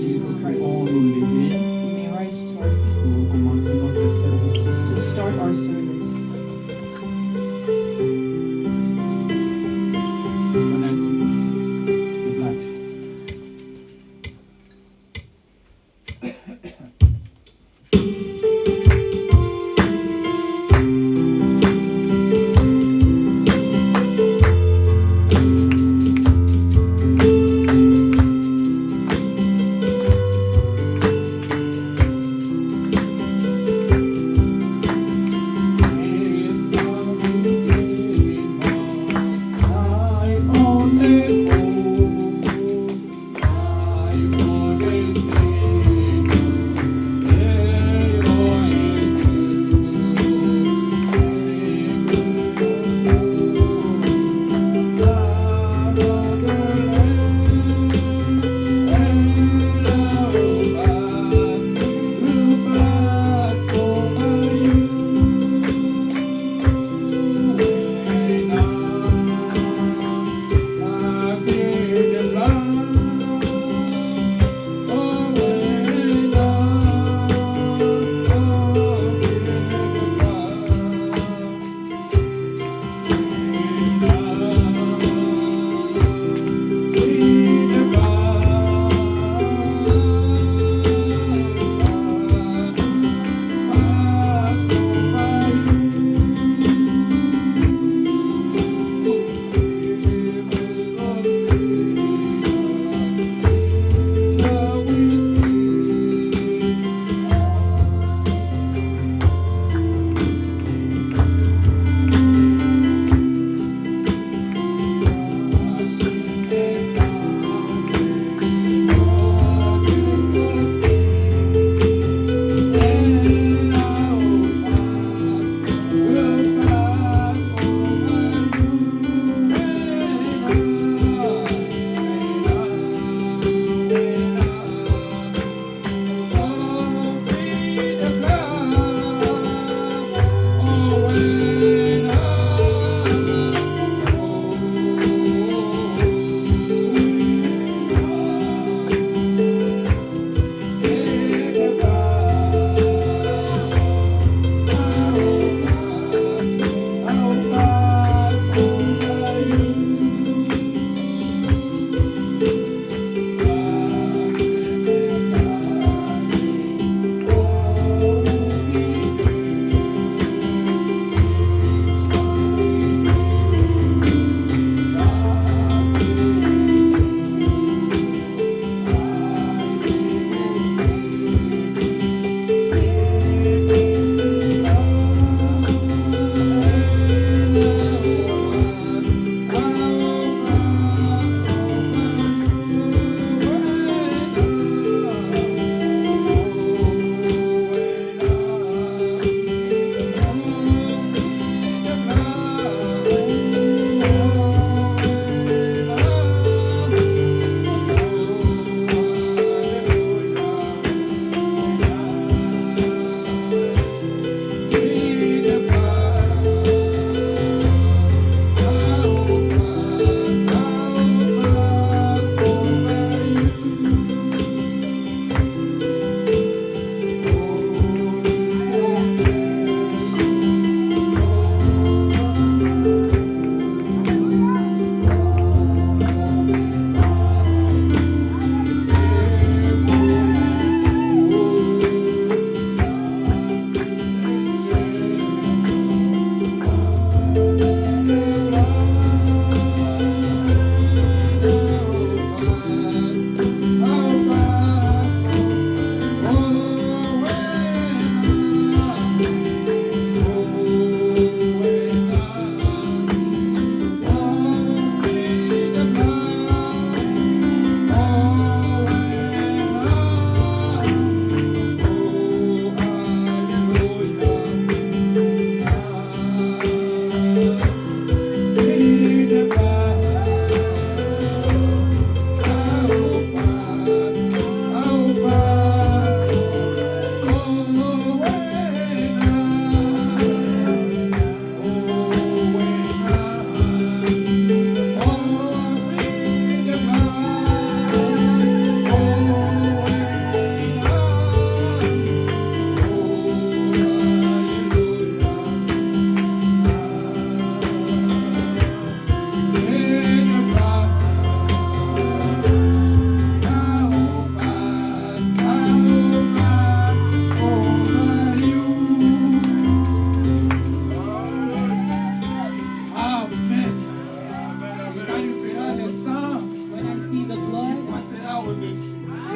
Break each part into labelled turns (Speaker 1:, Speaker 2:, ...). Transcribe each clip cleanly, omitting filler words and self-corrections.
Speaker 1: Jesus
Speaker 2: nous
Speaker 1: Christ,
Speaker 2: pouvons nous lever
Speaker 1: we may rise to our feet
Speaker 2: pour commencer notre
Speaker 1: to
Speaker 2: service.
Speaker 1: start our service.
Speaker 2: Merci. Black.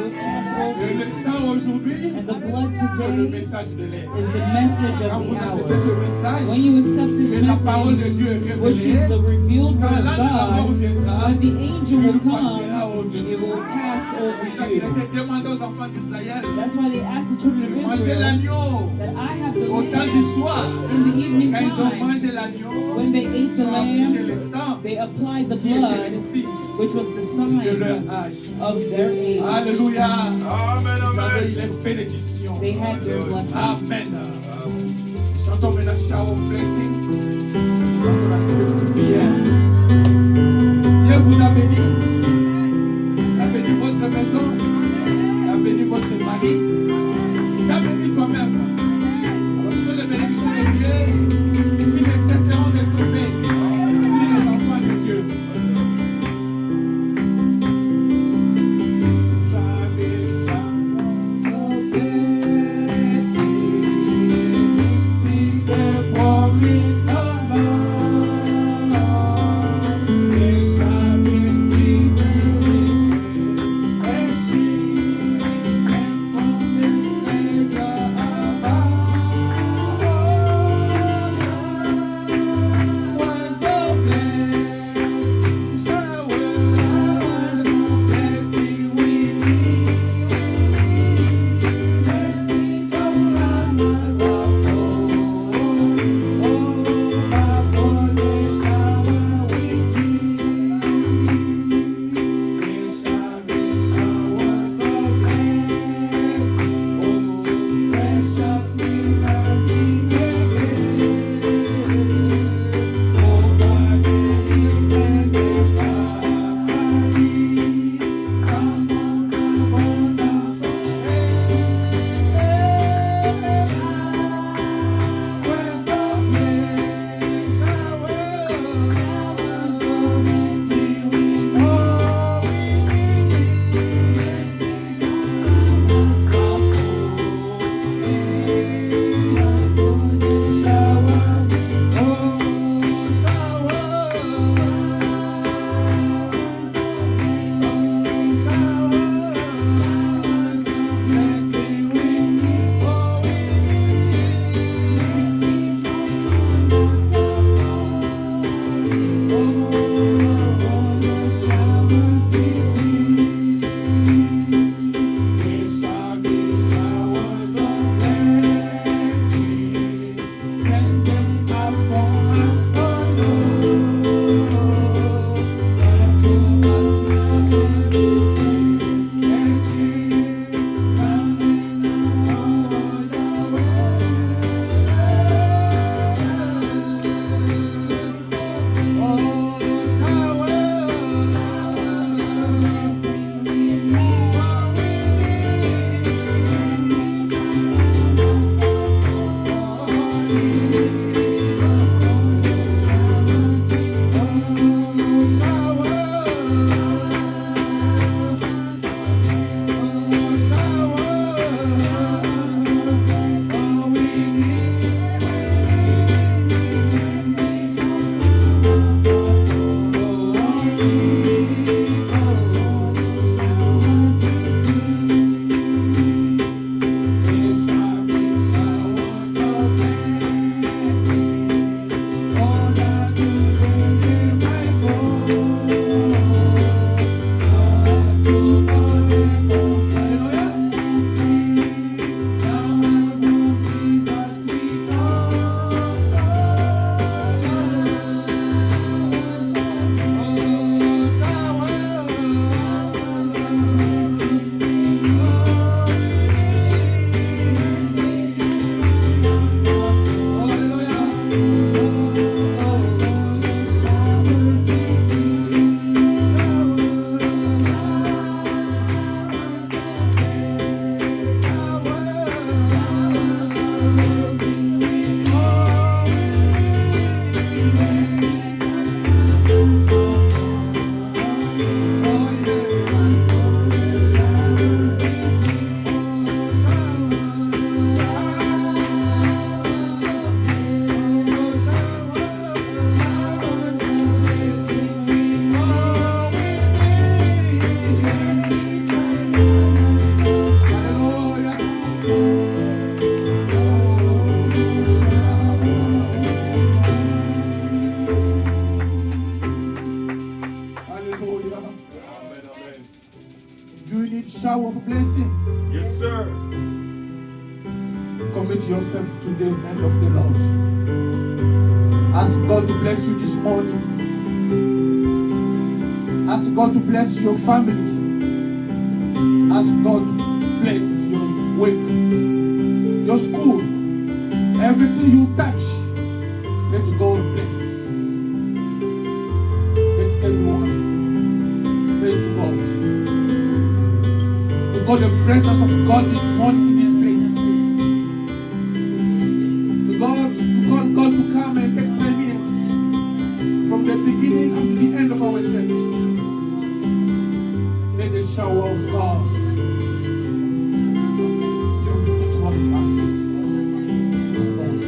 Speaker 1: will pass over
Speaker 3: Et le
Speaker 1: you.
Speaker 3: sang aujourd'hui,
Speaker 1: And the blood
Speaker 3: c'est le
Speaker 1: today
Speaker 3: message de l'air.
Speaker 1: is the message
Speaker 3: Quand
Speaker 1: of
Speaker 3: vous
Speaker 1: the
Speaker 3: acceptez
Speaker 1: hour.
Speaker 3: ce message,
Speaker 1: When you accept this
Speaker 3: et la parole de
Speaker 1: message,
Speaker 3: Dieu est
Speaker 1: which is
Speaker 3: révélée,
Speaker 1: the revealed
Speaker 3: quand
Speaker 1: word of
Speaker 3: l'âge de la mort
Speaker 1: God,
Speaker 3: viendra,
Speaker 1: when the angel will
Speaker 3: il
Speaker 1: come,
Speaker 3: passera
Speaker 1: it
Speaker 3: au-dessus.
Speaker 1: will pass
Speaker 3: C'est ça
Speaker 1: over
Speaker 3: qu'il
Speaker 1: you.
Speaker 3: était demandé aux enfants d'Israël
Speaker 1: That's why they asked the children
Speaker 3: de
Speaker 1: of
Speaker 3: manger
Speaker 1: Israel
Speaker 3: l'agneau
Speaker 1: that I have the
Speaker 3: au temps du
Speaker 1: lamb
Speaker 3: soir.
Speaker 1: in the evening
Speaker 3: Quand ils ont
Speaker 1: time.
Speaker 3: mangé l'agneau,
Speaker 1: When they ate the
Speaker 3: ils ont appliqué le
Speaker 1: lamb,
Speaker 3: sang
Speaker 1: they applied the
Speaker 3: qui était
Speaker 1: blood,
Speaker 3: le signe
Speaker 1: which was the
Speaker 3: de
Speaker 1: sign
Speaker 3: leur âge.
Speaker 1: of their age.
Speaker 3: Alléluia.
Speaker 4: Amen,
Speaker 3: Vous
Speaker 4: amen.
Speaker 3: avez les bénédictions.
Speaker 1: They had their blessing.
Speaker 3: Amen. Chantons maintenant Shower Blessing. Chantons la prière. Dieu vous a béni. Il a béni votre maison. Il a béni votre mari. Il a béni toi-même. Alors que les bénédictions de Dieu, qui ne cesseront de tomber sur les enfants de Dieu.
Speaker 2: Promise
Speaker 3: blessing.
Speaker 4: Yes, sir.
Speaker 3: Commit yourself to the hand of the Lord. Ask God to bless you this morning. Ask God to bless your family. Ask God to bless your work, your school, everything you touch. Let God bless. Let everyone pray to God. To God, the presence of God this morning in this place. To God to come and take preeminence from the beginning to the end of our service. Let the shower of God use each one of us this morning.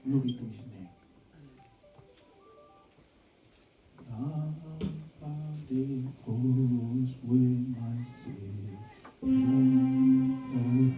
Speaker 2: Glory to his name. The cross where my Savior. Hallelujah.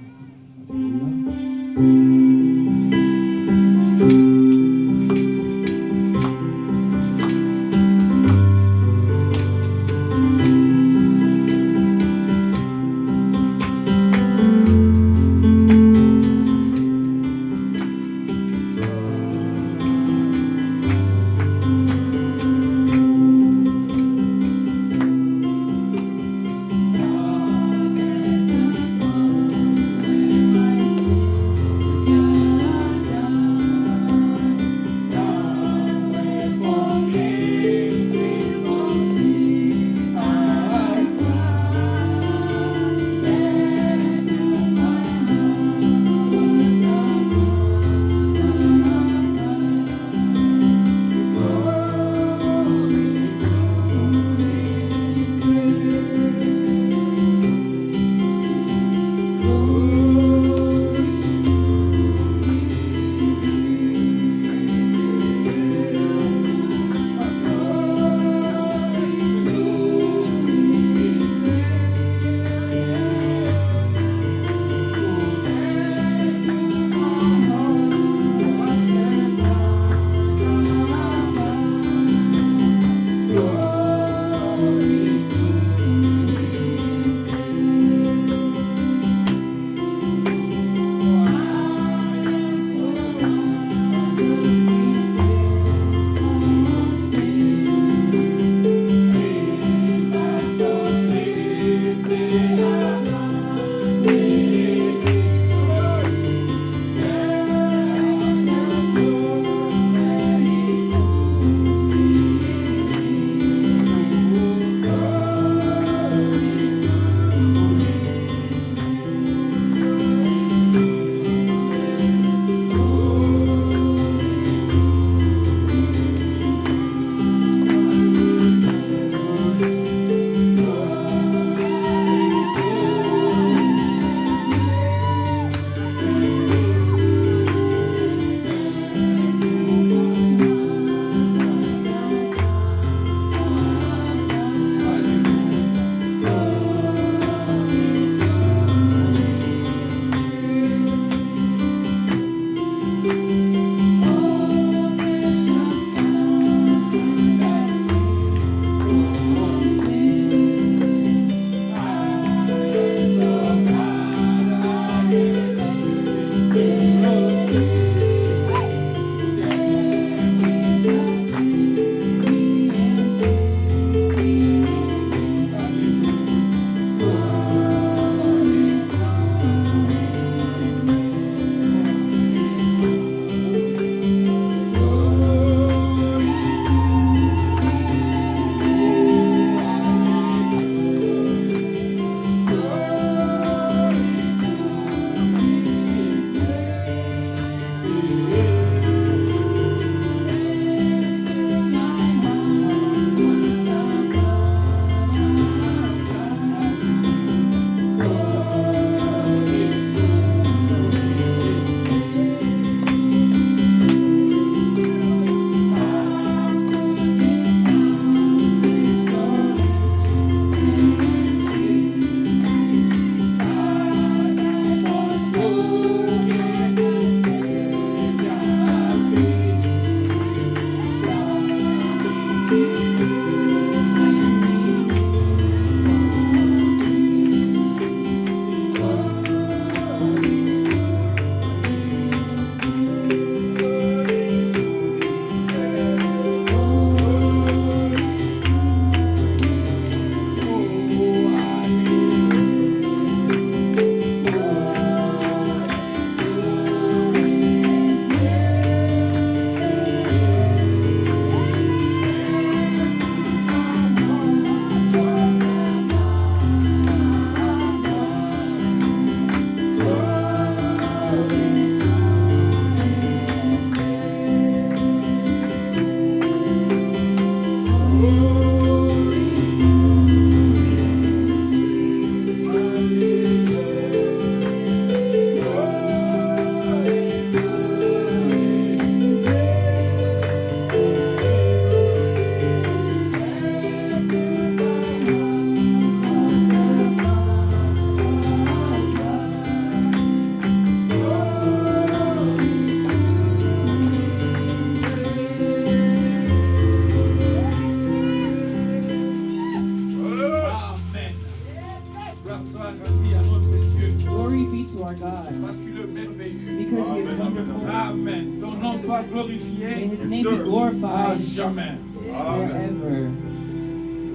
Speaker 3: glorifié
Speaker 1: May his name be
Speaker 3: à
Speaker 1: glorified
Speaker 3: jamais.
Speaker 1: forever.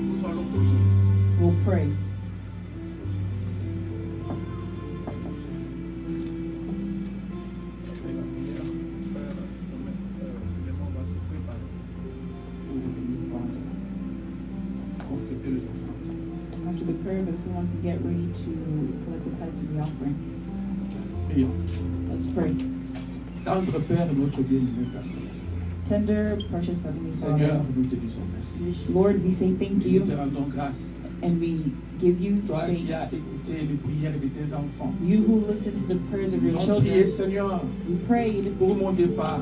Speaker 3: Nous allons prier.
Speaker 1: We'll pray. After the prayer, if everyone can get ready to collect the tithes and the offering.
Speaker 2: Prions.
Speaker 1: Let's pray.
Speaker 2: Tendre Père, notre bien-aimé Père Céleste.
Speaker 1: Tender, precious Heavenly
Speaker 2: Seigneur,
Speaker 1: Father,
Speaker 2: nous te disons merci.
Speaker 1: Lord, we say thank
Speaker 2: Nous te
Speaker 1: you
Speaker 2: rendons grâce.
Speaker 1: and we give you
Speaker 2: Toi qui as
Speaker 1: thanks.
Speaker 2: écouté les prières de tes enfants.
Speaker 1: You who listen to the prayers of
Speaker 2: Nous
Speaker 1: your
Speaker 2: avons prié,
Speaker 1: children,
Speaker 2: Seigneur,
Speaker 1: we prayed
Speaker 2: pour mon départ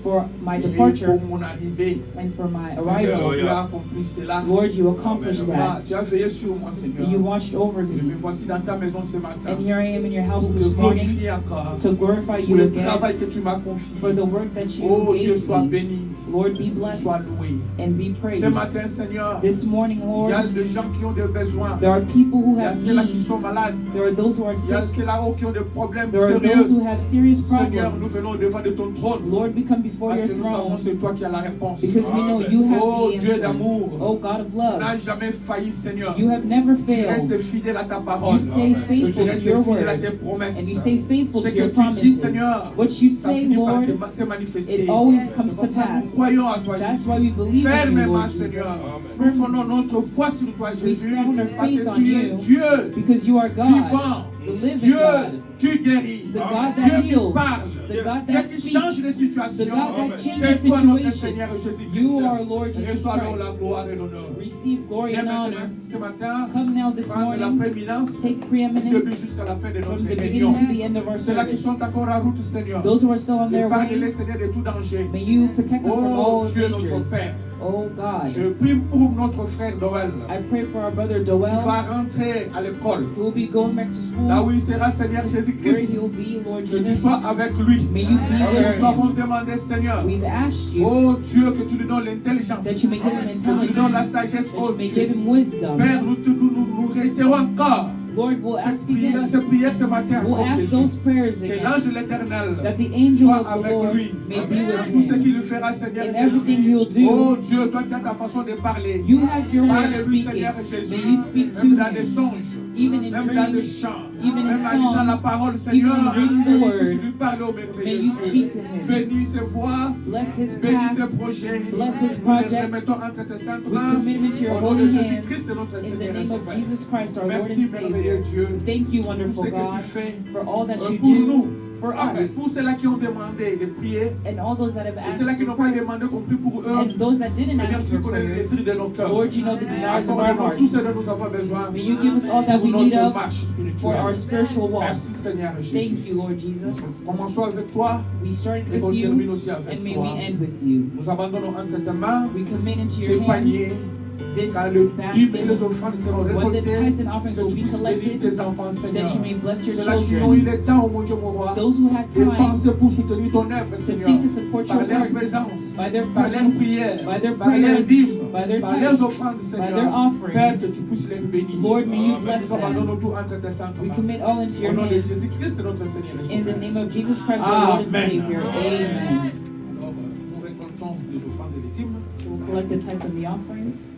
Speaker 1: for my
Speaker 2: et
Speaker 1: departure
Speaker 2: pour mon arrivée.
Speaker 1: and for my
Speaker 2: Seigneur,
Speaker 1: arrival.
Speaker 2: tu as accompli cela.
Speaker 1: Lord, you accomplished
Speaker 2: Ah,
Speaker 1: that.
Speaker 2: tu as veillé sur moi, Seigneur.
Speaker 1: You watched over
Speaker 2: Et me
Speaker 1: me.
Speaker 2: voici dans ta maison ce matin
Speaker 1: And here I am in your house
Speaker 2: pour te
Speaker 1: this morning
Speaker 2: glorifier encore
Speaker 1: to glorify
Speaker 2: pour
Speaker 1: you
Speaker 2: le
Speaker 1: again
Speaker 2: travail que tu m'as confié.
Speaker 1: for the work that you
Speaker 2: Oh Dieu,
Speaker 1: gave
Speaker 2: sois
Speaker 1: me.
Speaker 2: béni,
Speaker 1: Lord, be
Speaker 2: sois
Speaker 1: blessed
Speaker 2: loué.
Speaker 1: and be
Speaker 2: Ce
Speaker 1: praised.
Speaker 2: matin, Seigneur,
Speaker 1: This morning,
Speaker 2: il y a
Speaker 1: Lord,
Speaker 2: des gens qui ont des besoins.
Speaker 1: there are people who
Speaker 2: Il y a
Speaker 1: have
Speaker 2: ceux-là qui
Speaker 1: needs.
Speaker 2: sont malades.
Speaker 1: There are those who are
Speaker 2: Il y a
Speaker 1: sick.
Speaker 2: ceux-là qui ont des problèmes
Speaker 1: There are those
Speaker 2: sérieux.
Speaker 1: who have serious
Speaker 2: Seigneur, nous
Speaker 1: problems.
Speaker 2: venons devant de ton trône.
Speaker 1: Lord, we come before
Speaker 2: Parce
Speaker 1: your
Speaker 2: que nous savons
Speaker 1: throne
Speaker 2: c'est toi qui as la réponse.
Speaker 1: because we know you have
Speaker 2: Oh
Speaker 1: the
Speaker 2: Dieu
Speaker 1: answer.
Speaker 2: d'amour,
Speaker 1: Oh God of
Speaker 2: tu n'as
Speaker 1: love,
Speaker 2: jamais failli, Seigneur.
Speaker 1: you have never
Speaker 2: Tu restes
Speaker 1: failed.
Speaker 2: fidèle à ta parole.
Speaker 1: You stay
Speaker 2: Et
Speaker 1: faithful
Speaker 2: tu
Speaker 1: to
Speaker 2: restes
Speaker 1: your
Speaker 2: fidèle à
Speaker 1: word.
Speaker 2: tes promesses.
Speaker 1: And you stay faithful
Speaker 2: Ce
Speaker 1: to
Speaker 2: que
Speaker 1: your
Speaker 2: tu dis,
Speaker 1: promises.
Speaker 2: Seigneur,
Speaker 1: What you
Speaker 2: ça
Speaker 1: say,
Speaker 2: finit par
Speaker 1: Lord,
Speaker 2: se manifester.
Speaker 1: it always comes
Speaker 2: C'est
Speaker 1: to
Speaker 2: comme ça que nous
Speaker 1: pass.
Speaker 2: croyons à toi,
Speaker 1: That's
Speaker 2: Jésus.
Speaker 1: why we believe in you,
Speaker 2: Fermement,
Speaker 1: Lord Jesus.
Speaker 2: Seigneur. Nous fondons notre foi sur toi, Jésus.
Speaker 1: found our
Speaker 2: Parce
Speaker 1: faith
Speaker 2: que
Speaker 1: on
Speaker 2: tu es
Speaker 1: you.
Speaker 2: Dieu
Speaker 1: Because you are God,
Speaker 2: vivant.
Speaker 1: the living
Speaker 2: Dieu
Speaker 1: God,
Speaker 2: qui guérit.
Speaker 1: the God
Speaker 2: Dieu
Speaker 1: that
Speaker 2: qui
Speaker 1: heals,
Speaker 2: parle.
Speaker 1: the God
Speaker 2: Dieu
Speaker 1: that
Speaker 2: qui
Speaker 1: speaks,
Speaker 2: change les
Speaker 1: the
Speaker 2: situations.
Speaker 1: God that changes
Speaker 2: C'est toi notre
Speaker 1: situations.
Speaker 2: Seigneur Jésus-Christ.
Speaker 1: You are Lord Jesus
Speaker 2: Reçois donc la
Speaker 1: Christ.
Speaker 2: gloire et l'honneur.
Speaker 1: Receive glory
Speaker 2: Viens
Speaker 1: and
Speaker 2: maintenant
Speaker 1: honor.
Speaker 2: ce matin
Speaker 1: Come now this
Speaker 2: prendre la
Speaker 1: morning,
Speaker 2: prééminence
Speaker 1: take
Speaker 2: du début
Speaker 1: preeminence
Speaker 2: jusqu'à la fin de
Speaker 1: from
Speaker 2: notre
Speaker 1: the
Speaker 2: réunion.
Speaker 1: beginning to the end of our
Speaker 2: Ceux-là qui
Speaker 1: service.
Speaker 2: sont encore en route, Seigneur.
Speaker 1: Those who are still on their
Speaker 2: Épargne-les,
Speaker 1: way,
Speaker 2: Seigneur, de tout danger.
Speaker 1: may you protect them from
Speaker 2: Oh
Speaker 1: all
Speaker 2: Dieu notre
Speaker 1: dangers.
Speaker 2: Père.
Speaker 1: Oh God,
Speaker 2: Je prie pour notre frère Noël.
Speaker 1: I pray for our brother
Speaker 2: Il
Speaker 1: Doel,
Speaker 2: va rentrer à l'école.
Speaker 1: who will be going back to
Speaker 2: Là
Speaker 1: school,
Speaker 2: où il sera, Seigneur
Speaker 1: where
Speaker 2: Jésus-Christ.
Speaker 1: he will be, Lord
Speaker 2: Que tu
Speaker 1: Jesus.
Speaker 2: sois avec lui.
Speaker 1: May you be with
Speaker 2: Nous avons
Speaker 1: him.
Speaker 2: demandé, Seigneur.
Speaker 1: We've asked you
Speaker 2: Oh Dieu, que tu lui donnes l'intelligence.
Speaker 1: that you may give him
Speaker 2: Que tu lui donnes la
Speaker 1: intelligence,
Speaker 2: sagesse.
Speaker 1: that
Speaker 2: Oh
Speaker 1: you may
Speaker 2: Dieu.
Speaker 1: give him wisdom.
Speaker 2: Père, nous réitérons encore
Speaker 1: Lord, we'll ask again.
Speaker 2: cette prière ce matin.
Speaker 1: We'll
Speaker 2: Oh
Speaker 1: ask
Speaker 2: Jésus.
Speaker 1: those prayers
Speaker 2: Que
Speaker 1: again,
Speaker 2: l'ange de l'éternel
Speaker 1: that the angel
Speaker 2: soit
Speaker 1: of the
Speaker 2: avec
Speaker 1: Lord
Speaker 2: lui.
Speaker 1: may be with
Speaker 2: Tout ce
Speaker 1: him.
Speaker 2: qu'il fera, Seigneur
Speaker 1: In everything
Speaker 2: Jésus.
Speaker 1: he'll do,
Speaker 2: Oh Dieu, toi tu as ta façon de parler.
Speaker 1: you have your way of
Speaker 2: Parle-lui,
Speaker 1: speaking.
Speaker 2: Seigneur Jésus.
Speaker 1: May you speak to
Speaker 2: Même dans des
Speaker 1: him,
Speaker 2: songes.
Speaker 1: even in
Speaker 2: Même dans des
Speaker 1: dreams,
Speaker 2: chants.
Speaker 1: even in
Speaker 2: Même en lisant la
Speaker 1: songs,
Speaker 2: parole,
Speaker 1: even
Speaker 2: Seigneur.
Speaker 1: in reading the
Speaker 2: Que
Speaker 1: word.
Speaker 2: tu lui parles au
Speaker 1: May
Speaker 2: merveilleux
Speaker 1: you
Speaker 2: Dieu.
Speaker 1: speak to him.
Speaker 2: Bénis ses voix.
Speaker 1: Bless his
Speaker 2: Bénis ses
Speaker 1: path.
Speaker 2: projets.
Speaker 1: Bless his
Speaker 2: Nous les
Speaker 1: projects.
Speaker 2: remettons entre tes saintes
Speaker 1: We
Speaker 2: mains.
Speaker 1: commit him into your
Speaker 2: Au nom de
Speaker 1: holy
Speaker 2: Jésus-Christ,
Speaker 1: hands.
Speaker 2: notre
Speaker 1: In the
Speaker 2: Seigneur et
Speaker 1: name of
Speaker 2: Sauveur.
Speaker 1: Jesus Christ, our Lord
Speaker 2: Merci,
Speaker 1: and
Speaker 2: merveilleux
Speaker 1: Savior.
Speaker 2: Dieu.
Speaker 1: Thank you,
Speaker 2: Pour
Speaker 1: wonderful
Speaker 2: ce que
Speaker 1: God,
Speaker 2: tu fais.
Speaker 1: for all that you
Speaker 2: Pour nous.
Speaker 1: do for us.
Speaker 2: Pour ceux-là qui ont demandé de prier.
Speaker 1: And all those that have
Speaker 2: Et
Speaker 1: asked
Speaker 2: ceux-là qui
Speaker 1: for
Speaker 2: n'ont pas
Speaker 1: prayer.
Speaker 2: demandé qu'on prie pour eux.
Speaker 1: And those that didn't
Speaker 2: Seigneur,
Speaker 1: ask
Speaker 2: tu
Speaker 1: for
Speaker 2: connais les
Speaker 1: prayer.
Speaker 2: désirs de nos cœurs.
Speaker 1: Lord, you know the desires of our
Speaker 2: Accorde-nous tout ce
Speaker 1: hearts.
Speaker 2: dont nous avons besoin
Speaker 1: May you give us all that
Speaker 2: pour
Speaker 1: we need
Speaker 2: notre
Speaker 1: of
Speaker 2: marche
Speaker 1: for our
Speaker 2: spirituelle.
Speaker 1: spiritual walk.
Speaker 2: Merci Seigneur Jésus.
Speaker 1: Thank you, Lord Jesus.
Speaker 2: Commençons avec toi
Speaker 1: We started
Speaker 2: et on
Speaker 1: with
Speaker 2: termine
Speaker 1: you,
Speaker 2: aussi avec
Speaker 1: and may
Speaker 2: toi.
Speaker 1: we end with you.
Speaker 2: Nous abandonnons entre tes mains
Speaker 1: We commit into
Speaker 2: ces
Speaker 1: your
Speaker 2: paniers.
Speaker 1: hands this
Speaker 2: Car le dîme et les
Speaker 1: basket,
Speaker 2: offrandes seront
Speaker 1: when the
Speaker 2: récoltées.
Speaker 1: tithes and offerings
Speaker 2: Que
Speaker 1: will
Speaker 2: tu
Speaker 1: be
Speaker 2: puisses bénir
Speaker 1: collected,
Speaker 2: tes enfants, Seigneur.
Speaker 1: that you may bless your
Speaker 2: Ceux-là qui ont eu
Speaker 1: children.
Speaker 2: le temps, oh mon Dieu, mon roi,
Speaker 1: Those who had
Speaker 2: de
Speaker 1: time
Speaker 2: penser pour soutenir ton œuvre,
Speaker 1: to
Speaker 2: Seigneur.
Speaker 1: think to support
Speaker 2: Par
Speaker 1: your
Speaker 2: leur
Speaker 1: work,
Speaker 2: présence,
Speaker 1: by their
Speaker 2: par leur
Speaker 1: presence,
Speaker 2: prière,
Speaker 1: by their
Speaker 2: par leurs
Speaker 1: prayers,
Speaker 2: dîmes,
Speaker 1: by their
Speaker 2: par leurs
Speaker 1: tithes,
Speaker 2: offrandes,
Speaker 1: by
Speaker 2: Seigneur.
Speaker 1: their offerings.
Speaker 2: Père, que tu puisses les bénir.
Speaker 1: Lord, may you bless
Speaker 2: Nous
Speaker 1: them.
Speaker 2: abandonnons tout entre tes saintes
Speaker 1: We
Speaker 2: mains.
Speaker 1: commit all into
Speaker 2: Au
Speaker 1: your
Speaker 2: nom de
Speaker 1: hands.
Speaker 2: Jésus-Christ, notre Seigneur et
Speaker 1: In the
Speaker 2: Sauveur.
Speaker 1: name of Jesus Christ, our Lord and
Speaker 2: Amen.
Speaker 1: Savior. Amen.
Speaker 2: Alors, nous récoltons les offrandes et les dîmes.
Speaker 1: We'll collect the tithes and the offerings,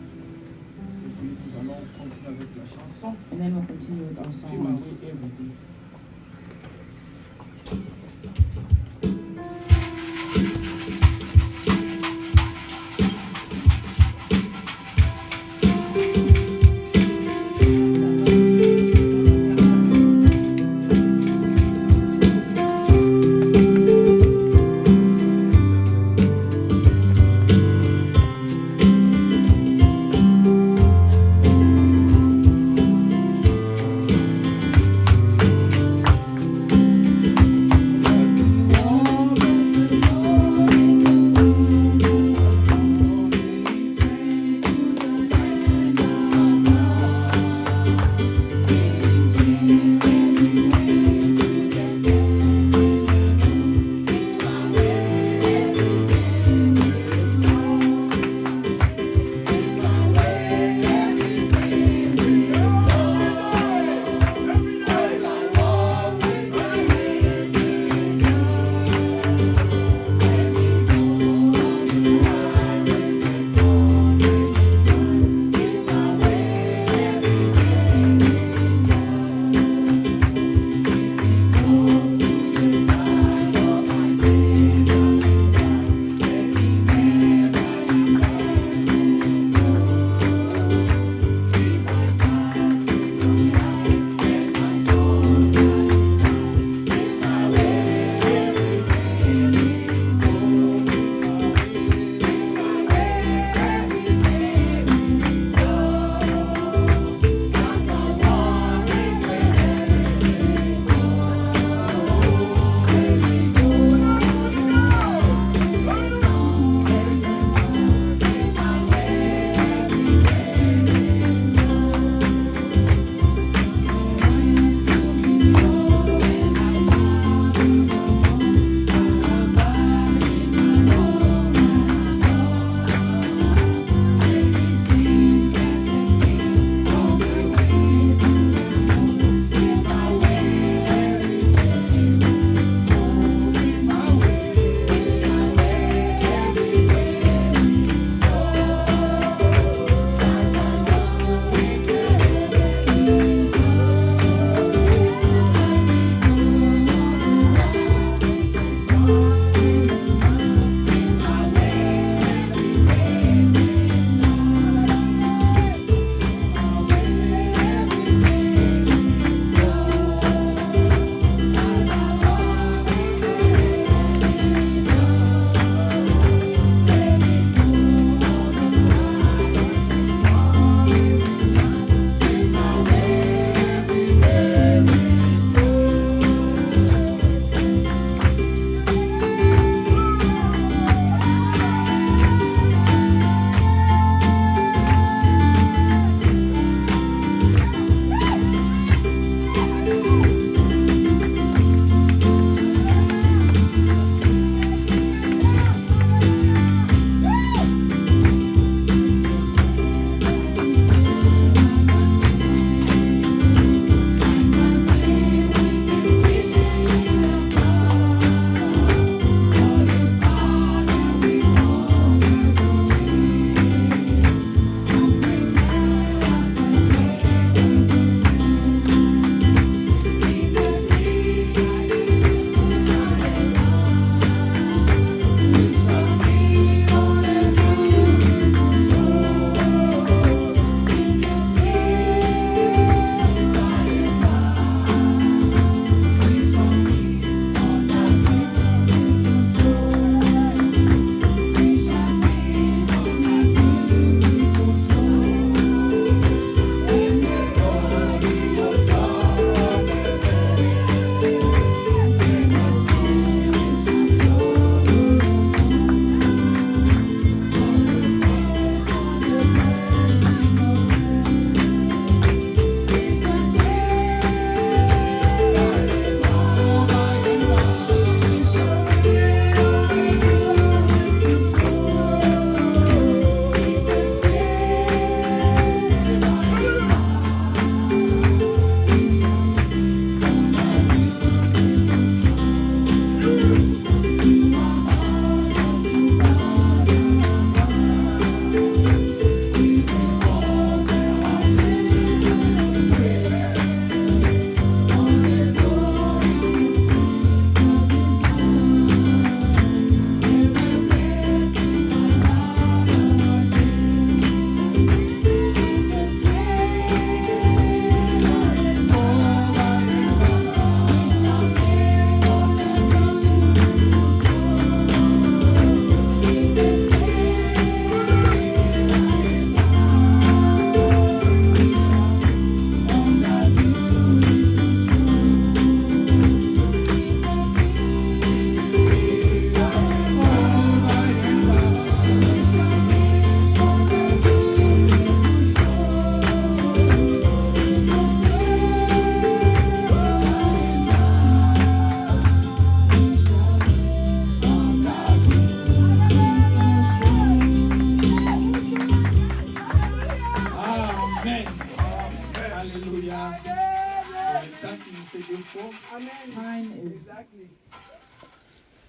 Speaker 2: Et puis, nous allons continuer avec la chanson.
Speaker 1: and then we'll continue with our
Speaker 2: Tu m'as
Speaker 1: songs.
Speaker 2: oui, every day.
Speaker 4: Every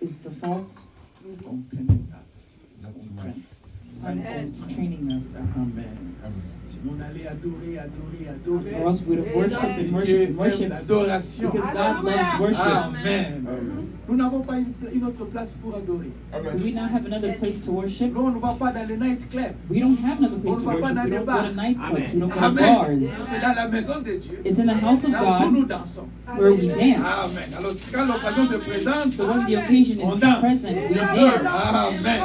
Speaker 1: is the fault.
Speaker 3: It's constraints.
Speaker 1: Time is training us.
Speaker 3: Amen. Sinon, on allait adorer.
Speaker 1: Or else we would have worshipped and
Speaker 3: Dieu
Speaker 1: worshipped and worshipped.
Speaker 3: aime l'adoration.
Speaker 1: Because God loves worship.
Speaker 3: Amen. Nous n'avons pas une autre place pour adorer.
Speaker 1: Do we not have another place to worship?
Speaker 3: Nous, on ne va pas dans les night clubs.
Speaker 1: We don't have another place to worship. We don't go to nightclubs. We don't go to bars.
Speaker 3: C'est dans la maison de Dieu.
Speaker 1: It's in the house of
Speaker 3: Là où
Speaker 1: God
Speaker 3: nous dansons.
Speaker 1: where we dance.
Speaker 3: Amen. Alors, quand l'occasion se présente,
Speaker 1: So when the occasion
Speaker 3: on
Speaker 1: is
Speaker 3: danse.
Speaker 1: present, we dance.
Speaker 3: Amen.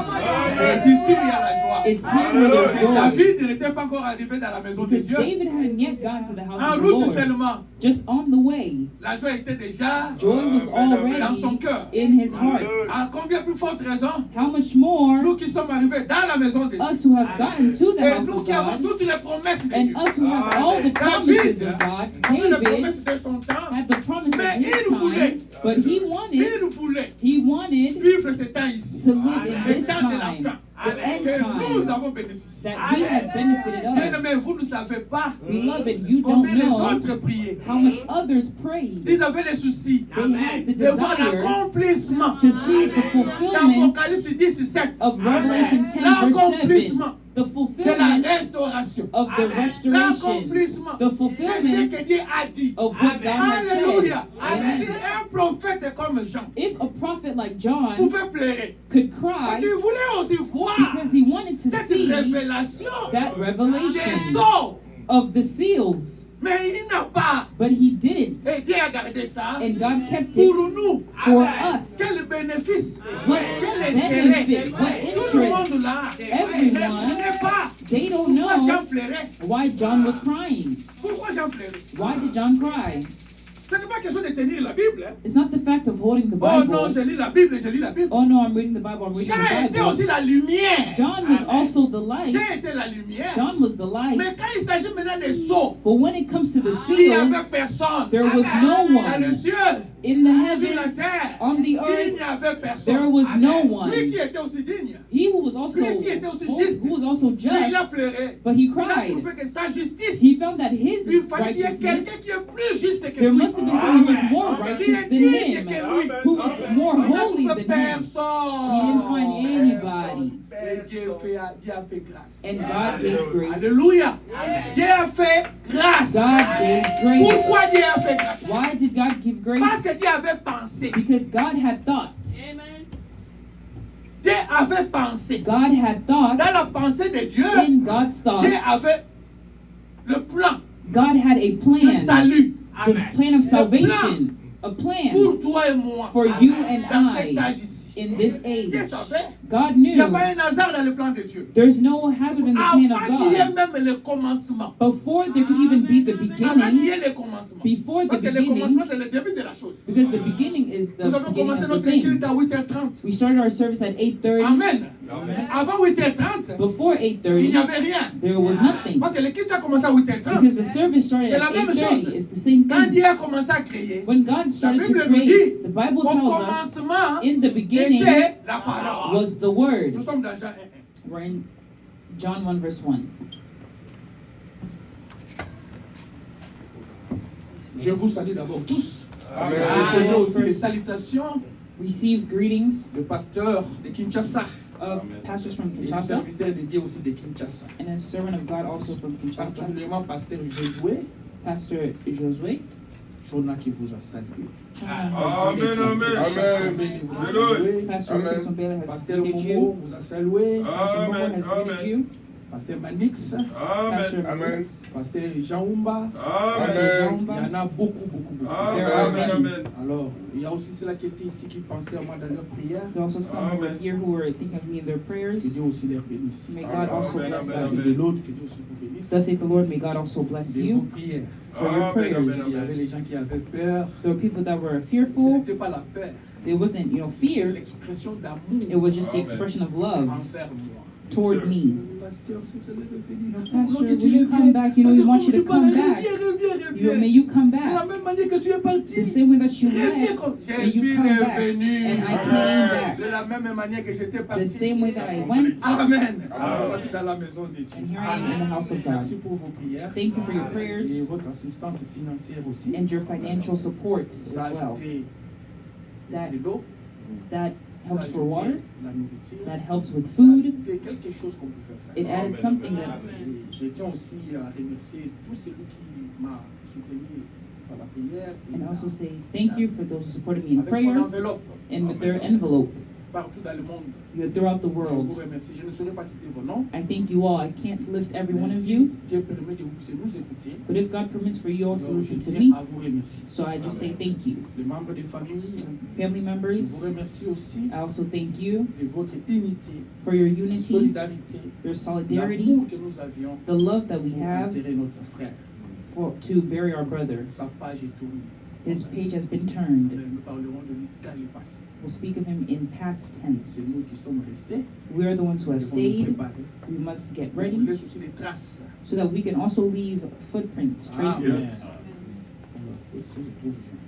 Speaker 3: C'est ici où il y a la joie.
Speaker 1: It's here where there's joy.
Speaker 3: David n'était pas encore arrivé dans la maison de
Speaker 1: Because
Speaker 3: Dieu.
Speaker 1: David hadn't yet gotten to the house
Speaker 3: En
Speaker 1: of the
Speaker 3: route
Speaker 1: Lord.
Speaker 3: seulement.
Speaker 1: Just on the way,
Speaker 3: La joie était déjà
Speaker 1: joy was
Speaker 3: dans son
Speaker 1: already
Speaker 3: cœur.
Speaker 1: in his heart.
Speaker 3: À combien plus forte raison,
Speaker 1: How much more
Speaker 3: nous qui sommes arrivés dans la maison de Dieu.
Speaker 1: us who have gotten to the
Speaker 3: Et
Speaker 1: house
Speaker 3: nous
Speaker 1: of
Speaker 3: qui avons
Speaker 1: God,
Speaker 3: toutes les promesses de
Speaker 1: and
Speaker 3: Dieu.
Speaker 1: us who have all the promises of God.
Speaker 3: Avait les
Speaker 1: David
Speaker 3: promesses de son temps.
Speaker 1: had the promise
Speaker 3: Mais
Speaker 1: of his
Speaker 3: il voulait.
Speaker 1: time, but he wanted
Speaker 3: Il voulait vivre ce temps ici.
Speaker 1: to live in
Speaker 3: Le
Speaker 1: this
Speaker 3: temps de la
Speaker 1: time,
Speaker 3: fin.
Speaker 1: the end
Speaker 3: Que nous
Speaker 1: times
Speaker 3: avons bénéficié.
Speaker 1: that we have benefited of.
Speaker 3: Bien-aimés, vous ne savez pas
Speaker 1: Beloved, you don't
Speaker 3: combien les
Speaker 1: know
Speaker 3: autres priaient.
Speaker 1: how much others prayed.
Speaker 3: Ils avaient les soucis
Speaker 1: They had the
Speaker 3: de voir
Speaker 1: desire
Speaker 3: l'accomplissement
Speaker 1: to see the fulfillment
Speaker 3: d'Apocalypse 10:7.
Speaker 1: of Revelation 10 verse 7,
Speaker 3: L'accomplissement
Speaker 1: the
Speaker 3: de la
Speaker 1: fulfillment
Speaker 3: restauration.
Speaker 1: of the restoration,
Speaker 3: L'accomplissement
Speaker 1: the
Speaker 3: de ce
Speaker 1: fulfillment
Speaker 3: que Dieu a dit.
Speaker 1: of what God had said.
Speaker 3: Alléluia.
Speaker 1: Amen.
Speaker 3: Si un prophète comme Jean
Speaker 1: If a prophet like John
Speaker 3: pouvait pleurer,
Speaker 1: could
Speaker 3: parce
Speaker 1: cry
Speaker 3: qu'il voulait aussi voir
Speaker 1: because he wanted to
Speaker 3: cette
Speaker 1: see
Speaker 3: révélation
Speaker 1: that
Speaker 3: des
Speaker 1: revelation
Speaker 3: sceaux.
Speaker 1: of the seals,
Speaker 3: Mais il n'a pas.
Speaker 1: but he didn't,
Speaker 3: Et Dieu a gardé ça
Speaker 1: and God kept
Speaker 3: pour
Speaker 1: it
Speaker 3: nous.
Speaker 1: for us.
Speaker 3: Quel bénéfice.
Speaker 1: What
Speaker 3: Quel
Speaker 1: benefit,
Speaker 3: intérêt.
Speaker 1: what
Speaker 3: Tout le
Speaker 1: interest.
Speaker 3: monde là
Speaker 1: Everyone,
Speaker 3: ne connaît pas.
Speaker 1: They don't
Speaker 3: Pourquoi
Speaker 1: know
Speaker 3: Jean pleurait?
Speaker 1: why John was crying.
Speaker 3: Pourquoi Jean pleurait?
Speaker 1: Why did John cry?
Speaker 3: Ce n'est pas question de tenir la Bible. Hein.
Speaker 1: It's not the fact of holding the
Speaker 3: Oh non,
Speaker 1: Bible.
Speaker 3: je lis la Bible, je lis la Bible.
Speaker 1: Oh no, I'm reading the Bible, I'm reading
Speaker 3: Jean
Speaker 1: the
Speaker 3: était
Speaker 1: Bible.
Speaker 3: aussi la lumière.
Speaker 1: John was also the light.
Speaker 3: Jean était la lumière.
Speaker 1: John was the light.
Speaker 3: Mais quand il s'agit maintenant des sceaux,
Speaker 1: But when it comes to the
Speaker 3: il n'y avait
Speaker 1: seals,
Speaker 3: personne.
Speaker 1: there was no
Speaker 3: Dans le
Speaker 1: one
Speaker 3: ciel,
Speaker 1: in the
Speaker 3: sur la
Speaker 1: heavens,
Speaker 3: terre,
Speaker 1: on the
Speaker 3: il
Speaker 1: earth.
Speaker 3: n'y avait personne.
Speaker 1: There was no one.
Speaker 3: Lui qui était aussi digne,
Speaker 1: He who was also
Speaker 3: mais il a
Speaker 1: just,
Speaker 3: pleuré.
Speaker 1: but he
Speaker 3: Il a
Speaker 1: cried.
Speaker 3: trouvé que sa justice,
Speaker 1: He found that his
Speaker 3: il fallait qu'il y ait quelqu'un
Speaker 1: righteousness,
Speaker 3: qui est plus juste que
Speaker 1: there
Speaker 3: lui.
Speaker 1: must have been someone who was more
Speaker 3: Qui
Speaker 1: righteous
Speaker 3: est
Speaker 1: than
Speaker 3: digne
Speaker 1: him,
Speaker 3: que lui.
Speaker 1: who was more
Speaker 3: Il n'a
Speaker 1: holy
Speaker 3: trouvé
Speaker 1: than him. He didn't find
Speaker 3: personne.
Speaker 1: anybody.
Speaker 3: Et Dieu a fait grâce.
Speaker 1: And God gave grace.
Speaker 3: Alléluia. Dieu a fait grâce.
Speaker 1: God gave grace.
Speaker 3: Pourquoi Dieu a fait grâce?
Speaker 1: Why did God give
Speaker 3: Parce
Speaker 1: grace?
Speaker 3: que Dieu avait pensé.
Speaker 1: Because God had thought.
Speaker 3: Dieu avait pensé.
Speaker 1: God had thought.
Speaker 3: Dans la pensée de Dieu,
Speaker 1: In God's
Speaker 3: Dieu
Speaker 1: thoughts,
Speaker 3: avait le plan
Speaker 1: God had a
Speaker 3: de
Speaker 1: plan.
Speaker 3: salut
Speaker 1: The plan of salvation. A plan
Speaker 3: pour toi et moi
Speaker 1: for you and
Speaker 3: dans cet
Speaker 1: I
Speaker 3: âge ici.
Speaker 1: in this age.
Speaker 3: Dieu savait.
Speaker 1: God
Speaker 3: Il n'y a
Speaker 1: knew.
Speaker 3: pas un hasard dans le plan de Dieu.
Speaker 1: There's no hazard in the plan
Speaker 3: Avant
Speaker 1: of
Speaker 3: qu'il y ait
Speaker 1: God.
Speaker 3: même le commencement.
Speaker 1: Before there could even be the
Speaker 3: Avant qu'il y
Speaker 1: beginning,
Speaker 3: ait le commencement.
Speaker 1: before the
Speaker 3: Parce que le
Speaker 1: beginning,
Speaker 3: commencement, c'est le début de la chose.
Speaker 1: because the beginning is the
Speaker 3: Nous avons
Speaker 1: beginning
Speaker 3: commencé
Speaker 1: of
Speaker 3: notre
Speaker 1: the thing.
Speaker 3: culte à 8h30.
Speaker 1: We started our service at 8:30.
Speaker 3: Amen. Avant 8h30,
Speaker 1: Before
Speaker 3: il n'y
Speaker 1: 8:30,
Speaker 3: avait rien.
Speaker 1: there was nothing.
Speaker 3: Parce que le culte a commencé à 8h30.
Speaker 1: Because the service started
Speaker 3: C'est la
Speaker 1: at
Speaker 3: même
Speaker 1: 8:30.
Speaker 3: chose.
Speaker 1: It's the same
Speaker 3: Quand
Speaker 1: thing.
Speaker 3: Dieu a commencé à créer,
Speaker 1: When God
Speaker 3: la
Speaker 1: started to
Speaker 3: Bible nous dit,
Speaker 1: create, the Bible
Speaker 3: au
Speaker 1: tells us
Speaker 3: commencement
Speaker 1: in the beginning
Speaker 3: était la parole.
Speaker 1: was the Word.
Speaker 3: Nous sommes dans Jean 1.
Speaker 1: We're in John 1 verse 1.
Speaker 3: Je vous salue d'abord tous.
Speaker 4: Amen.
Speaker 3: Recevez aussi les salutations
Speaker 1: Receive greetings
Speaker 3: du pasteur de Kinshasa
Speaker 1: of pastors from
Speaker 3: et du
Speaker 1: Kinshasa
Speaker 3: serviteur de Dieu aussi de Kinshasa.
Speaker 1: and a servant of God also from Kinshasa,
Speaker 3: Particulièrement pasteur Josué,
Speaker 1: Pastor Josué.
Speaker 3: Jonah qui vous a salué.
Speaker 4: Amen, amen.
Speaker 3: Amen. Vous a salué.
Speaker 1: Pastor
Speaker 4: Amen.
Speaker 1: Wilson Bailey has
Speaker 3: Pasteur
Speaker 1: greeted
Speaker 3: Momo
Speaker 1: you.
Speaker 3: vous a salué.
Speaker 1: Pastor Momo
Speaker 4: Amen,
Speaker 1: has
Speaker 4: amen.
Speaker 1: greeted you.
Speaker 3: Pasteur Manix,
Speaker 1: Pastor
Speaker 4: Amen.
Speaker 1: Manix,
Speaker 3: pasteur Jean Oumba.
Speaker 4: Amen.
Speaker 3: Il y en a beaucoup, beaucoup, beaucoup.
Speaker 4: Amen. Amen.
Speaker 3: Alors, il y a aussi ceux-là qui étaient ici qui pensaient à moi dans leur prière.
Speaker 1: There's also some who are here who were thinking of me in their
Speaker 3: Que
Speaker 1: prayers.
Speaker 3: Dieu aussi les bénisse.
Speaker 1: May God also
Speaker 4: Amen,
Speaker 1: bless
Speaker 4: amen,
Speaker 3: Ça,
Speaker 1: us.
Speaker 3: c'est
Speaker 4: amen.
Speaker 3: de l'autre. Que Dieu aussi vous bénisse.
Speaker 1: Thus saith the Lord, may God also bless
Speaker 3: De vos
Speaker 1: you
Speaker 3: prières.
Speaker 1: for your
Speaker 4: Amen,
Speaker 1: prayers.
Speaker 4: amen,
Speaker 3: Il y avait les gens qui avaient peur.
Speaker 1: There were people that were
Speaker 3: Ce
Speaker 1: fearful.
Speaker 3: n'était pas la peur.
Speaker 1: It wasn't,
Speaker 3: C'était
Speaker 1: fear.
Speaker 3: l'expression
Speaker 1: It
Speaker 3: d'amour
Speaker 1: was just the
Speaker 4: Amen.
Speaker 1: expression of love
Speaker 3: envers moi.
Speaker 1: toward me.
Speaker 3: Pasteur, si vous allez revenir,
Speaker 1: Pastor, will you come back? You know, we want you to come back. May you come
Speaker 3: De la
Speaker 1: back.
Speaker 3: même manière que tu es
Speaker 1: The
Speaker 3: parti.
Speaker 1: same way that you
Speaker 3: Je
Speaker 1: left, may
Speaker 3: suis
Speaker 1: you come back.
Speaker 3: revenu.
Speaker 1: And I came
Speaker 3: De
Speaker 1: back.
Speaker 3: la même manière que j'étais
Speaker 1: The
Speaker 3: parti.
Speaker 1: same way that I went.
Speaker 3: Amen. Alors, voici dans la maison de Dieu.
Speaker 1: And here I am in the house of God.
Speaker 3: Merci pour vos prières.
Speaker 1: Thank you for your
Speaker 3: Et
Speaker 1: prayers
Speaker 3: votre assistance financière aussi.
Speaker 1: and your financial support as
Speaker 3: Ça a
Speaker 1: well.
Speaker 3: ajouté
Speaker 1: that
Speaker 3: de l'eau,
Speaker 1: that
Speaker 3: ça
Speaker 1: helps for
Speaker 3: ajoutait
Speaker 1: water,
Speaker 3: la nourriture,
Speaker 1: that helps with
Speaker 3: ça
Speaker 1: food.
Speaker 3: ajoutait quelque chose qu'on pouvait faire.
Speaker 1: It added something that,
Speaker 3: Et je tiens aussi à remercier tous ceux qui m'ont soutenu par la prière et
Speaker 1: and also say thank you for those who supported me in
Speaker 3: avec son
Speaker 1: prayer
Speaker 3: enveloppe
Speaker 1: and with their envelope.
Speaker 3: partout dans le monde.
Speaker 1: You're throughout the
Speaker 3: Je vous
Speaker 1: world.
Speaker 3: remercie. Je ne saurais pas citer vos noms.
Speaker 1: I thank you all. I can't list every one
Speaker 3: mais
Speaker 1: of
Speaker 3: si
Speaker 1: you,
Speaker 3: Dieu permet que vous puissiez nous écouter.
Speaker 1: but if God permits for you all to
Speaker 3: Alors, je
Speaker 1: listen to
Speaker 3: tiens
Speaker 1: me,
Speaker 3: à vous remercier.
Speaker 1: so I just say thank you.
Speaker 3: Les membres des familles,
Speaker 1: Family
Speaker 3: je vous
Speaker 1: members,
Speaker 3: remercie aussi
Speaker 1: I also thank you
Speaker 3: de votre unité,
Speaker 1: for your unity,
Speaker 3: solidarité,
Speaker 1: your solidarity,
Speaker 3: l'amour que nous avions
Speaker 1: the love that we
Speaker 3: pour
Speaker 1: have
Speaker 3: enterrer notre frère.
Speaker 1: to bury our brother.
Speaker 3: Sa page est tournée.
Speaker 1: His page has been
Speaker 3: Mais
Speaker 1: turned.
Speaker 3: nous parlerons de lui dans le passé.
Speaker 1: We'll speak of him in past
Speaker 3: C'est nous
Speaker 1: tense.
Speaker 3: qui sommes restés.
Speaker 1: We are the ones who
Speaker 3: Nous
Speaker 1: have
Speaker 3: devons nous
Speaker 1: stayed.
Speaker 3: préparer.
Speaker 1: We must get
Speaker 3: On
Speaker 1: ready
Speaker 3: laisse aussi des traces.
Speaker 1: so that we can also leave footprints,
Speaker 3: Amen.
Speaker 1: traces.
Speaker 3: Alors, ça se trouve bien.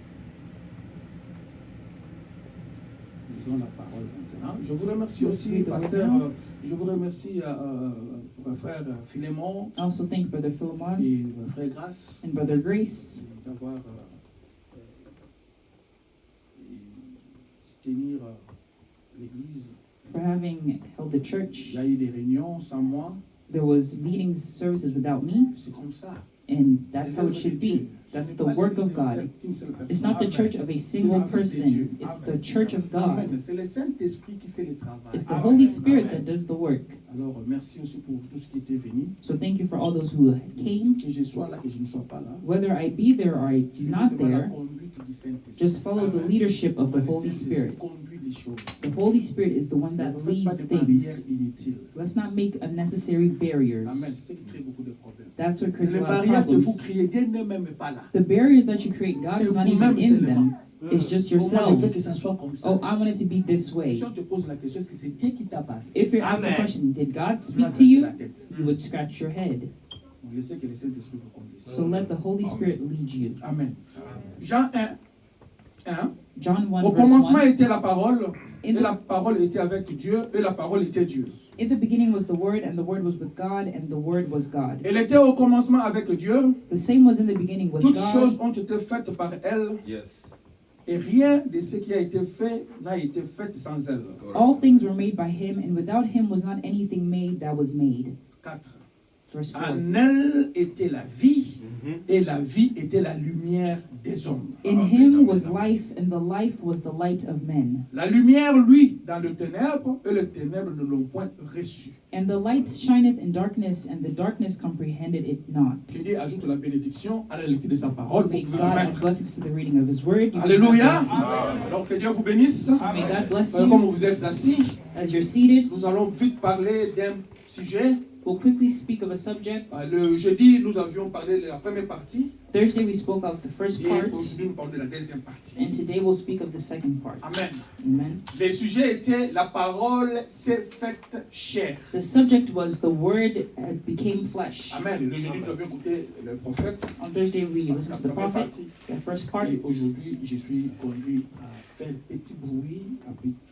Speaker 3: Lisons la parole maintenant. Je vous remercie aussi, pasteur. Je vous remercie, frère Philémon
Speaker 1: I also thank Brother Philemon
Speaker 3: et frère Grâce
Speaker 1: and Brother Grace
Speaker 3: d'avoir tenir l'église.
Speaker 1: for having held the church.
Speaker 3: Il y a eu des réunions sans moi.
Speaker 1: There was meetings, services without me,
Speaker 3: C'est comme ça.
Speaker 1: and that's how it should be. That's the work of God. It's not the church of a single person. It's the church of God.
Speaker 3: Amen. C'est le Saint-Esprit qui fait le travail.
Speaker 1: It's the Holy Spirit that does the work.
Speaker 3: Alors, merci aussi pour tous qui étaient venus.
Speaker 1: So thank you for all those who came.
Speaker 3: Que je sois là, que je ne sois pas là.
Speaker 1: Whether I be there or I do
Speaker 3: Suivez
Speaker 1: not
Speaker 3: seulement la
Speaker 1: there,
Speaker 3: conduite du Saint-Esprit.
Speaker 1: just follow the leadership of the
Speaker 3: Le
Speaker 1: Holy
Speaker 3: Saint-Esprit
Speaker 1: Spirit.
Speaker 3: conduit les choses.
Speaker 1: The Holy Spirit is the one
Speaker 3: Ne
Speaker 1: that
Speaker 3: faites pas
Speaker 1: leads
Speaker 3: de barrières
Speaker 1: things.
Speaker 3: inutiles.
Speaker 1: Let's not make unnecessary
Speaker 3: Amen.
Speaker 1: barriers.
Speaker 3: C'est ce qui crée beaucoup de problèmes.
Speaker 1: That's what creates
Speaker 3: Les
Speaker 1: a lot of
Speaker 3: barrières que vous
Speaker 1: problems.
Speaker 3: créez, Dieu n'est même pas là.
Speaker 1: The barriers that you create, God
Speaker 3: C'est
Speaker 1: is not
Speaker 3: vous-même
Speaker 1: even in
Speaker 3: seulement.
Speaker 1: them. It's just
Speaker 3: Moi, je veux que
Speaker 1: yourselves.
Speaker 3: ça soit comme ça.
Speaker 1: Oh, I want it to be this way.
Speaker 3: Si on te pose la question, est-ce que c'est Dieu qui t'a parlé?
Speaker 1: If you're asked the
Speaker 4: Amen.
Speaker 1: question, did God
Speaker 3: Tu vas
Speaker 1: speak to
Speaker 3: gratter
Speaker 1: you?
Speaker 3: la tête.
Speaker 1: You would scratch your head.
Speaker 3: On laisse que le Saint-Esprit vous conduise.
Speaker 1: So let the Holy Spirit lead you.
Speaker 3: Amen. Jean 1.
Speaker 1: John 1
Speaker 3: Au
Speaker 1: verse
Speaker 3: commencement
Speaker 1: 1.
Speaker 3: était la parole, et
Speaker 1: In
Speaker 3: la
Speaker 1: the,
Speaker 3: parole était avec Dieu, et la parole était Dieu.
Speaker 1: in the beginning was the Word, and the Word was with God, and the Word was God.
Speaker 3: Elle était au commencement avec Dieu.
Speaker 1: The same was in the beginning with
Speaker 3: Toutes
Speaker 1: God.
Speaker 3: choses ont été faites par elle,
Speaker 4: Yes.
Speaker 3: et rien de ce qui a été fait n'a été fait sans elle.
Speaker 1: All things were made by Him, and without Him was not anything made that was made.
Speaker 3: 4.
Speaker 1: Verse 4.
Speaker 3: En elle était la vie, et la vie était la lumière des hommes.
Speaker 1: In Him was life, and the life was the light of men.
Speaker 3: La lumière, lui, dans le ténèbre, et le ténèbre ne l'ont point reçu.
Speaker 1: And the light shineth in darkness, and the darkness comprehended it not.
Speaker 3: Dieu ajoute la bénédiction à la lecture de sa parole.
Speaker 1: May
Speaker 3: Vous pouvez
Speaker 1: God
Speaker 3: vous
Speaker 1: add
Speaker 3: mettre.
Speaker 1: blessings to the reading of His Word. You may
Speaker 3: Alléluia.
Speaker 1: have your
Speaker 3: Alors que Dieu vous bénisse.
Speaker 1: seat. May God bless
Speaker 3: Comme
Speaker 1: you
Speaker 3: vous êtes assis,
Speaker 1: as you're seated.
Speaker 3: nous allons vite parler d'un sujet.
Speaker 1: We'll quickly speak of a subject.
Speaker 3: Le jeudi, nous avions parlé de la première partie.
Speaker 1: Thursday we spoke of the first
Speaker 3: Et
Speaker 1: part,
Speaker 3: aujourd'hui, nous parlons de la deuxième partie.
Speaker 1: and today we'll speak of the second part.
Speaker 3: Amen.
Speaker 1: Amen.
Speaker 3: Le sujet était la parole s'est faite chair.
Speaker 1: The subject was the Word became flesh.
Speaker 3: Amen. Le jeudi, nous avions écouté le prophète.
Speaker 1: On Thursday we
Speaker 3: La
Speaker 1: listened to the
Speaker 3: première
Speaker 1: prophet,
Speaker 3: partie.
Speaker 1: the first part.
Speaker 3: Et aujourd'hui, je suis conduit à faire petit bruit,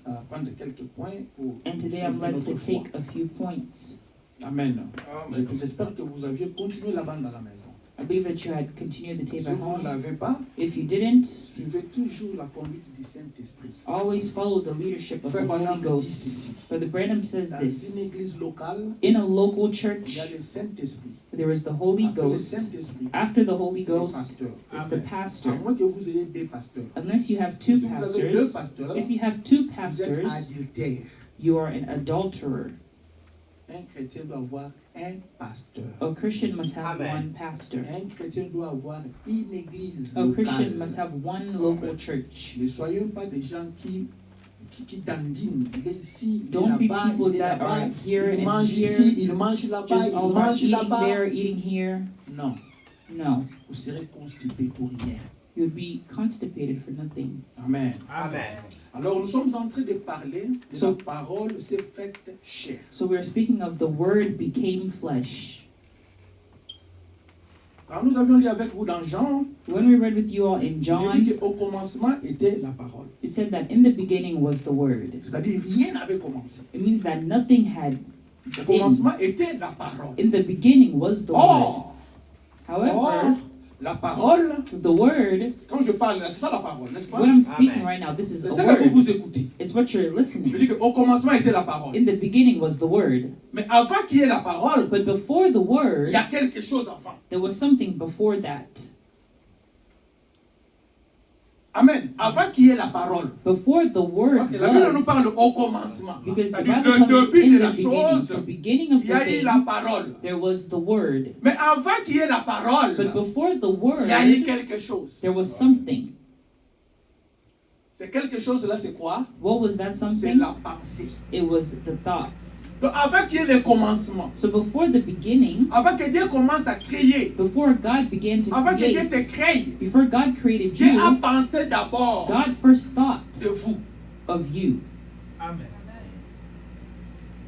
Speaker 3: à prendre quelques points pour
Speaker 1: And today I'm led
Speaker 3: notre
Speaker 1: to
Speaker 3: foi.
Speaker 1: take a few points.
Speaker 3: Amen.
Speaker 4: Amen.
Speaker 3: J'espère que vous aviez continué là-bas dans la maison.
Speaker 1: I believe that you had continued the tape
Speaker 3: Si
Speaker 1: at
Speaker 3: vous ne
Speaker 1: home.
Speaker 3: l'avez pas,
Speaker 1: If you didn't,
Speaker 3: suivez toujours la conduite du Saint-Esprit.
Speaker 1: always follow the leadership of the
Speaker 3: Frère
Speaker 1: Holy
Speaker 3: Branham dit
Speaker 1: Ghost.
Speaker 3: ici,
Speaker 1: Brother Branham says
Speaker 3: dans une
Speaker 1: this.
Speaker 3: église locale,
Speaker 1: In a local
Speaker 3: il
Speaker 1: church,
Speaker 3: y a le Saint-Esprit.
Speaker 1: there is the Holy
Speaker 3: Après le
Speaker 1: Ghost.
Speaker 3: Saint-Esprit,
Speaker 1: After the Holy
Speaker 3: c'est le
Speaker 1: Ghost
Speaker 3: pasteur.
Speaker 1: is the
Speaker 3: À
Speaker 1: pastor.
Speaker 3: moins que vous ayez des pasteurs.
Speaker 1: Unless you have two
Speaker 3: Si vous avez deux
Speaker 1: pastors,
Speaker 3: pasteurs,
Speaker 1: if you have two
Speaker 3: vous êtes
Speaker 1: pastors,
Speaker 3: adultère.
Speaker 1: you are an adulterer.
Speaker 3: Un chrétien doit avoir un pasteur.
Speaker 1: A Christian must have
Speaker 4: Amen.
Speaker 1: one pastor.
Speaker 3: Un chrétien doit avoir une église
Speaker 1: A Christian
Speaker 3: locale.
Speaker 1: must have one local church.
Speaker 3: Ne soyons pas des gens qui dandinent. Il est ici, il est
Speaker 1: Don't be
Speaker 3: là-bas,
Speaker 1: people
Speaker 3: il est
Speaker 1: that
Speaker 3: là-bas.
Speaker 1: are here
Speaker 3: Il
Speaker 1: and
Speaker 3: mange
Speaker 1: here,
Speaker 3: ici, il mange là-bas,
Speaker 1: just
Speaker 3: il
Speaker 1: all about
Speaker 3: mange
Speaker 1: eating
Speaker 3: là-bas.
Speaker 1: there, eating here.
Speaker 3: Non,
Speaker 1: No,
Speaker 3: vous serez constipé pour rien.
Speaker 1: you would be constipated for nothing.
Speaker 3: Amen.
Speaker 4: Amen.
Speaker 3: Alors nous sommes en train de parler de
Speaker 1: So-
Speaker 3: la parole s'est faite chair.
Speaker 1: So we're speaking of the Word became flesh.
Speaker 3: Quand nous avions lu avec vous dans Jean,
Speaker 1: When we read with you all in
Speaker 3: il dit
Speaker 1: John,
Speaker 3: qu'au commencement était la parole.
Speaker 1: it said that in the beginning was the Word.
Speaker 3: C'est-à-dire rien n'avait commencé.
Speaker 1: It means that nothing had
Speaker 3: Au
Speaker 1: been.
Speaker 3: commencement était la parole.
Speaker 1: In the beginning was the Word.
Speaker 3: Or,
Speaker 1: However,
Speaker 3: La parole,
Speaker 1: The word,
Speaker 3: quand je parle, c'est ça la parole, n'est-ce pas?
Speaker 1: what I'm speaking right now, this is
Speaker 3: C'est
Speaker 1: a
Speaker 3: ça qu'il faut
Speaker 1: word.
Speaker 3: vous écouter.
Speaker 1: It's what you're
Speaker 3: Je
Speaker 1: listening.
Speaker 3: dis qu'au commencement était la parole.
Speaker 1: In the beginning was the word.
Speaker 3: Mais avant qu'il y ait la parole,
Speaker 1: But before the
Speaker 3: il
Speaker 1: word,
Speaker 3: y a quelque chose avant.
Speaker 1: there was something before that.
Speaker 3: Amen. Avant qu'il y ait la parole.
Speaker 1: Before the word
Speaker 3: Parce que la Bible nous
Speaker 1: was.
Speaker 3: parle au commencement.
Speaker 1: Because the
Speaker 3: C'est-à-dire,
Speaker 1: Bible
Speaker 3: le
Speaker 1: comes
Speaker 3: début
Speaker 1: in
Speaker 3: de
Speaker 1: the
Speaker 3: la
Speaker 1: beginning.
Speaker 3: chose,
Speaker 1: The beginning of
Speaker 3: il y
Speaker 1: the
Speaker 3: a eu la
Speaker 1: thing,
Speaker 3: parole.
Speaker 1: there was the word.
Speaker 3: Mais avant qu'il y ait la parole,
Speaker 1: But before the
Speaker 3: il y a eu
Speaker 1: word,
Speaker 3: quelque chose.
Speaker 1: there was something.
Speaker 3: C'est quelque chose là, c'est quoi?
Speaker 1: What was that
Speaker 3: C'est
Speaker 1: something?
Speaker 3: la pensée.
Speaker 1: It was the thoughts.
Speaker 3: Donc avant qu'il y ait le commencement,
Speaker 1: So before the beginning,
Speaker 3: avant que Dieu commence à créer,
Speaker 1: before God began to
Speaker 3: avant que Dieu te
Speaker 1: create,
Speaker 3: crée,
Speaker 1: before God created
Speaker 3: Dieu a
Speaker 1: you,
Speaker 3: pensé d'abord
Speaker 1: God first thought
Speaker 3: de vous.
Speaker 1: of you.
Speaker 2: Amen.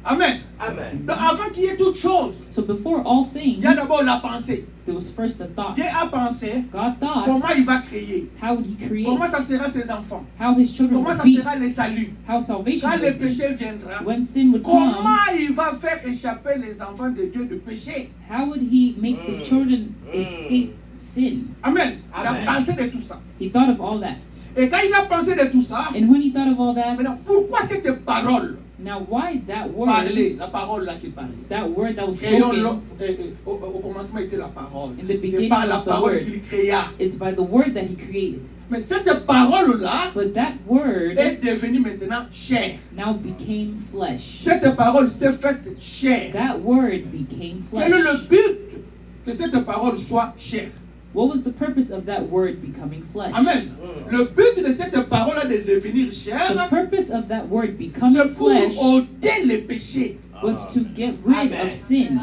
Speaker 3: Amen.
Speaker 4: Amen.
Speaker 3: Donc avant qu'il y ait toute chose,
Speaker 1: So before all
Speaker 3: il
Speaker 1: things,
Speaker 3: y a d'abord la pensée.
Speaker 1: there was first the thought.
Speaker 3: Dieu a pensé
Speaker 1: God
Speaker 3: comment
Speaker 1: thought,
Speaker 3: il va créer,
Speaker 1: how would he create,
Speaker 3: comment ça sera ses enfants,
Speaker 1: how his children
Speaker 3: comment
Speaker 1: would
Speaker 3: ça
Speaker 1: be,
Speaker 3: sera le salut.
Speaker 1: how salvation
Speaker 3: Quand le
Speaker 1: would be,
Speaker 3: péché viendra,
Speaker 1: when sin would
Speaker 3: comment
Speaker 1: come,
Speaker 3: il va faire échapper les enfants de Dieu du péché.
Speaker 1: how would he make the children escape sin?
Speaker 3: Amen. Il a
Speaker 4: Amen.
Speaker 3: pensé de tout ça.
Speaker 1: He thought of all that.
Speaker 3: Et quand il a pensé de tout ça,
Speaker 1: And when he thought of all that,
Speaker 3: maintenant, pourquoi cette parole
Speaker 1: now why that word,
Speaker 3: parlait, la parole là qui parlait?
Speaker 1: that word that was
Speaker 3: Créons
Speaker 1: spoken,
Speaker 3: au commencement était la parole.
Speaker 1: In the
Speaker 3: C'est
Speaker 1: beginning
Speaker 3: par la
Speaker 1: was the
Speaker 3: parole
Speaker 1: word.
Speaker 3: qu'il créa.
Speaker 1: is by the word that he created.
Speaker 3: Mais cette parole là
Speaker 1: But that word
Speaker 3: est devenue maintenant chair.
Speaker 1: now became flesh.
Speaker 3: Cette parole s'est faite chair.
Speaker 1: That word became
Speaker 3: Quel est le
Speaker 1: flesh.
Speaker 3: but que cette parole soit chair?
Speaker 1: What was the purpose of that word becoming flesh?
Speaker 3: Amen. Le but de cette parole de devenir
Speaker 1: The
Speaker 3: chair,
Speaker 1: purpose of that word becoming
Speaker 3: c'est pour
Speaker 1: flesh
Speaker 3: ôter les péchés.
Speaker 1: was to get rid
Speaker 4: Amen.
Speaker 1: of sin.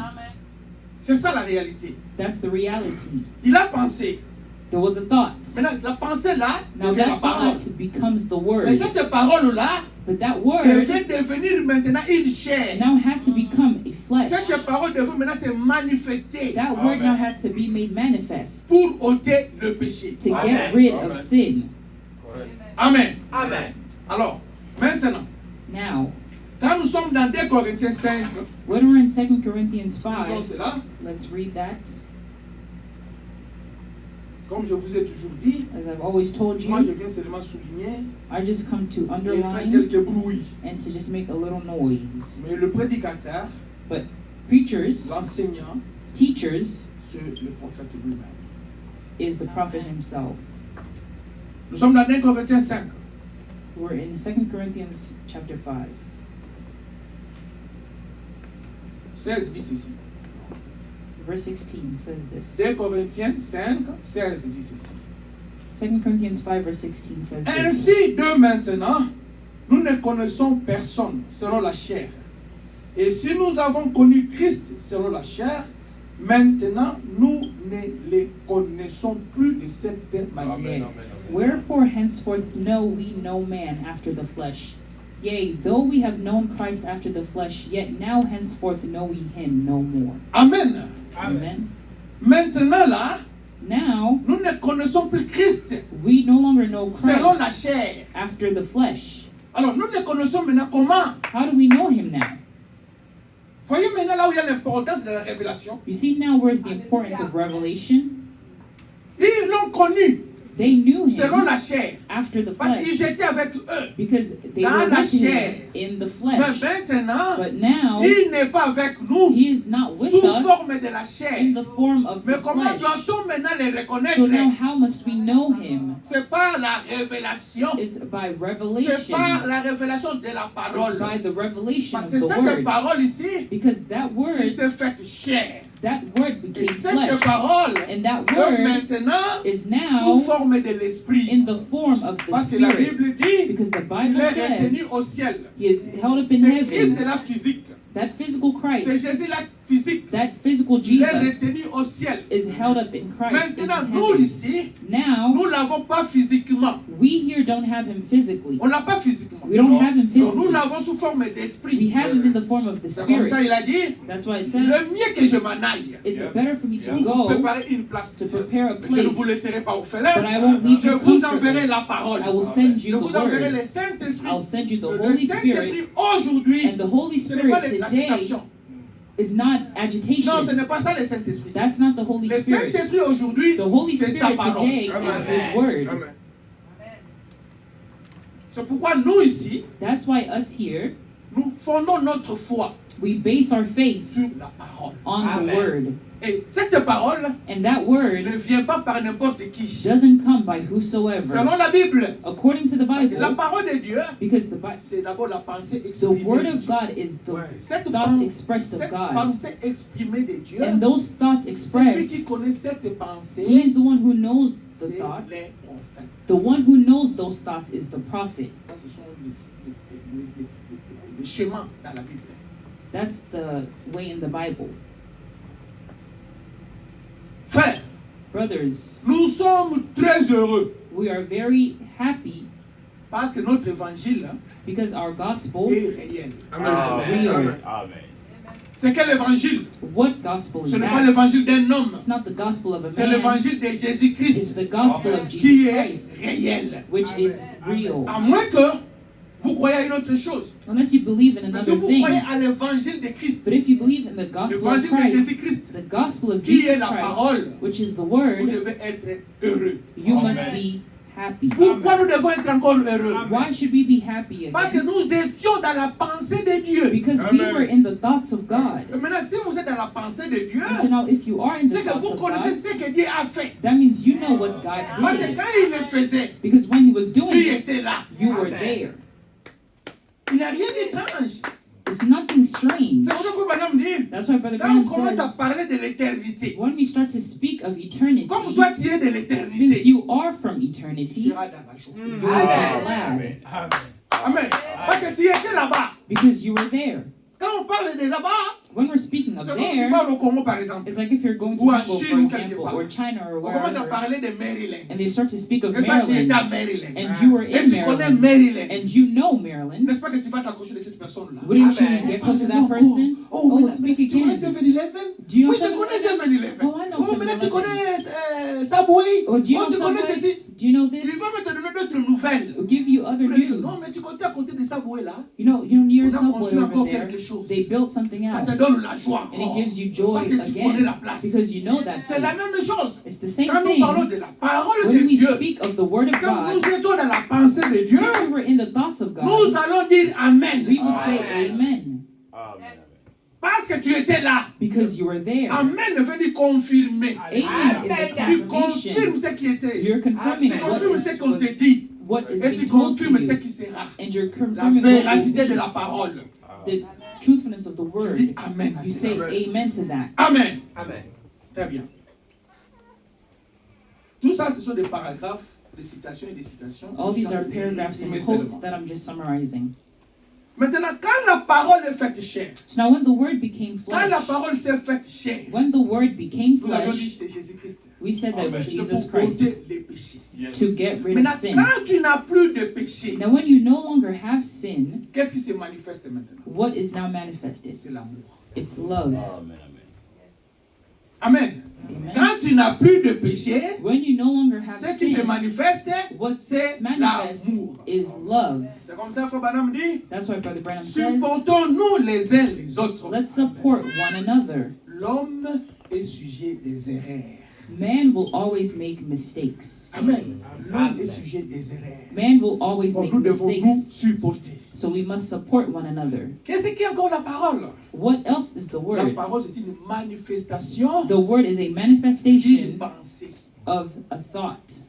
Speaker 3: C'est ça la réalité.
Speaker 1: That's the reality.
Speaker 3: Il a pensé.
Speaker 1: There was a thought.
Speaker 3: Maintenant, la pensée là
Speaker 1: Now
Speaker 3: devient la
Speaker 1: that
Speaker 3: parole.
Speaker 1: thought becomes the
Speaker 3: Mais
Speaker 1: word.
Speaker 3: cette parole là
Speaker 1: But that word
Speaker 3: devait devenir maintenant une chair.
Speaker 1: now had to become a flesh.
Speaker 3: Cette parole devait maintenant se manifester
Speaker 1: That word now had to be made manifest
Speaker 3: pour ôter le péché.
Speaker 1: to
Speaker 4: Amen.
Speaker 1: get rid
Speaker 4: Amen.
Speaker 1: of sin.
Speaker 3: Amen.
Speaker 4: Amen.
Speaker 3: Alors, maintenant,
Speaker 1: Now,
Speaker 3: quand nous sommes dans 2 Corinthiens 5,
Speaker 1: when we're in 2 Corinthians
Speaker 3: disons
Speaker 1: 5,
Speaker 3: cela,
Speaker 1: let's read that.
Speaker 3: comme je vous ai toujours dit,
Speaker 1: As I've always told
Speaker 3: moi je
Speaker 1: you,
Speaker 3: viens seulement souligner
Speaker 1: I just come to
Speaker 3: et faire
Speaker 1: underline
Speaker 3: quelques bruits.
Speaker 1: and to just make a little noise.
Speaker 3: Mais le prédicateur,
Speaker 1: But preachers,
Speaker 3: l'enseignant,
Speaker 1: teachers,
Speaker 3: c'est le prophète lui-même.
Speaker 1: is the prophet himself.
Speaker 3: Nous sommes dans 2 Corinthiens 5.
Speaker 1: We're in 2 Corinthians chapter 5.
Speaker 3: 16 dit ceci.
Speaker 1: Verse 16 says this.
Speaker 3: 2 Corinthiens 5, 16 dit ceci.
Speaker 1: 2 Corinthians 5 verse 16 says this.
Speaker 3: Ainsi, de maintenant, nous ne connaissons personne selon la chair. Et si nous avons connu Christ selon la chair, maintenant nous ne les connaissons plus de cette
Speaker 4: Amen.
Speaker 3: manière.
Speaker 4: Amen.
Speaker 1: Wherefore henceforth know we no man after the flesh. Yea, though we have known Christ after the flesh, yet now henceforth know we him no more.
Speaker 3: Amen.
Speaker 1: Amen.
Speaker 3: Maintenant là,
Speaker 1: Now
Speaker 3: nous ne connaissons plus Christ
Speaker 1: we no longer know
Speaker 3: selon la
Speaker 1: Christ
Speaker 3: chair.
Speaker 1: after the flesh.
Speaker 3: Alors nous le connaissons maintenant comment?
Speaker 1: How do we know him now?
Speaker 3: Voyez maintenant là où il y a l'importance de la révélation.
Speaker 1: You see now where's the importance of revelation?
Speaker 3: Ils l'ont connu
Speaker 1: They knew
Speaker 3: selon
Speaker 1: him
Speaker 3: la chair.
Speaker 1: after the
Speaker 3: Parce qu'ils
Speaker 1: flesh
Speaker 3: étaient avec eux.
Speaker 1: because they
Speaker 3: Dans
Speaker 1: were
Speaker 3: la
Speaker 1: with him
Speaker 3: chair.
Speaker 1: in the
Speaker 3: Mais
Speaker 1: flesh.
Speaker 3: maintenant,
Speaker 1: But now
Speaker 3: il n'est pas avec nous
Speaker 1: he is not with
Speaker 3: sous forme
Speaker 1: us
Speaker 3: de la chair.
Speaker 1: in the form of
Speaker 3: Mais
Speaker 1: the
Speaker 3: comment
Speaker 1: flesh.
Speaker 3: doit-on maintenant les
Speaker 1: So now
Speaker 3: reconnaître?
Speaker 1: how must we know him?
Speaker 3: C'est par la révélation.
Speaker 1: It's by
Speaker 3: C'est
Speaker 1: revelation.
Speaker 3: par la révélation de la
Speaker 1: It's
Speaker 3: parole.
Speaker 1: by the revelation
Speaker 3: Parce
Speaker 1: of
Speaker 3: que
Speaker 1: the
Speaker 3: cette
Speaker 1: word.
Speaker 3: parole ici,
Speaker 1: Because that
Speaker 3: qui
Speaker 1: word,
Speaker 3: s'est faite chair.
Speaker 1: that word
Speaker 3: Et
Speaker 1: became
Speaker 3: cette
Speaker 1: flesh.
Speaker 3: parole
Speaker 1: And that
Speaker 3: est
Speaker 1: word
Speaker 3: maintenant
Speaker 1: is
Speaker 3: sous
Speaker 1: now
Speaker 3: forme de l'esprit.
Speaker 1: in the form of the
Speaker 3: Parce que la
Speaker 1: Spirit.
Speaker 3: Bible dit,
Speaker 1: Because the
Speaker 3: il
Speaker 1: Bible
Speaker 3: est retenu
Speaker 1: says
Speaker 3: au ciel.
Speaker 1: he is held up in
Speaker 3: C'est Christ de
Speaker 1: heaven.
Speaker 3: la physique.
Speaker 1: That physical
Speaker 3: C'est
Speaker 1: Christ,
Speaker 3: Jésus la physique.
Speaker 1: that physical
Speaker 3: Il est
Speaker 1: Jesus
Speaker 3: retenu au ciel.
Speaker 1: is held up in Christ. in
Speaker 3: Maintenant, nous
Speaker 1: heaven.
Speaker 3: ici,
Speaker 1: Now,
Speaker 3: nous ne l'avons pas physiquement.
Speaker 1: we here don't have him physically.
Speaker 3: On ne l'a pas physiquement.
Speaker 1: We don't have him
Speaker 3: Donc, nous
Speaker 1: physically.
Speaker 3: l'avons sous forme
Speaker 1: We
Speaker 3: d'esprit.
Speaker 1: have him in the form of the
Speaker 3: C'est comme ça
Speaker 1: Spirit.
Speaker 3: il a dit,
Speaker 1: That's why it
Speaker 3: le
Speaker 1: says
Speaker 3: mieux que je m'en aille
Speaker 1: it's
Speaker 4: Yeah.
Speaker 1: better for me to
Speaker 3: pour vous
Speaker 1: go,
Speaker 3: préparer une place.
Speaker 1: to prepare a
Speaker 3: Je ne vous
Speaker 1: place,
Speaker 3: laisserai pas
Speaker 1: but
Speaker 3: orphelin.
Speaker 1: I won't leave
Speaker 3: Je
Speaker 1: you
Speaker 3: vous enverrai la
Speaker 1: comfortless.
Speaker 3: parole.
Speaker 1: I will send
Speaker 3: Je
Speaker 1: you
Speaker 3: vous
Speaker 1: the
Speaker 3: enverrai
Speaker 1: word.
Speaker 3: le Saint-Esprit.
Speaker 1: I'll send you the
Speaker 3: Le
Speaker 1: Holy
Speaker 3: Saint-Esprit
Speaker 1: Spirit.
Speaker 3: aujourd'hui,
Speaker 1: And the Holy
Speaker 3: ce n'est pas
Speaker 1: Spirit
Speaker 3: la
Speaker 1: today
Speaker 3: citation.
Speaker 1: is not agitation.
Speaker 3: Non, ce n'est pas ça le Saint-Esprit.
Speaker 1: That's not the Holy
Speaker 3: Le
Speaker 1: Spirit.
Speaker 3: Saint-Esprit aujourd'hui,
Speaker 1: The Holy
Speaker 3: c'est sa
Speaker 1: Spirit
Speaker 3: parole.
Speaker 1: today
Speaker 4: Amen.
Speaker 1: is His Word.
Speaker 4: Amen.
Speaker 3: C'est pourquoi nous ici,
Speaker 1: That's why us here,
Speaker 3: nous fondons notre foi
Speaker 1: we base our faith
Speaker 3: sur la parole.
Speaker 1: on
Speaker 5: Amen.
Speaker 1: the Word.
Speaker 3: Et cette parole
Speaker 1: And that Word
Speaker 3: ne vient pas par n'importe qui.
Speaker 1: doesn't come by whosoever.
Speaker 3: Selon la Bible,
Speaker 1: According to the
Speaker 3: parce que la
Speaker 1: Bible,
Speaker 3: parole de Dieu,
Speaker 1: because the Bible,
Speaker 3: c'est d'abord la pensée
Speaker 1: the
Speaker 3: exprimée
Speaker 1: Word
Speaker 3: de
Speaker 1: of
Speaker 3: Dieu.
Speaker 1: God is the
Speaker 3: Cette
Speaker 1: thoughts expressed of
Speaker 3: cette
Speaker 1: God.
Speaker 3: pensée exprimée de Dieu,
Speaker 1: And those thoughts
Speaker 3: celui
Speaker 1: expressed,
Speaker 3: qui connaît cette pensée,
Speaker 1: He is the one who knows the
Speaker 3: c'est les
Speaker 1: thoughts.
Speaker 3: prophètes.
Speaker 1: The one who knows those thoughts is the prophet.
Speaker 3: Ça, ce sont les schémas dans la Bible.
Speaker 1: That's the way in the Bible.
Speaker 3: Frères,
Speaker 1: Brothers,
Speaker 3: nous sommes très heureux
Speaker 1: we are very happy
Speaker 3: parce que notre évangile
Speaker 1: because our gospel,
Speaker 3: est réel.
Speaker 4: Amen.
Speaker 1: Amen.
Speaker 4: Amen.
Speaker 3: C'est quel évangile?
Speaker 1: what gospel is
Speaker 3: Ce n'est pas
Speaker 1: that?
Speaker 3: l'évangile d'un homme,
Speaker 1: It's not the gospel of a
Speaker 3: c'est
Speaker 1: man.
Speaker 3: l'évangile de
Speaker 1: It's
Speaker 3: Jésus-Christ
Speaker 1: the gospel of
Speaker 3: qui
Speaker 1: Jesus
Speaker 3: est
Speaker 1: Christ,
Speaker 3: réel.
Speaker 1: which is real.
Speaker 3: À moins que vous croyez à une autre chose.
Speaker 1: Unless you believe in
Speaker 3: Mais si
Speaker 1: another
Speaker 3: vous
Speaker 1: thing.
Speaker 3: croyez à l'évangile de Christ,
Speaker 1: But if you believe in the gospel of
Speaker 3: l'évangile de
Speaker 1: Christ,
Speaker 3: Jésus-Christ,
Speaker 1: the gospel of
Speaker 3: qui est
Speaker 1: Jesus
Speaker 3: la
Speaker 1: Christ,
Speaker 3: parole,
Speaker 1: which is the
Speaker 3: vous
Speaker 1: word,
Speaker 3: devez être heureux.
Speaker 1: you
Speaker 4: Amen.
Speaker 1: must be happy.
Speaker 3: Pourquoi nous devons être encore heureux?
Speaker 1: Why should we be happy
Speaker 3: Parce que
Speaker 1: again?
Speaker 3: nous étions dans la pensée de Dieu.
Speaker 1: Because we
Speaker 4: Amen.
Speaker 1: were in the thoughts of God.
Speaker 3: Et maintenant, si vous êtes dans la pensée de Dieu,
Speaker 1: And so now if you are in the
Speaker 3: c'est que
Speaker 1: thoughts
Speaker 3: vous
Speaker 1: of
Speaker 3: connaissez
Speaker 1: God,
Speaker 3: ce que Dieu a fait.
Speaker 1: that means you know what God
Speaker 3: Parce que
Speaker 1: did.
Speaker 3: quand il le faisait,
Speaker 1: Because when He was doing
Speaker 3: tu
Speaker 1: it,
Speaker 3: étais là.
Speaker 1: you were there.
Speaker 3: Il n'y a rien d'étrange.
Speaker 1: It's nothing strange.
Speaker 3: C'est pour ça que Madame dit,
Speaker 1: That's why Brother
Speaker 3: quand on
Speaker 1: Branham
Speaker 3: commence à
Speaker 1: says,
Speaker 3: parler de l'éternité,
Speaker 1: when we start to speak of eternity,
Speaker 3: comme toi tu es de
Speaker 1: since
Speaker 3: l'éternité,
Speaker 1: you are from
Speaker 3: tu
Speaker 1: eternity,
Speaker 3: seras dans la joie.
Speaker 1: you will be glad
Speaker 3: Amen. Parce que tu étais là-bas.
Speaker 1: because you were there.
Speaker 3: Quand on parle de là-bas,
Speaker 1: When we're speaking of
Speaker 3: c'est comme tu
Speaker 1: there,
Speaker 3: parles au Congo par exemple.
Speaker 1: it's like if you're going to
Speaker 3: Ou à
Speaker 1: Congo,
Speaker 3: Chine
Speaker 1: for
Speaker 3: ou quelque
Speaker 1: example,
Speaker 3: part.
Speaker 1: or China or
Speaker 3: On commence à
Speaker 1: wherever,
Speaker 3: parler de Maryland.
Speaker 1: and they start to speak of
Speaker 3: Et toi tu étais à
Speaker 1: Maryland,
Speaker 3: Maryland.
Speaker 1: and you were
Speaker 3: Et
Speaker 1: in
Speaker 3: tu connais
Speaker 1: Maryland,
Speaker 3: Maryland.
Speaker 1: and you know Maryland.
Speaker 3: N'est-ce pas que tu vas t'approcher de cette personne-là?
Speaker 1: Wouldn't you get close to that person? Oh, speak
Speaker 3: Tu connais
Speaker 1: again.
Speaker 3: 7-Eleven?
Speaker 1: Do you know
Speaker 3: Oui, je connais 7-Eleven.
Speaker 1: Oh, I know
Speaker 3: Oh, maintenant tu
Speaker 1: 7-Eleven.
Speaker 3: connais Subway?
Speaker 1: Or do you
Speaker 3: Oh,
Speaker 1: know
Speaker 3: tu connais
Speaker 1: Subway?
Speaker 3: ceci?
Speaker 1: Do you know
Speaker 3: Il
Speaker 1: this?
Speaker 3: va me te donner d'autres nouvelles.
Speaker 1: Will give you other news.
Speaker 3: Non, mais tu comptes à côté de Subway là.
Speaker 1: You know near
Speaker 3: On a
Speaker 1: Subway
Speaker 3: construit
Speaker 1: over
Speaker 3: encore
Speaker 1: there,
Speaker 3: quelque chose.
Speaker 1: they built something
Speaker 3: Ça te
Speaker 1: else,
Speaker 3: donne la joie
Speaker 1: and it
Speaker 3: encore.
Speaker 1: gives you joy
Speaker 3: Parce que tu connais la
Speaker 1: again
Speaker 3: place.
Speaker 1: because you know that
Speaker 3: C'est la
Speaker 1: place.
Speaker 3: même chose.
Speaker 1: It's the same
Speaker 3: Quand nous parlons
Speaker 1: thing
Speaker 3: de la parole de
Speaker 1: when we
Speaker 3: Dieu,
Speaker 1: speak of the Word of
Speaker 3: quand nous
Speaker 1: God.
Speaker 3: étions dans la pensée de Dieu,
Speaker 1: Since we were in the thoughts of
Speaker 3: nous
Speaker 1: God,
Speaker 3: allons dire Amen.
Speaker 1: we would say Amen
Speaker 3: Parce que tu étais là.
Speaker 1: because you were there.
Speaker 3: Amen veut dire confirmer.
Speaker 1: Amen is a
Speaker 3: Tu confirmes
Speaker 1: confirmation.
Speaker 3: ce qui était.
Speaker 1: You're confirming
Speaker 3: Tu
Speaker 1: what
Speaker 3: confirmes ce qu'on te
Speaker 1: is
Speaker 3: dit.
Speaker 1: what is
Speaker 3: Et
Speaker 1: being
Speaker 3: tu
Speaker 1: told to
Speaker 3: confirmes ce
Speaker 1: you,
Speaker 3: qui sera.
Speaker 1: and you're
Speaker 3: La
Speaker 1: confirming what
Speaker 3: véracité
Speaker 1: will
Speaker 3: de
Speaker 1: be,
Speaker 3: la parole.
Speaker 1: the truthfulness of the
Speaker 3: Tu
Speaker 1: Word.
Speaker 3: dis Amen. à
Speaker 1: You
Speaker 3: cela.
Speaker 1: say Amen to that.
Speaker 3: Amen.
Speaker 5: Amen.
Speaker 3: Très bien. Tout ça, ce sont des paragraphes, des citations et des citations.
Speaker 1: All these are
Speaker 3: J'ai
Speaker 1: paragraphs and
Speaker 3: résumé
Speaker 1: quotes
Speaker 3: seulement.
Speaker 1: that I'm just summarizing.
Speaker 3: Maintenant, quand la parole est faite chair,
Speaker 1: So now when the Word became
Speaker 3: quand la
Speaker 1: flesh,
Speaker 3: parole s'est faite chair,
Speaker 1: when the Word became
Speaker 3: nous avons dit
Speaker 1: flesh,
Speaker 3: c'est Jésus-Christ.
Speaker 1: we said that it was
Speaker 3: C'est
Speaker 1: Jesus
Speaker 3: pour
Speaker 1: Christ
Speaker 3: ôter les péchés.
Speaker 1: to get rid of
Speaker 3: Maintenant,
Speaker 1: sin.
Speaker 3: quand tu n'as plus de péché,
Speaker 1: Now when you no longer have sin,
Speaker 3: qu'est-ce qui se manifeste maintenant?
Speaker 1: what is now manifested?
Speaker 3: C'est l'amour.
Speaker 1: It's love.
Speaker 3: Amen.
Speaker 1: Amen.
Speaker 3: Quand tu n'as plus de péché,
Speaker 1: When you no longer have
Speaker 3: ce qui se
Speaker 1: sin,
Speaker 3: manifeste,
Speaker 1: what
Speaker 3: c'est
Speaker 1: manifests
Speaker 3: l'amour.
Speaker 1: is love.
Speaker 3: C'est comme ça, Frère Branham dit,
Speaker 1: That's why Brother Branham says,
Speaker 3: supportons-nous les uns les autres.
Speaker 1: let's support one another.
Speaker 3: L'homme est sujet des erreurs.
Speaker 1: Man will always make mistakes.
Speaker 3: Amen. L'homme est sujet des erreurs.
Speaker 1: Man will always
Speaker 3: Donc
Speaker 1: make
Speaker 3: nous devons nous
Speaker 1: mistakes.
Speaker 3: supporter.
Speaker 1: So we must support one another.
Speaker 3: Qu'est-ce qui est encore la parole?
Speaker 1: What else is the
Speaker 3: La
Speaker 1: word?
Speaker 3: parole, c'est une manifestation
Speaker 1: The word is a
Speaker 3: d'une
Speaker 1: manifestation
Speaker 3: pensée.
Speaker 1: of a thought.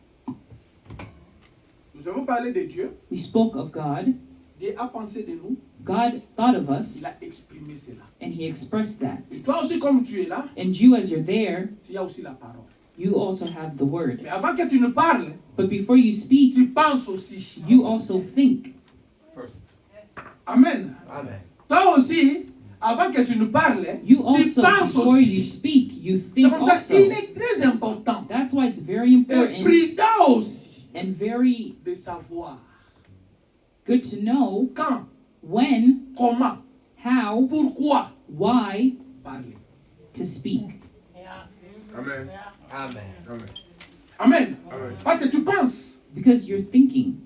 Speaker 3: Nous avons parlé de Dieu.
Speaker 1: We spoke of God.
Speaker 3: Dieu a pensé de nous.
Speaker 1: God thought of us,
Speaker 3: Il a exprimé cela.
Speaker 1: and He expressed that.
Speaker 3: Et toi aussi, comme tu es là,
Speaker 1: And you, as you're there,
Speaker 3: tu as aussi la parole.
Speaker 1: you also have the word.
Speaker 3: Mais avant que tu ne parles,
Speaker 1: But before you speak,
Speaker 3: tu penses aussi.
Speaker 1: you also think.
Speaker 4: First.
Speaker 3: Amen.
Speaker 5: Amen.
Speaker 3: Toi aussi, avant que tu ne parles,
Speaker 1: You
Speaker 3: tu
Speaker 1: also,
Speaker 3: penses
Speaker 1: before you
Speaker 3: aussi.
Speaker 1: speak, you
Speaker 3: C'est
Speaker 1: think
Speaker 3: comme ça
Speaker 1: also.
Speaker 3: qu'il est très important
Speaker 1: That's why it's very
Speaker 3: et
Speaker 1: important
Speaker 3: prudent aussi
Speaker 1: and very
Speaker 3: de savoir
Speaker 1: good to know
Speaker 3: quand,
Speaker 1: when,
Speaker 3: comment,
Speaker 1: how,
Speaker 3: pourquoi
Speaker 1: why
Speaker 3: parler.
Speaker 1: to speak.
Speaker 4: Amen.
Speaker 5: Amen.
Speaker 4: Amen.
Speaker 3: Amen.
Speaker 4: Amen.
Speaker 3: Parce que tu penses.
Speaker 1: Because you're thinking.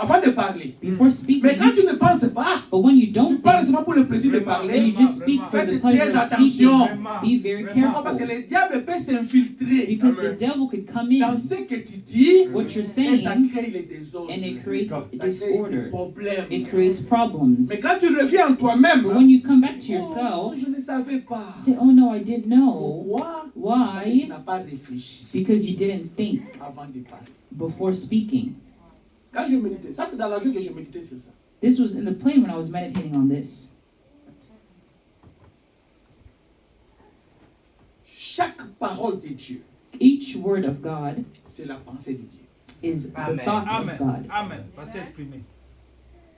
Speaker 3: avant de parler.
Speaker 1: Before speaking,
Speaker 3: Mais quand tu ne penses pas,
Speaker 1: but when you
Speaker 3: tu
Speaker 1: don't
Speaker 3: parles
Speaker 1: think,
Speaker 3: seulement pour le plaisir de
Speaker 1: and
Speaker 3: parler.
Speaker 1: you just speak for the
Speaker 3: Faites
Speaker 1: pleasure
Speaker 3: très
Speaker 1: of speaking,
Speaker 3: attention.
Speaker 1: be very
Speaker 3: Non, parce que
Speaker 1: careful.
Speaker 3: le diable peut s'infiltrer
Speaker 1: Because the devil could come
Speaker 3: dans
Speaker 1: in,
Speaker 3: ce que tu dis
Speaker 1: what you're
Speaker 3: et ça
Speaker 1: saying,
Speaker 3: crée les désordres.
Speaker 1: and it creates
Speaker 3: Ça crée des
Speaker 1: disorder.
Speaker 3: problèmes.
Speaker 1: It creates problems.
Speaker 3: Mais quand tu reviens en toi-même,
Speaker 1: But when you come back to
Speaker 3: oh,
Speaker 1: yourself,
Speaker 3: je ne savais pas.
Speaker 1: say, oh no, I didn't know.
Speaker 3: Pourquoi? Parce que tu
Speaker 1: Why?
Speaker 3: n'as pas réfléchi
Speaker 1: Because you didn't think
Speaker 3: avant de parler.
Speaker 1: before speaking.
Speaker 3: Quand je méditais, ça c'est dans la vie que je méditais sur ça.
Speaker 1: This was in the plane when I was meditating on this.
Speaker 3: Chaque parole de Dieu,
Speaker 1: Each word of God
Speaker 3: c'est la pensée de Dieu.
Speaker 1: is the thought of God.
Speaker 2: Amen. Passez exprimé.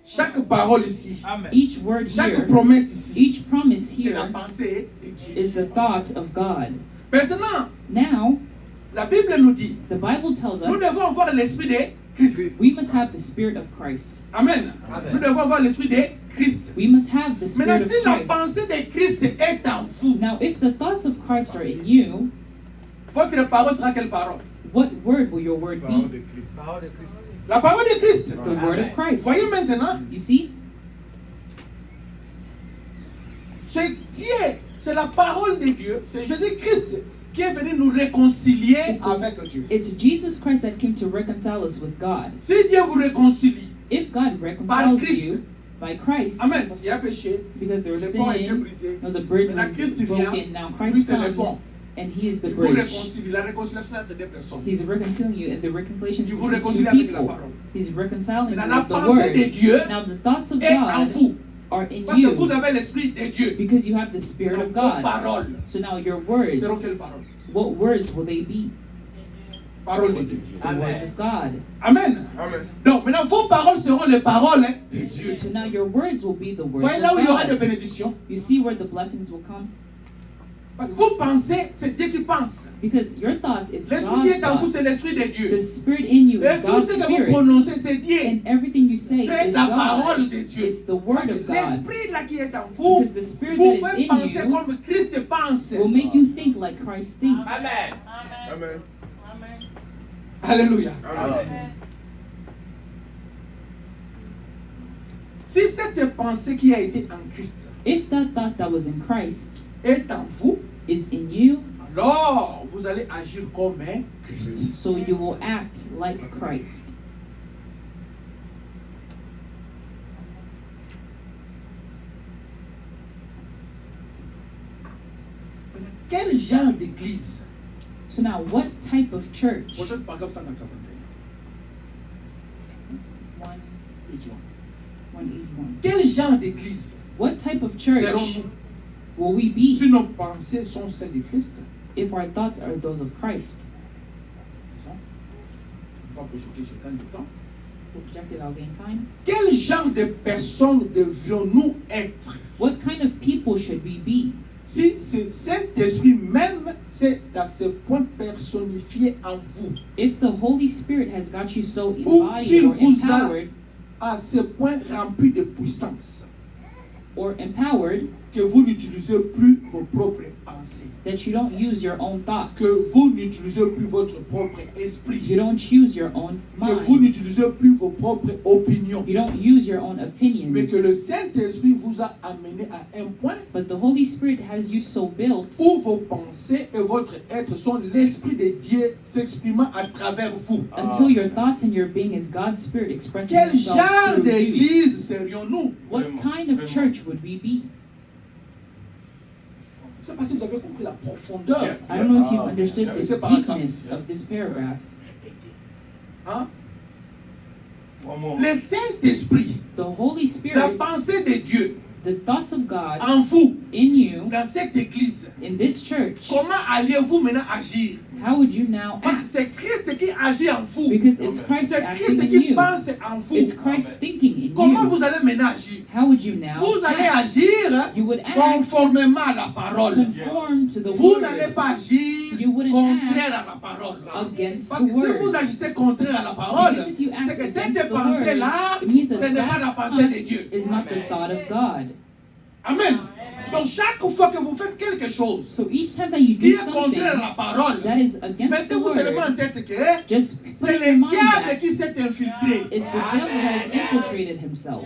Speaker 3: Chaque parole ici,
Speaker 2: Amen.
Speaker 1: Each word
Speaker 3: chaque
Speaker 1: here,
Speaker 3: promesse ici,
Speaker 1: each promise
Speaker 3: c'est la
Speaker 1: here
Speaker 3: pensée de Dieu.
Speaker 1: is the thought of God.
Speaker 3: Maintenant,
Speaker 1: Now,
Speaker 3: la Bible nous dit,
Speaker 1: the Bible tells
Speaker 3: nous
Speaker 1: us
Speaker 3: devons avoir l'esprit de Christ.
Speaker 1: we must have the Spirit of Christ.
Speaker 3: Amen.
Speaker 2: Amen.
Speaker 3: Nous devons avoir l'esprit de Christ.
Speaker 1: We must have the Spirit
Speaker 3: Maintenant,
Speaker 1: of
Speaker 3: si la
Speaker 1: Christ.
Speaker 3: pensée de Christ est en vous,
Speaker 1: Now, if the thoughts of Christ are in you,
Speaker 3: votre parole sera quelle parole?
Speaker 1: what word will your word
Speaker 4: Parole
Speaker 1: be?
Speaker 4: de Christ.
Speaker 2: Parole de Christ.
Speaker 3: La parole de Christ.
Speaker 1: The word of Christ.
Speaker 3: Voyez maintenant,
Speaker 1: You see?
Speaker 3: c'est Dieu, c'est la parole de Dieu, c'est Jésus-Christ qui est venu nous réconcilier
Speaker 1: It's the-
Speaker 3: avec Dieu.
Speaker 1: It's Jesus Christ that came to reconcile us with God.
Speaker 3: Si Dieu vous réconcilie,
Speaker 1: If God reconciles
Speaker 3: Christ.
Speaker 1: you by Christ,
Speaker 3: Amen, parce qu'il y a péché,
Speaker 1: because there was
Speaker 3: le pont a été
Speaker 1: sin,
Speaker 3: brisé,
Speaker 1: no, the bridge
Speaker 3: Maintenant,
Speaker 1: was
Speaker 3: Christ vient,
Speaker 1: broken. Now
Speaker 3: lui,
Speaker 1: Christ
Speaker 3: c'est le pont.
Speaker 1: comes, and He is the
Speaker 3: il vous
Speaker 1: bridge.
Speaker 3: réconcilie, la réconciliation entre deux personnes.
Speaker 1: He's reconciling you, and the reconciliation
Speaker 3: Il vous
Speaker 1: between
Speaker 3: réconcilie
Speaker 1: two
Speaker 3: avec la
Speaker 1: people.
Speaker 3: parole.
Speaker 1: He's reconciling you
Speaker 3: Maintenant, la
Speaker 1: with the
Speaker 3: pensée de
Speaker 1: word.
Speaker 3: Dieu
Speaker 1: Now the thoughts of
Speaker 3: est en
Speaker 1: God
Speaker 3: vous,
Speaker 1: are in
Speaker 3: parce que vous
Speaker 1: you
Speaker 3: avez l'esprit de Dieu.
Speaker 1: because you have the Spirit
Speaker 3: Donc,
Speaker 1: of
Speaker 3: vos
Speaker 1: God.
Speaker 3: paroles
Speaker 1: So now your words,
Speaker 3: seront quelles paroles?
Speaker 1: what words will they be?
Speaker 3: Paroles de Dieu.
Speaker 1: The
Speaker 2: Amen.
Speaker 1: words of God.
Speaker 3: Amen.
Speaker 4: Amen.
Speaker 3: Donc maintenant, vos paroles seront les paroles de Dieu.
Speaker 1: So now your words will be the words
Speaker 3: Voyez là où il y aura des
Speaker 1: of God.
Speaker 3: bénédictions.
Speaker 1: You see where the blessings will come?
Speaker 3: Parce que vous pensez, c'est Dieu qui pense.
Speaker 1: Because your thoughts, it's
Speaker 3: L'esprit qui
Speaker 1: God's
Speaker 3: est en vous, c'est
Speaker 1: thoughts.
Speaker 3: l'esprit de Dieu.
Speaker 1: The Spirit in you
Speaker 3: Et
Speaker 1: is
Speaker 3: tout
Speaker 1: God's
Speaker 3: ce que vous
Speaker 1: Spirit.
Speaker 3: prononcez, c'est Dieu.
Speaker 1: And everything you say
Speaker 3: C'est
Speaker 1: is
Speaker 3: la
Speaker 1: God.
Speaker 3: parole de Dieu.
Speaker 1: It's the word of God.
Speaker 3: L'esprit là qui est en vous,
Speaker 1: Because the Spirit
Speaker 3: vous
Speaker 1: that
Speaker 3: faites
Speaker 1: is
Speaker 3: penser
Speaker 1: in you
Speaker 3: comme Christ pense.
Speaker 1: will make you think like Christ thinks.
Speaker 2: Amen.
Speaker 4: Amen.
Speaker 3: Alléluia.
Speaker 4: Amen.
Speaker 3: Si cette pensée qui a été en Christ
Speaker 1: If that thought that was in Christ
Speaker 3: est en vous,
Speaker 1: is in you,
Speaker 3: alors vous allez agir comme un Christ.
Speaker 1: so you will act like Christ.
Speaker 3: Quel genre d'église?
Speaker 1: So now, what type of church?
Speaker 3: Prochaine paragraphe 181.
Speaker 1: 181.
Speaker 3: Quel genre d'église
Speaker 1: What type of church
Speaker 3: serons-nous
Speaker 1: will we be
Speaker 3: si nos pensées sont celles de Christ?
Speaker 1: if our thoughts are those of Christ?
Speaker 3: On va projeter, je gagne du temps.
Speaker 1: We'll project it, I'll gain time.
Speaker 3: Quel genre de personnes devrions-nous être?
Speaker 1: What kind of people should we be?
Speaker 3: Si c'est Saint-Esprit même, c'est à ce point personnifié en vous,
Speaker 1: If the Holy Spirit has got you so
Speaker 3: Ou
Speaker 1: embodied
Speaker 3: s'il
Speaker 1: or
Speaker 3: vous a-
Speaker 1: empowered,
Speaker 3: à ce point rempli de puissance, que vous n'utilisez plus vos propres pensées,
Speaker 1: that you don't use your own thoughts.
Speaker 3: que vous n'utilisez plus votre propre
Speaker 1: You
Speaker 3: esprit,
Speaker 1: don't choose your own
Speaker 3: que vous
Speaker 1: mind.
Speaker 3: n'utilisez plus vos propres opinions,
Speaker 1: You don't use your own
Speaker 3: mais que le
Speaker 1: opinions.
Speaker 3: Saint-Esprit vous a amené à un point
Speaker 1: But the Holy Spirit has you so built
Speaker 3: où vos pensées et votre être sont l'Esprit de Dieu s'exprimant à travers vous.
Speaker 1: until your thoughts and your being is God's Spirit expressing
Speaker 3: Quel
Speaker 1: Himself
Speaker 3: genre
Speaker 1: through you.
Speaker 3: d'église serions-nous?
Speaker 1: What kind of church would we be?
Speaker 3: Je ne sais pas si vous avez compris la profondeur.
Speaker 1: I don't know if you've understood the
Speaker 3: C'est paragraphe.
Speaker 1: deepness of this paragraph.
Speaker 3: Hein?
Speaker 4: One more.
Speaker 3: Le Saint-Esprit,
Speaker 1: The Holy
Speaker 3: la
Speaker 1: Spirit,
Speaker 3: pensée de Dieu
Speaker 1: the thoughts of God
Speaker 3: en vous,
Speaker 1: in you,
Speaker 3: dans cette église,
Speaker 1: in this church,
Speaker 3: comment allez-vous maintenant agir?
Speaker 1: how would you now
Speaker 3: Parce que
Speaker 1: act?
Speaker 3: c'est Christ qui agit en vous.
Speaker 1: Because it's Christ
Speaker 3: C'est
Speaker 1: acting
Speaker 3: Christ
Speaker 1: in
Speaker 3: qui
Speaker 1: you.
Speaker 3: pense en vous.
Speaker 1: It's Christ thinking in
Speaker 3: Comment
Speaker 1: you.
Speaker 3: vous allez maintenant agir?
Speaker 1: How would you now
Speaker 3: Vous allez
Speaker 1: act?
Speaker 3: agir
Speaker 1: You would act
Speaker 3: conformément à la parole.
Speaker 1: conform to the
Speaker 3: Vous n'allez
Speaker 1: word
Speaker 3: pas agir
Speaker 1: You wouldn't
Speaker 3: contraire
Speaker 1: act
Speaker 3: à la parole.
Speaker 1: against
Speaker 3: Parce
Speaker 1: the
Speaker 3: que si vous
Speaker 1: word.
Speaker 3: agissez contraire à la parole,
Speaker 1: Because if you act
Speaker 3: c'est que
Speaker 1: against
Speaker 3: cette
Speaker 1: the word,
Speaker 3: pensée-là,
Speaker 1: it means
Speaker 3: ce
Speaker 1: that
Speaker 3: n'est pas la
Speaker 1: that
Speaker 3: pensée de
Speaker 1: thought
Speaker 3: Dieu.
Speaker 1: is not the thought of God.
Speaker 3: Amen. Donc chaque fois que vous faites quelque chose
Speaker 1: So each time that you
Speaker 3: qui
Speaker 1: do
Speaker 3: est contraire à
Speaker 1: something
Speaker 3: la parole,
Speaker 1: that is against the
Speaker 3: mettez-vous seulement en
Speaker 1: word,
Speaker 3: tête que
Speaker 1: just put
Speaker 3: c'est
Speaker 1: in your
Speaker 3: le
Speaker 1: mind
Speaker 3: diable
Speaker 1: that
Speaker 3: qui s'est infiltré.
Speaker 1: it's the devil that has infiltrated himself.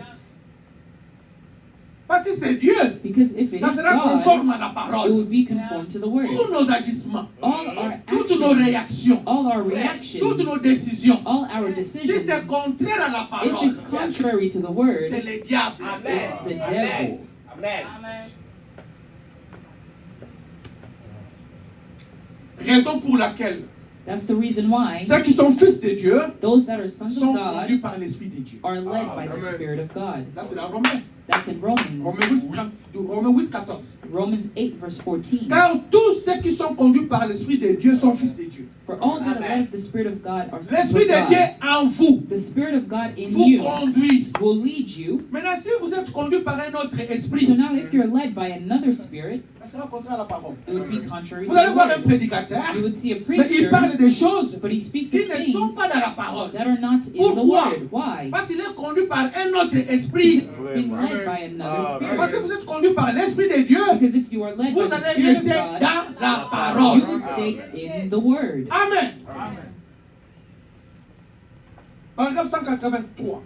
Speaker 3: Parce que c'est Dieu,
Speaker 1: Because if it
Speaker 3: ça
Speaker 1: is
Speaker 3: sera
Speaker 1: God,
Speaker 3: conforme à la
Speaker 1: it
Speaker 3: parole.
Speaker 1: would be conformed to the word.
Speaker 3: Tous nos agissements,
Speaker 1: All our
Speaker 3: toutes nos
Speaker 1: actions,
Speaker 3: réactions,
Speaker 1: all our
Speaker 3: toutes nos
Speaker 1: reactions,
Speaker 3: décisions,
Speaker 1: all our
Speaker 3: si
Speaker 1: decisions,
Speaker 3: c'est contraire à la
Speaker 1: if
Speaker 3: parole,
Speaker 1: it's contrary to the word,
Speaker 3: c'est le diable.
Speaker 1: it's the devil.
Speaker 3: Raison pour laquelle
Speaker 1: That's the reason why
Speaker 3: ceux qui sont fils de Dieu
Speaker 1: those that are sons
Speaker 3: sont
Speaker 1: of God
Speaker 3: conduits par l'Esprit de Dieu.
Speaker 1: are led by the Spirit of God.
Speaker 3: Là, c'est dans Romains.
Speaker 1: That's in Romans.
Speaker 3: Romains 8, 14.
Speaker 1: Romans 8, verse 14.
Speaker 3: Car tous ceux qui sont conduits par l'Esprit de Dieu sont fils de Dieu.
Speaker 1: For all that are led of the Spirit of God are sons
Speaker 3: L'Esprit
Speaker 1: of
Speaker 3: de Dieu
Speaker 1: God.
Speaker 3: en vous
Speaker 1: The Spirit of God in
Speaker 3: vous
Speaker 1: you
Speaker 3: conduit.
Speaker 1: will lead you.
Speaker 3: Maintenant, si vous êtes conduit par un autre esprit,
Speaker 1: So now if you're led by another spirit,
Speaker 3: ça sera contraire à la parole.
Speaker 1: it would be contrary to
Speaker 3: Vous allez
Speaker 1: the
Speaker 3: voir un
Speaker 1: word.
Speaker 3: prédicateur,
Speaker 1: You would see a
Speaker 3: mais il
Speaker 1: preacher,
Speaker 3: parle des choses
Speaker 1: but he speaks
Speaker 3: qui
Speaker 1: of
Speaker 3: ne sont
Speaker 1: things
Speaker 3: pas dans la parole.
Speaker 1: that are not in the
Speaker 3: Pourquoi?
Speaker 1: word. Why?
Speaker 3: Parce qu'il est conduit par un autre esprit.
Speaker 1: Being led by another
Speaker 3: Parce que
Speaker 1: spirit.
Speaker 3: vous êtes conduit par l'Esprit de Dieu,
Speaker 1: Because if you are led by
Speaker 3: vous
Speaker 1: the
Speaker 3: allez
Speaker 1: Spirit of
Speaker 3: rester
Speaker 1: God,
Speaker 3: dans la
Speaker 1: you
Speaker 3: parole.
Speaker 1: will stay in the word.
Speaker 3: Amen. Paragraphe 183.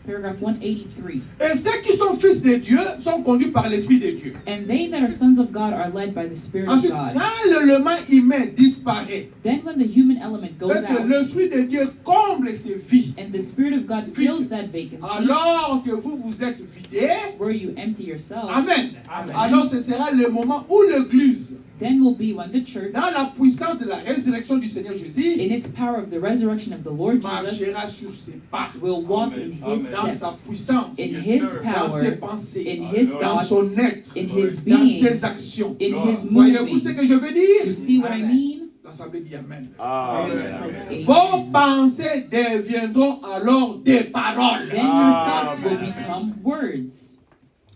Speaker 1: Paragraph 183.
Speaker 3: Et ceux qui sont fils de Dieu sont conduits par l'Esprit de Dieu.
Speaker 1: And they that are sons of God are led by the Spirit of
Speaker 3: Ensuite,
Speaker 1: God.
Speaker 3: quand l'élément humain disparaît,
Speaker 1: Then when the human element goes
Speaker 3: et que
Speaker 1: out
Speaker 3: l'Esprit de Dieu comble ces vies,
Speaker 1: and the Spirit of God fills that vacancy,
Speaker 3: alors que vous vous êtes vidés,
Speaker 1: where you empty yourself,
Speaker 3: Amen. Alors ce sera le moment où l'Église,
Speaker 1: then will be when the church,
Speaker 3: dans la puissance de la résurrection du Seigneur Jésus,
Speaker 1: in its power of the resurrection of the Lord Jesus,
Speaker 3: marchera sur ses pas,
Speaker 1: will walk in his
Speaker 3: dans sa
Speaker 1: steps,
Speaker 3: puissance,
Speaker 1: in his
Speaker 3: dans
Speaker 1: power,
Speaker 3: ses pensées,
Speaker 1: in his
Speaker 3: dans
Speaker 1: thoughts,
Speaker 3: son être,
Speaker 1: in his
Speaker 3: dans
Speaker 1: being,
Speaker 3: ses actions.
Speaker 1: in his
Speaker 3: Voyez-vous ce
Speaker 1: moving.
Speaker 3: que je veux
Speaker 1: You
Speaker 3: dire?
Speaker 1: see what I mean?
Speaker 3: L'Assemblée dit Amen.
Speaker 1: Revelation says, "Amen."
Speaker 3: Vos pensées deviendront alors des paroles.
Speaker 1: Then your thoughts will become words.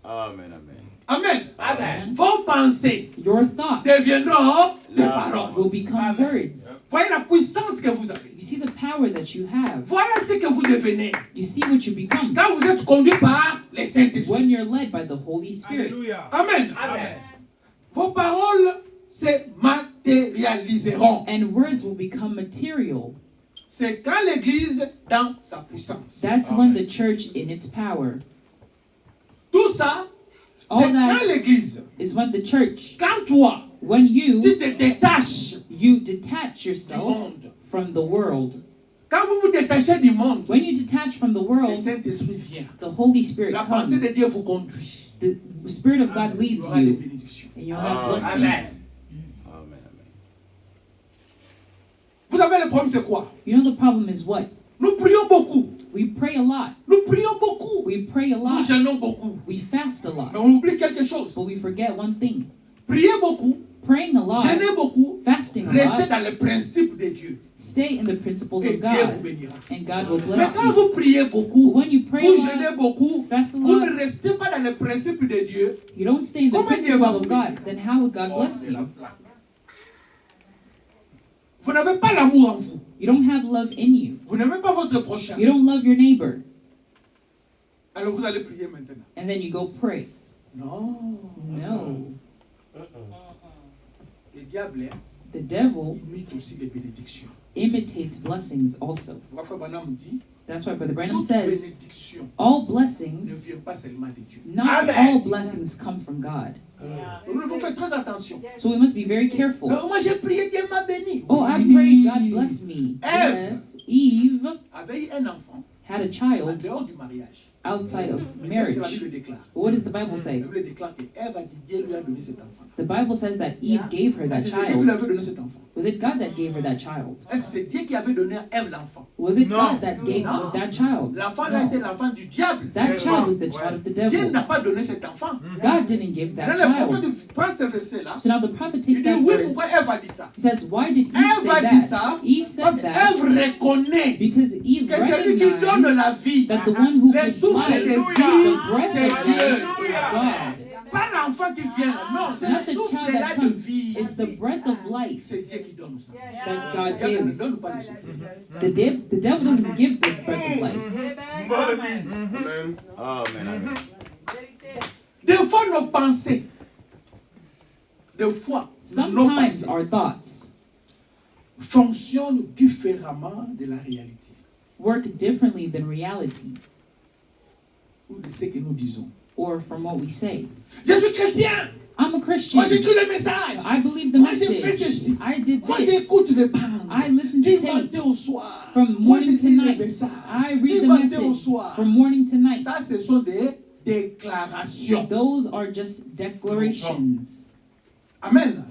Speaker 4: Amen, amen.
Speaker 3: Amen. Vos pensées
Speaker 1: Your thoughts
Speaker 3: deviendront des paroles.
Speaker 1: will become words.
Speaker 3: Voyez la puissance que vous avez.
Speaker 1: You see the power that you have.
Speaker 3: Voilà ce que vous devenez
Speaker 1: You see what you become
Speaker 3: quand vous êtes conduit par le
Speaker 1: when
Speaker 3: Saint-Esprit.
Speaker 1: you're led by the Holy Spirit.
Speaker 3: Amen. Vos paroles se matérialiseront.
Speaker 1: And words will become material.
Speaker 3: C'est quand l'Église dans sa puissance.
Speaker 1: That's when the church in its power.
Speaker 3: Tout ça,
Speaker 1: All
Speaker 3: c'est
Speaker 1: that
Speaker 3: quand l'Église,
Speaker 1: is when the church,
Speaker 3: quand toi,
Speaker 1: when
Speaker 3: tu
Speaker 1: you
Speaker 3: te détaches,
Speaker 1: detach yourself
Speaker 3: monde.
Speaker 1: from the world.
Speaker 3: quand vous vous détachez du monde,
Speaker 1: When you detach from the
Speaker 3: le
Speaker 1: world,
Speaker 3: Saint-Esprit vient.
Speaker 1: the Holy Spirit
Speaker 3: La pensée de
Speaker 1: comes.
Speaker 3: Dieu vous conduit.
Speaker 1: The Spirit of God
Speaker 3: Il y
Speaker 1: leads
Speaker 3: aura des
Speaker 1: you,
Speaker 3: bénédictions.
Speaker 1: and you'll have
Speaker 4: Amen.
Speaker 1: blessings.
Speaker 4: Amen, amen.
Speaker 3: Vous savez, le problème, c'est quoi?
Speaker 1: You know the problem is what?
Speaker 3: Nous prions beaucoup.
Speaker 1: We pray a lot.
Speaker 3: Nous prions beaucoup.
Speaker 1: We pray a
Speaker 3: Nous
Speaker 1: lot.
Speaker 3: jeûnons beaucoup.
Speaker 1: We fast a
Speaker 3: Mais
Speaker 1: lot.
Speaker 3: on oublie quelque chose.
Speaker 1: But we forget one thing.
Speaker 3: Priez beaucoup.
Speaker 1: Praying a lot,
Speaker 3: Jeûnez beaucoup.
Speaker 1: fasting a
Speaker 3: Restez
Speaker 1: lot,
Speaker 3: dans le principe de Dieu.
Speaker 1: stay in the principles
Speaker 3: Et
Speaker 1: of
Speaker 3: Dieu vous
Speaker 1: God,
Speaker 3: bénira.
Speaker 1: and God will
Speaker 3: Mais
Speaker 1: bless
Speaker 3: quand
Speaker 1: you.
Speaker 3: vous priez beaucoup,
Speaker 1: When you pray
Speaker 3: vous
Speaker 1: a
Speaker 3: jeûnez
Speaker 1: lot,
Speaker 3: beaucoup,
Speaker 1: fast a
Speaker 3: vous
Speaker 1: lot,
Speaker 3: ne restez pas dans le principe de Dieu.
Speaker 1: you don't stay in the
Speaker 3: Comment Dieu va
Speaker 1: principles
Speaker 3: vous
Speaker 1: of God, then how would God bless you?
Speaker 3: Vous n'avez pas l'amour en vous.
Speaker 1: You don't have love in you.
Speaker 3: Vous n'aimez pas votre prochain.
Speaker 1: You don't love your neighbor.
Speaker 3: Alors vous allez prier maintenant.
Speaker 1: And then you go pray.
Speaker 3: Non.
Speaker 1: No.
Speaker 3: Le diable, hein,
Speaker 1: The devil
Speaker 3: imite aussi les bénédictions.
Speaker 1: imitates blessings also.
Speaker 3: Frère Branham dit,
Speaker 1: That's why Brother Branham
Speaker 3: toute
Speaker 1: says,
Speaker 3: bénédiction
Speaker 1: all
Speaker 3: ne
Speaker 1: blessings,
Speaker 3: vient pas seulement de Dieu.
Speaker 1: not all blessings come from God.
Speaker 3: Donc il faut faire très attention.
Speaker 1: So we must be very careful.
Speaker 3: Alors, moi j'ai prié, Dieu m'a béni.
Speaker 1: Oh, I
Speaker 3: Oui.
Speaker 1: pray God bless me.
Speaker 3: Ève.
Speaker 1: Yes, Eve
Speaker 3: Avait eu un enfant
Speaker 1: had a
Speaker 3: en
Speaker 1: child
Speaker 3: dehors du mariage.
Speaker 1: outside of
Speaker 3: Mais qu'est-ce que la
Speaker 1: marriage.
Speaker 3: Bible déclare?
Speaker 1: But what does the Bible
Speaker 3: La
Speaker 1: say?
Speaker 3: Bible déclare que Ève a dit Dieu lui a donné cet enfant.
Speaker 1: The Bible says that Eve gave her that
Speaker 3: Est-ce que c'est Dieu qui lui
Speaker 1: child.
Speaker 3: avait donné cet enfant?
Speaker 1: Was it God that gave her that child?
Speaker 3: Est-ce que c'est Dieu qui avait donné à Ève l'enfant?
Speaker 1: Was it
Speaker 4: No.
Speaker 1: God that gave
Speaker 3: No.
Speaker 1: her that child?
Speaker 3: L'enfant là était l'enfant du diable.
Speaker 1: That child was the child of the
Speaker 3: Dieu
Speaker 1: devil.
Speaker 3: n'a pas donné cet enfant.
Speaker 1: God didn't give
Speaker 3: Là,
Speaker 1: that
Speaker 3: le
Speaker 1: child.
Speaker 3: prophète prend ce verset là.
Speaker 1: So now the prophet
Speaker 3: Il
Speaker 1: takes
Speaker 3: dit
Speaker 1: that
Speaker 3: oui,
Speaker 1: verse.
Speaker 3: pourquoi Ève a dit ça?
Speaker 1: He says, why did Eve
Speaker 3: Ève a
Speaker 1: say
Speaker 3: dit
Speaker 1: that?
Speaker 3: ça
Speaker 1: Eve
Speaker 3: parce
Speaker 1: says that
Speaker 3: qu'Ève reconnaît
Speaker 1: because Eve
Speaker 3: que celui qui donne
Speaker 1: recognized
Speaker 3: la vie,
Speaker 1: that the one who
Speaker 3: les
Speaker 1: gives
Speaker 3: souffles
Speaker 1: life,
Speaker 3: de
Speaker 1: the
Speaker 3: vie,
Speaker 1: breath
Speaker 3: c'est
Speaker 1: of
Speaker 3: Dieu.
Speaker 1: life is God.
Speaker 3: Pas l'enfant qui vient là. Non, c'est
Speaker 1: Not
Speaker 3: le
Speaker 1: the
Speaker 3: souffle
Speaker 1: child
Speaker 3: là
Speaker 1: that
Speaker 3: de
Speaker 1: comes.
Speaker 3: vie.
Speaker 1: It's the breath of life
Speaker 3: C'est Dieu qui donne ça.
Speaker 1: that God
Speaker 3: Le diable ne
Speaker 1: gives.
Speaker 3: donne pas le souffle.
Speaker 1: The devil doesn't give the breath of life.
Speaker 4: Amen. Amen, amen.
Speaker 3: Des fois, nos pensées des fois, nos
Speaker 1: Sometimes
Speaker 3: pensées
Speaker 1: our thoughts
Speaker 3: fonctionnent différemment de la réalité
Speaker 1: work differently than reality
Speaker 3: ou de ce que nous disons.
Speaker 1: or from what we say.
Speaker 3: Je suis chrétien.
Speaker 1: I'm a Christian.
Speaker 3: Moi, j'écoute le message.
Speaker 1: I believe the
Speaker 3: Moi, j'ai fait
Speaker 1: message.
Speaker 3: ceci.
Speaker 1: I did
Speaker 3: Moi,
Speaker 1: this.
Speaker 3: j'écoute les bandes.
Speaker 1: I listen
Speaker 3: Du
Speaker 1: to
Speaker 3: matin au
Speaker 1: tapes
Speaker 3: soir.
Speaker 1: from
Speaker 3: Moi, je
Speaker 1: morning to
Speaker 3: lis les
Speaker 1: night.
Speaker 3: messages.
Speaker 1: I read
Speaker 3: Du
Speaker 1: the
Speaker 3: matin au
Speaker 1: message
Speaker 3: soir.
Speaker 1: from morning to night.
Speaker 3: Ça, ce sont des déclarations.
Speaker 1: Those are just declarations
Speaker 3: Amen.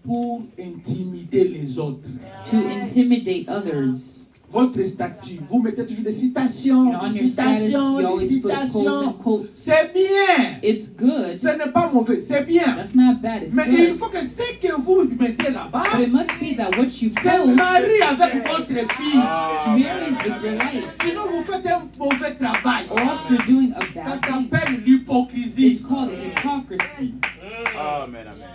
Speaker 3: Pour intimider les autres.
Speaker 1: to intimidate others.
Speaker 3: Votre statut, vous mettez toujours des citations,
Speaker 1: You know, on
Speaker 3: des
Speaker 1: your status,
Speaker 3: citations,
Speaker 1: you
Speaker 3: des
Speaker 1: always put quotes
Speaker 3: citations.
Speaker 1: and quotes.
Speaker 3: C'est bien.
Speaker 1: It's good.
Speaker 3: Ce n'est pas mauvais, c'est bien.
Speaker 1: That's not bad. It's
Speaker 3: Mais il
Speaker 1: good.
Speaker 3: faut que ce que vous mettez là-bas,
Speaker 1: But it must be that what you
Speaker 3: c'est
Speaker 1: post
Speaker 3: marié avec votre fille.
Speaker 1: marries with your life,
Speaker 3: Sinon, vous faites un mauvais travail.
Speaker 1: or else you're doing a
Speaker 3: Ça
Speaker 1: bad thing.
Speaker 3: s'appelle l'hypocrisie.
Speaker 1: It's called hypocrisy.
Speaker 4: Amen, amen.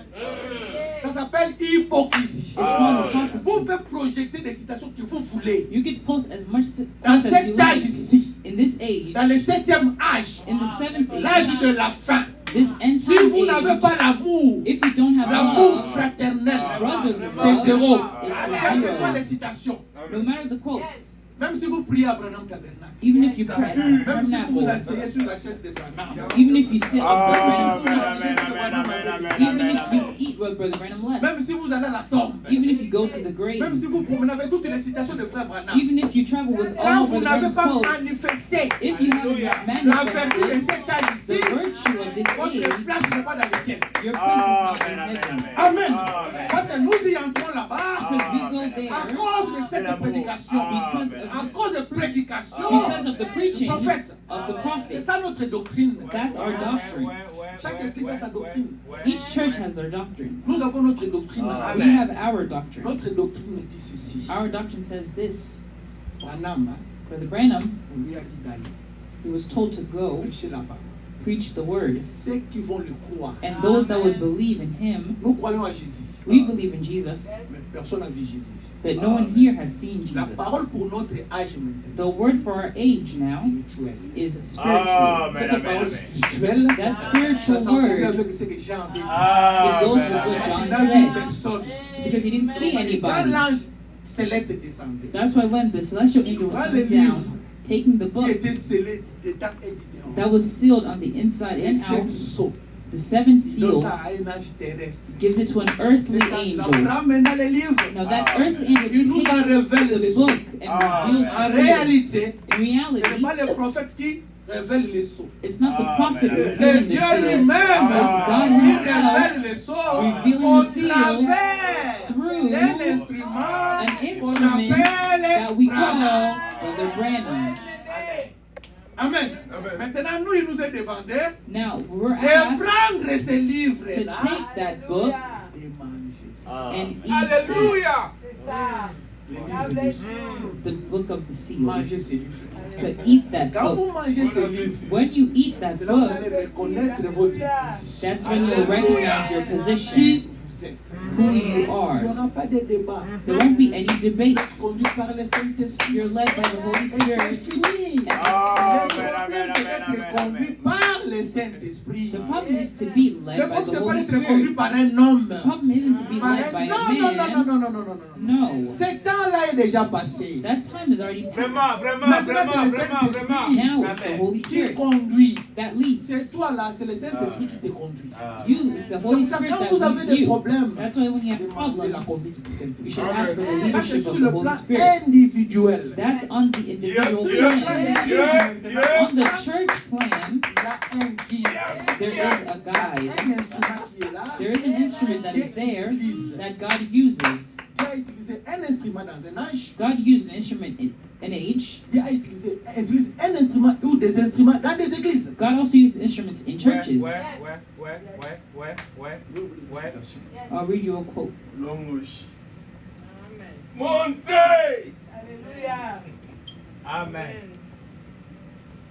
Speaker 3: Ça s'appelle hypocrisie.
Speaker 1: It's called
Speaker 3: Vous
Speaker 1: hypocrisy.
Speaker 3: pouvez projeter des citations que vous voulez.
Speaker 1: You can post as much
Speaker 3: Dans
Speaker 1: as you
Speaker 3: cet âge
Speaker 1: like.
Speaker 3: ici,
Speaker 1: In this age,
Speaker 3: dans le 7e âge,
Speaker 1: in the seventh
Speaker 3: l'âge de
Speaker 1: age,
Speaker 3: la fin,
Speaker 1: this end
Speaker 3: si
Speaker 1: time
Speaker 3: vous n'avez pas
Speaker 1: age,
Speaker 3: l'amour,
Speaker 1: if you don't have
Speaker 3: l'amour
Speaker 1: love,
Speaker 3: fraternel,
Speaker 1: brotherly
Speaker 3: c'est
Speaker 1: love,
Speaker 3: zéro.
Speaker 1: it's
Speaker 3: Quelles que soient les
Speaker 1: zero.
Speaker 3: citations,
Speaker 1: No matter the quotes,
Speaker 3: même si vous priez à Branham Tabernacle,
Speaker 1: even if you pray at
Speaker 3: même si vous vous
Speaker 1: Tabernacle,
Speaker 3: asseyez sur la chaise de Branham,
Speaker 1: even if you sit on
Speaker 4: Amen,
Speaker 1: Brother Branham's
Speaker 4: amen,
Speaker 1: seat,
Speaker 4: amen, amen,
Speaker 1: even
Speaker 4: amen,
Speaker 1: if you
Speaker 4: amen.
Speaker 1: eat what Brother Branham left,
Speaker 3: même si vous allez à la tombe,
Speaker 1: even if you go to the
Speaker 3: même
Speaker 1: grave,
Speaker 3: si vous promenez avec toutes les citations de Frère Branham,
Speaker 1: even if you travel with
Speaker 3: quand
Speaker 1: all
Speaker 3: vous
Speaker 1: Brother
Speaker 3: n'avez
Speaker 1: Branham's
Speaker 3: pas
Speaker 1: quotes,
Speaker 3: manifesté
Speaker 1: if you haven't
Speaker 3: la vertu de
Speaker 1: manifested
Speaker 3: cet âge
Speaker 1: the
Speaker 3: ici,
Speaker 1: virtue of this
Speaker 3: votre
Speaker 1: age,
Speaker 3: place n'est pas dans le ciel.
Speaker 1: your place is not in
Speaker 4: Amen,
Speaker 1: heaven.
Speaker 3: Amen.
Speaker 4: Amen.
Speaker 3: Parce que nous y entrons là-bas
Speaker 1: Because we go
Speaker 3: à
Speaker 1: there
Speaker 3: cause de cette prédication,
Speaker 1: because
Speaker 3: à
Speaker 1: of,
Speaker 3: cause de prédication.
Speaker 1: because of the preaching
Speaker 3: Prophète.
Speaker 1: of the
Speaker 3: C'est
Speaker 1: prophet.
Speaker 3: ça notre doctrine.
Speaker 1: That's our doctrine.
Speaker 3: Chaque église a sa doctrine.
Speaker 1: Each church has their doctrine.
Speaker 3: Nous avons notre doctrine.
Speaker 1: We have our doctrine.
Speaker 3: Notre doctrine nous dit ceci.
Speaker 1: Our doctrine says this.
Speaker 3: Branham,
Speaker 1: Brother Branham,
Speaker 3: on lui a dit d'aller
Speaker 1: he was told to go
Speaker 3: prêcher là-bas.
Speaker 1: preach the word.
Speaker 3: Et ceux qui vont le croire.
Speaker 1: And those that would believe in him,
Speaker 3: Nous croyons à Jésus.
Speaker 1: we believe in Jesus,
Speaker 3: Mais personne n'a vu Jésus ici.
Speaker 1: but no one here has seen
Speaker 3: La parole
Speaker 1: Jesus.
Speaker 3: pour notre âge maintenant.
Speaker 1: The word for our age now
Speaker 3: Spirituel.
Speaker 1: is spiritual.
Speaker 4: Amen,
Speaker 3: Cette
Speaker 4: amen,
Speaker 3: parole
Speaker 4: amen.
Speaker 3: spirituelle,
Speaker 1: That
Speaker 3: ça
Speaker 1: spiritual
Speaker 3: s'en
Speaker 1: word,
Speaker 3: avec ce que Jean avait dit.
Speaker 1: it goes with
Speaker 4: Amen,
Speaker 1: what
Speaker 4: amen.
Speaker 3: Il
Speaker 1: John
Speaker 3: n'a vu
Speaker 1: said,
Speaker 3: personne.
Speaker 1: because he didn't see
Speaker 3: Quand
Speaker 1: anybody.
Speaker 3: l'ange céleste descendait,
Speaker 1: That's why when the celestial angel was coming down, taking the
Speaker 3: qui
Speaker 1: book
Speaker 3: était scellé dedans et dedans.
Speaker 1: that was sealed on the inside
Speaker 3: Et
Speaker 1: and
Speaker 3: sept
Speaker 1: out,
Speaker 3: sceaux.
Speaker 1: the seven
Speaker 3: Donc
Speaker 1: seals,
Speaker 3: ça a un ange terrestre.
Speaker 1: gives it to an earthly
Speaker 3: Cet ange-là
Speaker 1: angel.
Speaker 3: prend maintenant les livres.
Speaker 1: Now that earthly angel
Speaker 3: Il nous en
Speaker 1: takes
Speaker 3: révèle les
Speaker 1: the
Speaker 3: sceaux.
Speaker 1: book and reveals
Speaker 3: En
Speaker 1: the seals.
Speaker 3: réalité,
Speaker 1: In
Speaker 3: ce n'est
Speaker 1: reality,
Speaker 3: pas les prophètes qui révèlent les sceaux.
Speaker 1: it's not the prophet
Speaker 4: Amen.
Speaker 3: C'est
Speaker 1: revealing the
Speaker 3: Dieu
Speaker 1: seals.
Speaker 3: lui-même
Speaker 1: It's God
Speaker 3: qui
Speaker 1: himself
Speaker 3: révèle les sceaux
Speaker 1: revealing
Speaker 3: au
Speaker 1: the seals
Speaker 3: travers
Speaker 1: through
Speaker 3: d'un instrument
Speaker 1: an
Speaker 3: qu'on
Speaker 1: instrument
Speaker 3: appelle
Speaker 1: that we
Speaker 3: Branham.
Speaker 1: call Brother Branham.
Speaker 3: Amen. Maintenant, nous, il nous est demandé
Speaker 1: Now, we're
Speaker 3: de
Speaker 1: asked
Speaker 3: prendre ces
Speaker 1: to
Speaker 3: livres-là
Speaker 1: take that book
Speaker 3: et manger ça.
Speaker 1: and eat
Speaker 3: Alléluia.
Speaker 5: C'est ça.
Speaker 3: Les livres des sceaux.
Speaker 1: the book of the
Speaker 3: Manger ces
Speaker 1: seals.
Speaker 3: livres.
Speaker 1: To eat that
Speaker 3: Quand
Speaker 1: book.
Speaker 3: vous mangez ces livres,
Speaker 1: When you eat that
Speaker 3: c'est là que vous
Speaker 1: book,
Speaker 3: allez reconnaître votre position.
Speaker 1: that's when you'll recognize your
Speaker 3: Qui
Speaker 1: position,
Speaker 3: vous êtes.
Speaker 1: who you
Speaker 3: Il n'y
Speaker 1: are.
Speaker 3: aura pas de débat.
Speaker 1: There won't be any debates.
Speaker 3: Conduit par le Saint-Esprit.
Speaker 1: You're led by the Holy
Speaker 3: Et c'est
Speaker 1: Spirit.
Speaker 3: fini. Le
Speaker 4: Amen,
Speaker 3: problème,
Speaker 4: amen,
Speaker 3: c'est
Speaker 4: amen,
Speaker 3: d'être
Speaker 4: amen,
Speaker 3: conduit par le Saint-Esprit.
Speaker 1: The problem is to be
Speaker 3: Le
Speaker 1: led by
Speaker 3: problème,
Speaker 1: the
Speaker 3: c'est pas
Speaker 1: Holy
Speaker 3: d'être
Speaker 1: Spirit.
Speaker 3: conduit par un homme.
Speaker 1: The problem isn't to be
Speaker 3: Par
Speaker 1: led by
Speaker 3: un...
Speaker 1: a
Speaker 3: Non, non, non,
Speaker 1: man.
Speaker 3: non, non, non, non, non.
Speaker 1: No.
Speaker 3: Ce temps-là est déjà passé.
Speaker 1: That time is already
Speaker 4: Vraiment,
Speaker 1: past.
Speaker 4: vraiment,
Speaker 3: Maintenant, c'est
Speaker 4: vraiment,
Speaker 3: le
Speaker 4: vraiment,
Speaker 3: Saint-Esprit
Speaker 1: Now it's the Holy
Speaker 3: qui
Speaker 1: Spirit
Speaker 3: conduit.
Speaker 1: that leads.
Speaker 3: C'est toi là, c'est le Saint-Esprit qui te conduit.
Speaker 1: You, it's the
Speaker 3: C'est
Speaker 1: Holy
Speaker 3: pour ça que
Speaker 1: Spirit
Speaker 3: quand
Speaker 1: that
Speaker 3: vous avez
Speaker 1: leads
Speaker 3: des
Speaker 1: you.
Speaker 3: problèmes,
Speaker 1: That's why when you have
Speaker 3: demandez la
Speaker 1: problems,
Speaker 3: conduite du
Speaker 1: you
Speaker 3: Saint-Esprit.
Speaker 1: should ask for the
Speaker 3: Ça, c'est
Speaker 1: leadership
Speaker 3: sur
Speaker 1: of the
Speaker 3: le
Speaker 1: Holy
Speaker 3: plan
Speaker 1: Spirit.
Speaker 3: individuel.
Speaker 1: That's on the individual
Speaker 4: Yes,
Speaker 1: plan.
Speaker 4: yes.
Speaker 1: On the church plan,
Speaker 3: Il y a un guide,
Speaker 1: there is a guide.
Speaker 3: un instrument qui est là.
Speaker 1: There is an instrument that is there that God uses.
Speaker 3: Dieu a utilisé un instrument dans un âge.
Speaker 1: God used an instrument in an age.
Speaker 3: Dieu a utilisé un instrument ou des instruments dans des églises.
Speaker 1: God also uses instruments in churches. I'll read you a quote.
Speaker 4: L'homme
Speaker 5: Amen.
Speaker 4: montez.
Speaker 5: Alléluia.
Speaker 2: Amen.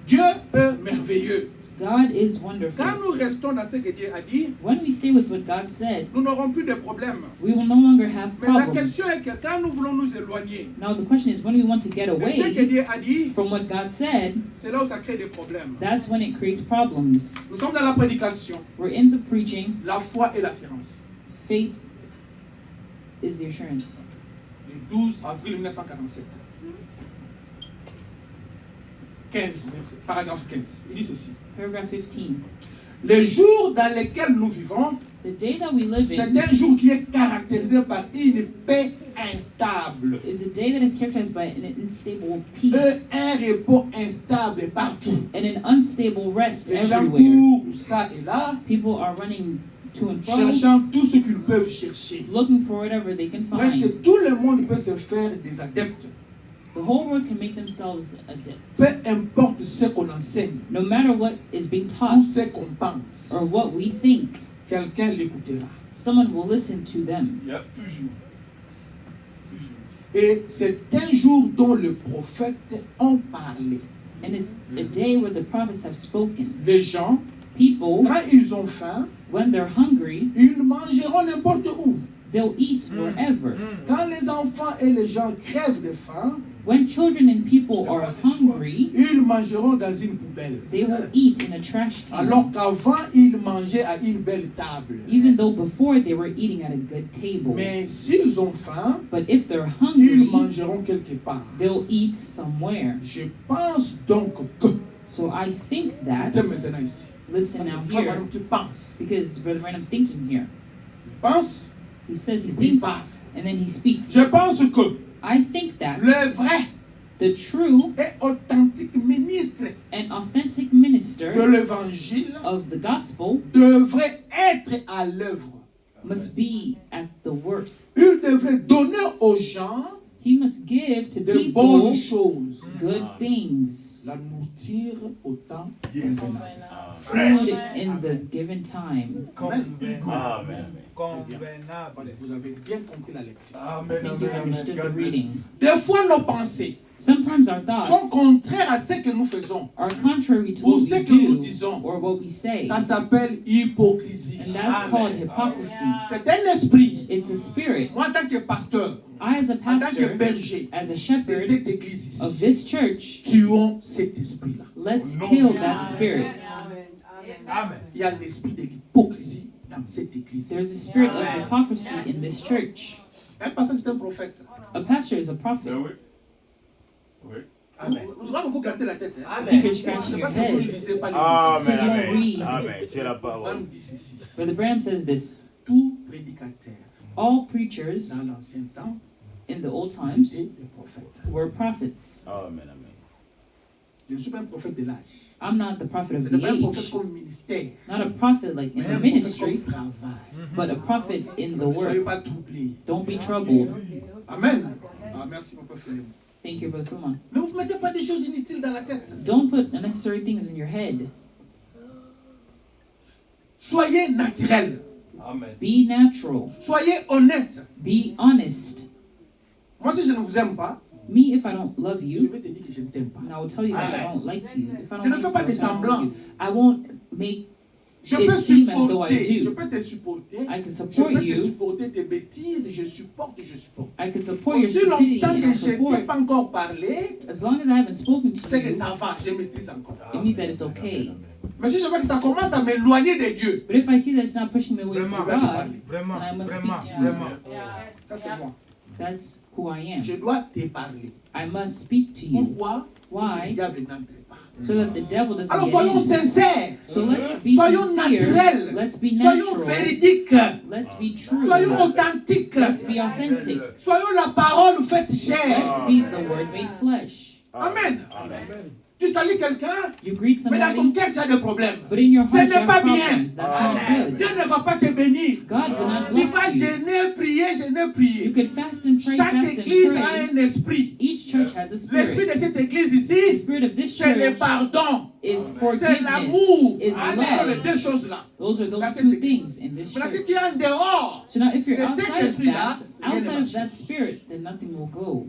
Speaker 3: Dieu est merveilleux.
Speaker 1: God is
Speaker 3: Quand
Speaker 1: wonderful.
Speaker 3: nous restons dans ce que Dieu a dit,
Speaker 1: When we stay with what God said,
Speaker 3: nous n'aurons plus de problèmes.
Speaker 1: we will no longer have
Speaker 3: Mais la
Speaker 1: problems.
Speaker 3: question est que quand nous voulons nous éloigner
Speaker 1: Now the question is, when we want to get
Speaker 3: de ce que
Speaker 1: away
Speaker 3: Dieu a dit,
Speaker 1: from what God said,
Speaker 3: c'est là où ça crée des problèmes.
Speaker 1: that's when it creates problems.
Speaker 3: Nous sommes dans la prédication,
Speaker 1: We're in the preaching,
Speaker 3: la foi et la science.
Speaker 1: Faith is the assurance.
Speaker 3: Le 12 avril 1947. 15, paragraphe 15. Il dit ceci.
Speaker 1: Paragraph 15.
Speaker 3: Les jours dans lesquels nous vivons,
Speaker 1: The day that we live
Speaker 3: c'est
Speaker 1: in
Speaker 3: un jour qui est caractérisé par une paix instable
Speaker 1: is a day that is characterized by an unstable
Speaker 3: et
Speaker 1: peace
Speaker 3: un repos instable partout.
Speaker 1: and an unstable rest
Speaker 3: Les gens
Speaker 1: everywhere.
Speaker 3: courent ça et là,
Speaker 1: People are running to and fro,
Speaker 3: cherchant tout ce qu'ils peuvent chercher.
Speaker 1: looking for whatever they can find.
Speaker 3: Presque tout le monde peut se faire des adeptes.
Speaker 1: The whole world can make themselves adept.
Speaker 3: Peu importe ce qu'on enseigne
Speaker 1: No matter what is being
Speaker 3: ou
Speaker 1: taught
Speaker 3: ce qu'on pense,
Speaker 1: or what we think,
Speaker 3: quelqu'un l'écoutera.
Speaker 1: someone will listen to them.
Speaker 4: Il y a toujours.
Speaker 3: Et c'est un jour dont les prophètes ont parlé.
Speaker 1: And it's a day where the prophets have spoken.
Speaker 3: Les gens,
Speaker 1: People,
Speaker 3: quand ils ont faim,
Speaker 1: when they're hungry,
Speaker 3: ils mangeront n'importe où.
Speaker 1: they'll eat wherever.
Speaker 3: Quand les enfants et les gens crèvent de faim,
Speaker 1: When children and people are hungry,
Speaker 3: ils mangeront dans une poubelle.
Speaker 1: they will eat in a trash can.
Speaker 3: Alors qu'avant, ils mangeaient à une belle table.
Speaker 1: Even though before they were eating at a good table.
Speaker 3: Mais s'ils ont faim,
Speaker 1: But if they're
Speaker 3: ils
Speaker 1: hungry,
Speaker 3: mangeront quelque part.
Speaker 1: they'll eat somewhere.
Speaker 3: Je pense donc que,
Speaker 1: So I think that,
Speaker 3: écoutez maintenant ici,
Speaker 1: listen
Speaker 3: c'est
Speaker 1: now
Speaker 3: Frère
Speaker 1: here,
Speaker 3: Branham qui pense.
Speaker 1: because Brother Branham thinking here.
Speaker 3: Il pense,
Speaker 1: He says he
Speaker 3: il
Speaker 1: thinks,
Speaker 3: parle.
Speaker 1: and then he speaks.
Speaker 3: Je pense que
Speaker 1: I think that
Speaker 3: le vrai
Speaker 1: the true
Speaker 3: et authentique ministre
Speaker 1: and authentic
Speaker 3: de
Speaker 1: minister
Speaker 3: l'évangile
Speaker 1: of the gospel
Speaker 3: devrait être à l'œuvre.
Speaker 1: must be at the work.
Speaker 3: Il devrait donner aux gens
Speaker 1: He must give to
Speaker 3: de
Speaker 1: people
Speaker 3: bonnes choses.
Speaker 1: good things,
Speaker 3: La nourriture au temps
Speaker 4: Yes.
Speaker 3: convenable.
Speaker 1: food in the given time.
Speaker 4: Amen.
Speaker 2: Convenable.
Speaker 3: Vous avez bien compris la lecture.
Speaker 4: Amen.
Speaker 1: I think you've understood the reading.
Speaker 3: Des fois, nos pensées
Speaker 1: Sometimes our
Speaker 3: sont
Speaker 1: thoughts
Speaker 3: contraires à ce que nous faisons.
Speaker 1: are contrary to
Speaker 3: Ou
Speaker 1: what
Speaker 3: ce
Speaker 1: we
Speaker 3: que nous
Speaker 1: do
Speaker 3: disons.
Speaker 1: or what we say,
Speaker 3: Ça s'appelle hypocrisie.
Speaker 1: and that's called hypocrisy.
Speaker 3: C'est un esprit.
Speaker 1: It's a spirit.
Speaker 3: Moi, en tant que pasteur,
Speaker 1: I, as a
Speaker 3: en tant que
Speaker 1: pastor,
Speaker 3: berger
Speaker 1: as a
Speaker 3: de
Speaker 1: shepherd
Speaker 3: cette église
Speaker 1: of
Speaker 3: ici,
Speaker 1: this church,
Speaker 3: tuons cet esprit-là.
Speaker 1: let's kill that spirit.
Speaker 2: Amen.
Speaker 3: Il y a l'esprit de l'hypocrisie dans cette église.
Speaker 1: There's a spirit of hypocrisy in this church.
Speaker 3: Un pasteur, c'est un prophète.
Speaker 1: A pastor is a prophet.
Speaker 4: Ben oui. Oui.
Speaker 3: Je crois que vous gardez la tête. Hein?
Speaker 1: I think you're
Speaker 3: C'est
Speaker 1: scratching your
Speaker 3: parce que vous ne
Speaker 1: head.
Speaker 3: lisez pas les
Speaker 4: Amen.
Speaker 1: Because you
Speaker 4: Amen.
Speaker 1: won't read.
Speaker 4: Amen. C'est la
Speaker 3: On
Speaker 4: parole.
Speaker 3: dit ceci.
Speaker 1: Brother Branham says this:
Speaker 3: Tout prédicateur
Speaker 1: all preachers
Speaker 3: dans l'ancien temps
Speaker 1: in the old
Speaker 3: étaient
Speaker 1: times
Speaker 3: des prophètes.
Speaker 1: were prophets.
Speaker 4: Amen. Amen.
Speaker 3: Je ne suis pas un prophète de l'âge.
Speaker 1: I'm not the prophet
Speaker 3: Ce
Speaker 1: of
Speaker 3: n'est
Speaker 1: the
Speaker 3: pas un prophète
Speaker 1: age,
Speaker 3: comme ministère,
Speaker 1: not a prophet like in
Speaker 3: mais
Speaker 1: the
Speaker 3: un prophète
Speaker 1: ministry,
Speaker 3: comme travail.
Speaker 1: but a prophet in the
Speaker 3: Ne soyez
Speaker 1: work.
Speaker 3: pas troublés.
Speaker 1: Don't be troubled.
Speaker 3: Amen. Ah, merci mon père Philippe.
Speaker 1: Thank you, Brother Fuman.
Speaker 3: Ne vous mettez pas des choses inutiles dans la tête.
Speaker 1: Don't put unnecessary things in your head.
Speaker 3: Soyez naturel.
Speaker 2: Amen.
Speaker 1: Be natural.
Speaker 3: Soyez honnête.
Speaker 1: Be honest.
Speaker 3: Moi, si je ne vous aime pas,
Speaker 1: Me, if I don't love
Speaker 3: je
Speaker 1: you,
Speaker 3: vais te dire que je ne t'aime pas.
Speaker 1: and I will tell you that I don't like you. If I
Speaker 3: Je
Speaker 1: don't
Speaker 3: ne fais pas
Speaker 1: like
Speaker 3: des
Speaker 1: you, I don't
Speaker 3: semblants.
Speaker 1: like you. I won't make.
Speaker 3: Je
Speaker 1: It
Speaker 3: peux
Speaker 1: seem as though I
Speaker 3: supporter.
Speaker 1: do.
Speaker 3: Je peux te supporter.
Speaker 1: I can
Speaker 3: Je
Speaker 1: support
Speaker 3: peux te
Speaker 1: you.
Speaker 3: supporter tes bêtises. Je supporte.
Speaker 1: I can support your
Speaker 3: Aussi
Speaker 1: stupidity,
Speaker 3: longtemps
Speaker 1: and
Speaker 3: que
Speaker 1: I
Speaker 3: je t'ai
Speaker 1: support.
Speaker 3: pas encore parlé,
Speaker 1: As long as I haven't spoken to
Speaker 3: c'est que
Speaker 1: you,
Speaker 3: ça va. Je maîtrise encore.
Speaker 1: it means that it's okay.
Speaker 3: Mais si je vois que ça commence à m'éloigner de Dieu,
Speaker 1: But if I see that it's not pushing me away from
Speaker 2: Vraiment,
Speaker 1: God,
Speaker 2: Vraiment,
Speaker 1: then I must
Speaker 2: vraiment,
Speaker 1: speak to you.
Speaker 2: vraiment.
Speaker 3: ça c'est moi.
Speaker 1: That's who I am.
Speaker 3: Je dois te parler.
Speaker 1: I must speak to you.
Speaker 3: Pourquoi?
Speaker 1: Why?
Speaker 3: Le diable n'entre pas.
Speaker 1: So that the devil doesn't
Speaker 3: Alors
Speaker 1: get
Speaker 3: soyons
Speaker 1: in.
Speaker 3: sincères.
Speaker 1: So let's be
Speaker 3: Soyons
Speaker 1: sincere.
Speaker 3: naturels.
Speaker 1: Let's be
Speaker 3: Soyons
Speaker 1: natural.
Speaker 3: véridiques.
Speaker 1: Let's be true.
Speaker 3: Soyons authentiques.
Speaker 1: Let's be authentic.
Speaker 3: Soyons la parole faite chair.
Speaker 1: Let's be the word made flesh.
Speaker 3: Amen.
Speaker 4: Amen.
Speaker 3: Tu salues quelqu'un,
Speaker 1: You greet
Speaker 3: mais dans ton
Speaker 1: somebody,
Speaker 3: cœur tu as des problèmes.
Speaker 1: but in your
Speaker 3: Ce
Speaker 1: heart you
Speaker 3: n'est pas
Speaker 1: have
Speaker 3: bien.
Speaker 1: problems. That's not
Speaker 3: Dieu
Speaker 1: good.
Speaker 3: ne va pas te bénir.
Speaker 1: God will not
Speaker 3: Tu vas
Speaker 1: bless you.
Speaker 3: jeûner,
Speaker 1: You
Speaker 3: prier.
Speaker 1: can fast and pray,
Speaker 3: Chaque
Speaker 1: fast and
Speaker 3: église a
Speaker 1: pray.
Speaker 3: un esprit.
Speaker 1: Each church has a
Speaker 3: L'esprit
Speaker 1: spirit.
Speaker 3: de cette église
Speaker 1: The
Speaker 3: ici,
Speaker 1: spirit of this
Speaker 3: c'est le
Speaker 1: church
Speaker 3: pardon.
Speaker 1: is
Speaker 3: C'est
Speaker 1: forgiveness,
Speaker 3: l'amour.
Speaker 1: is
Speaker 3: Ce sont les
Speaker 1: love.
Speaker 3: deux choses-là.
Speaker 1: Those are
Speaker 3: Dans
Speaker 1: those
Speaker 3: cette
Speaker 1: two
Speaker 3: église.
Speaker 1: things in this
Speaker 3: Maintenant, si
Speaker 1: church.
Speaker 3: tu es en dehors,
Speaker 1: So now if you're
Speaker 3: de cet
Speaker 1: outside of
Speaker 3: esprit-là,
Speaker 1: that,
Speaker 3: rien ne
Speaker 1: outside of
Speaker 3: marche.
Speaker 1: that spirit, then nothing will go.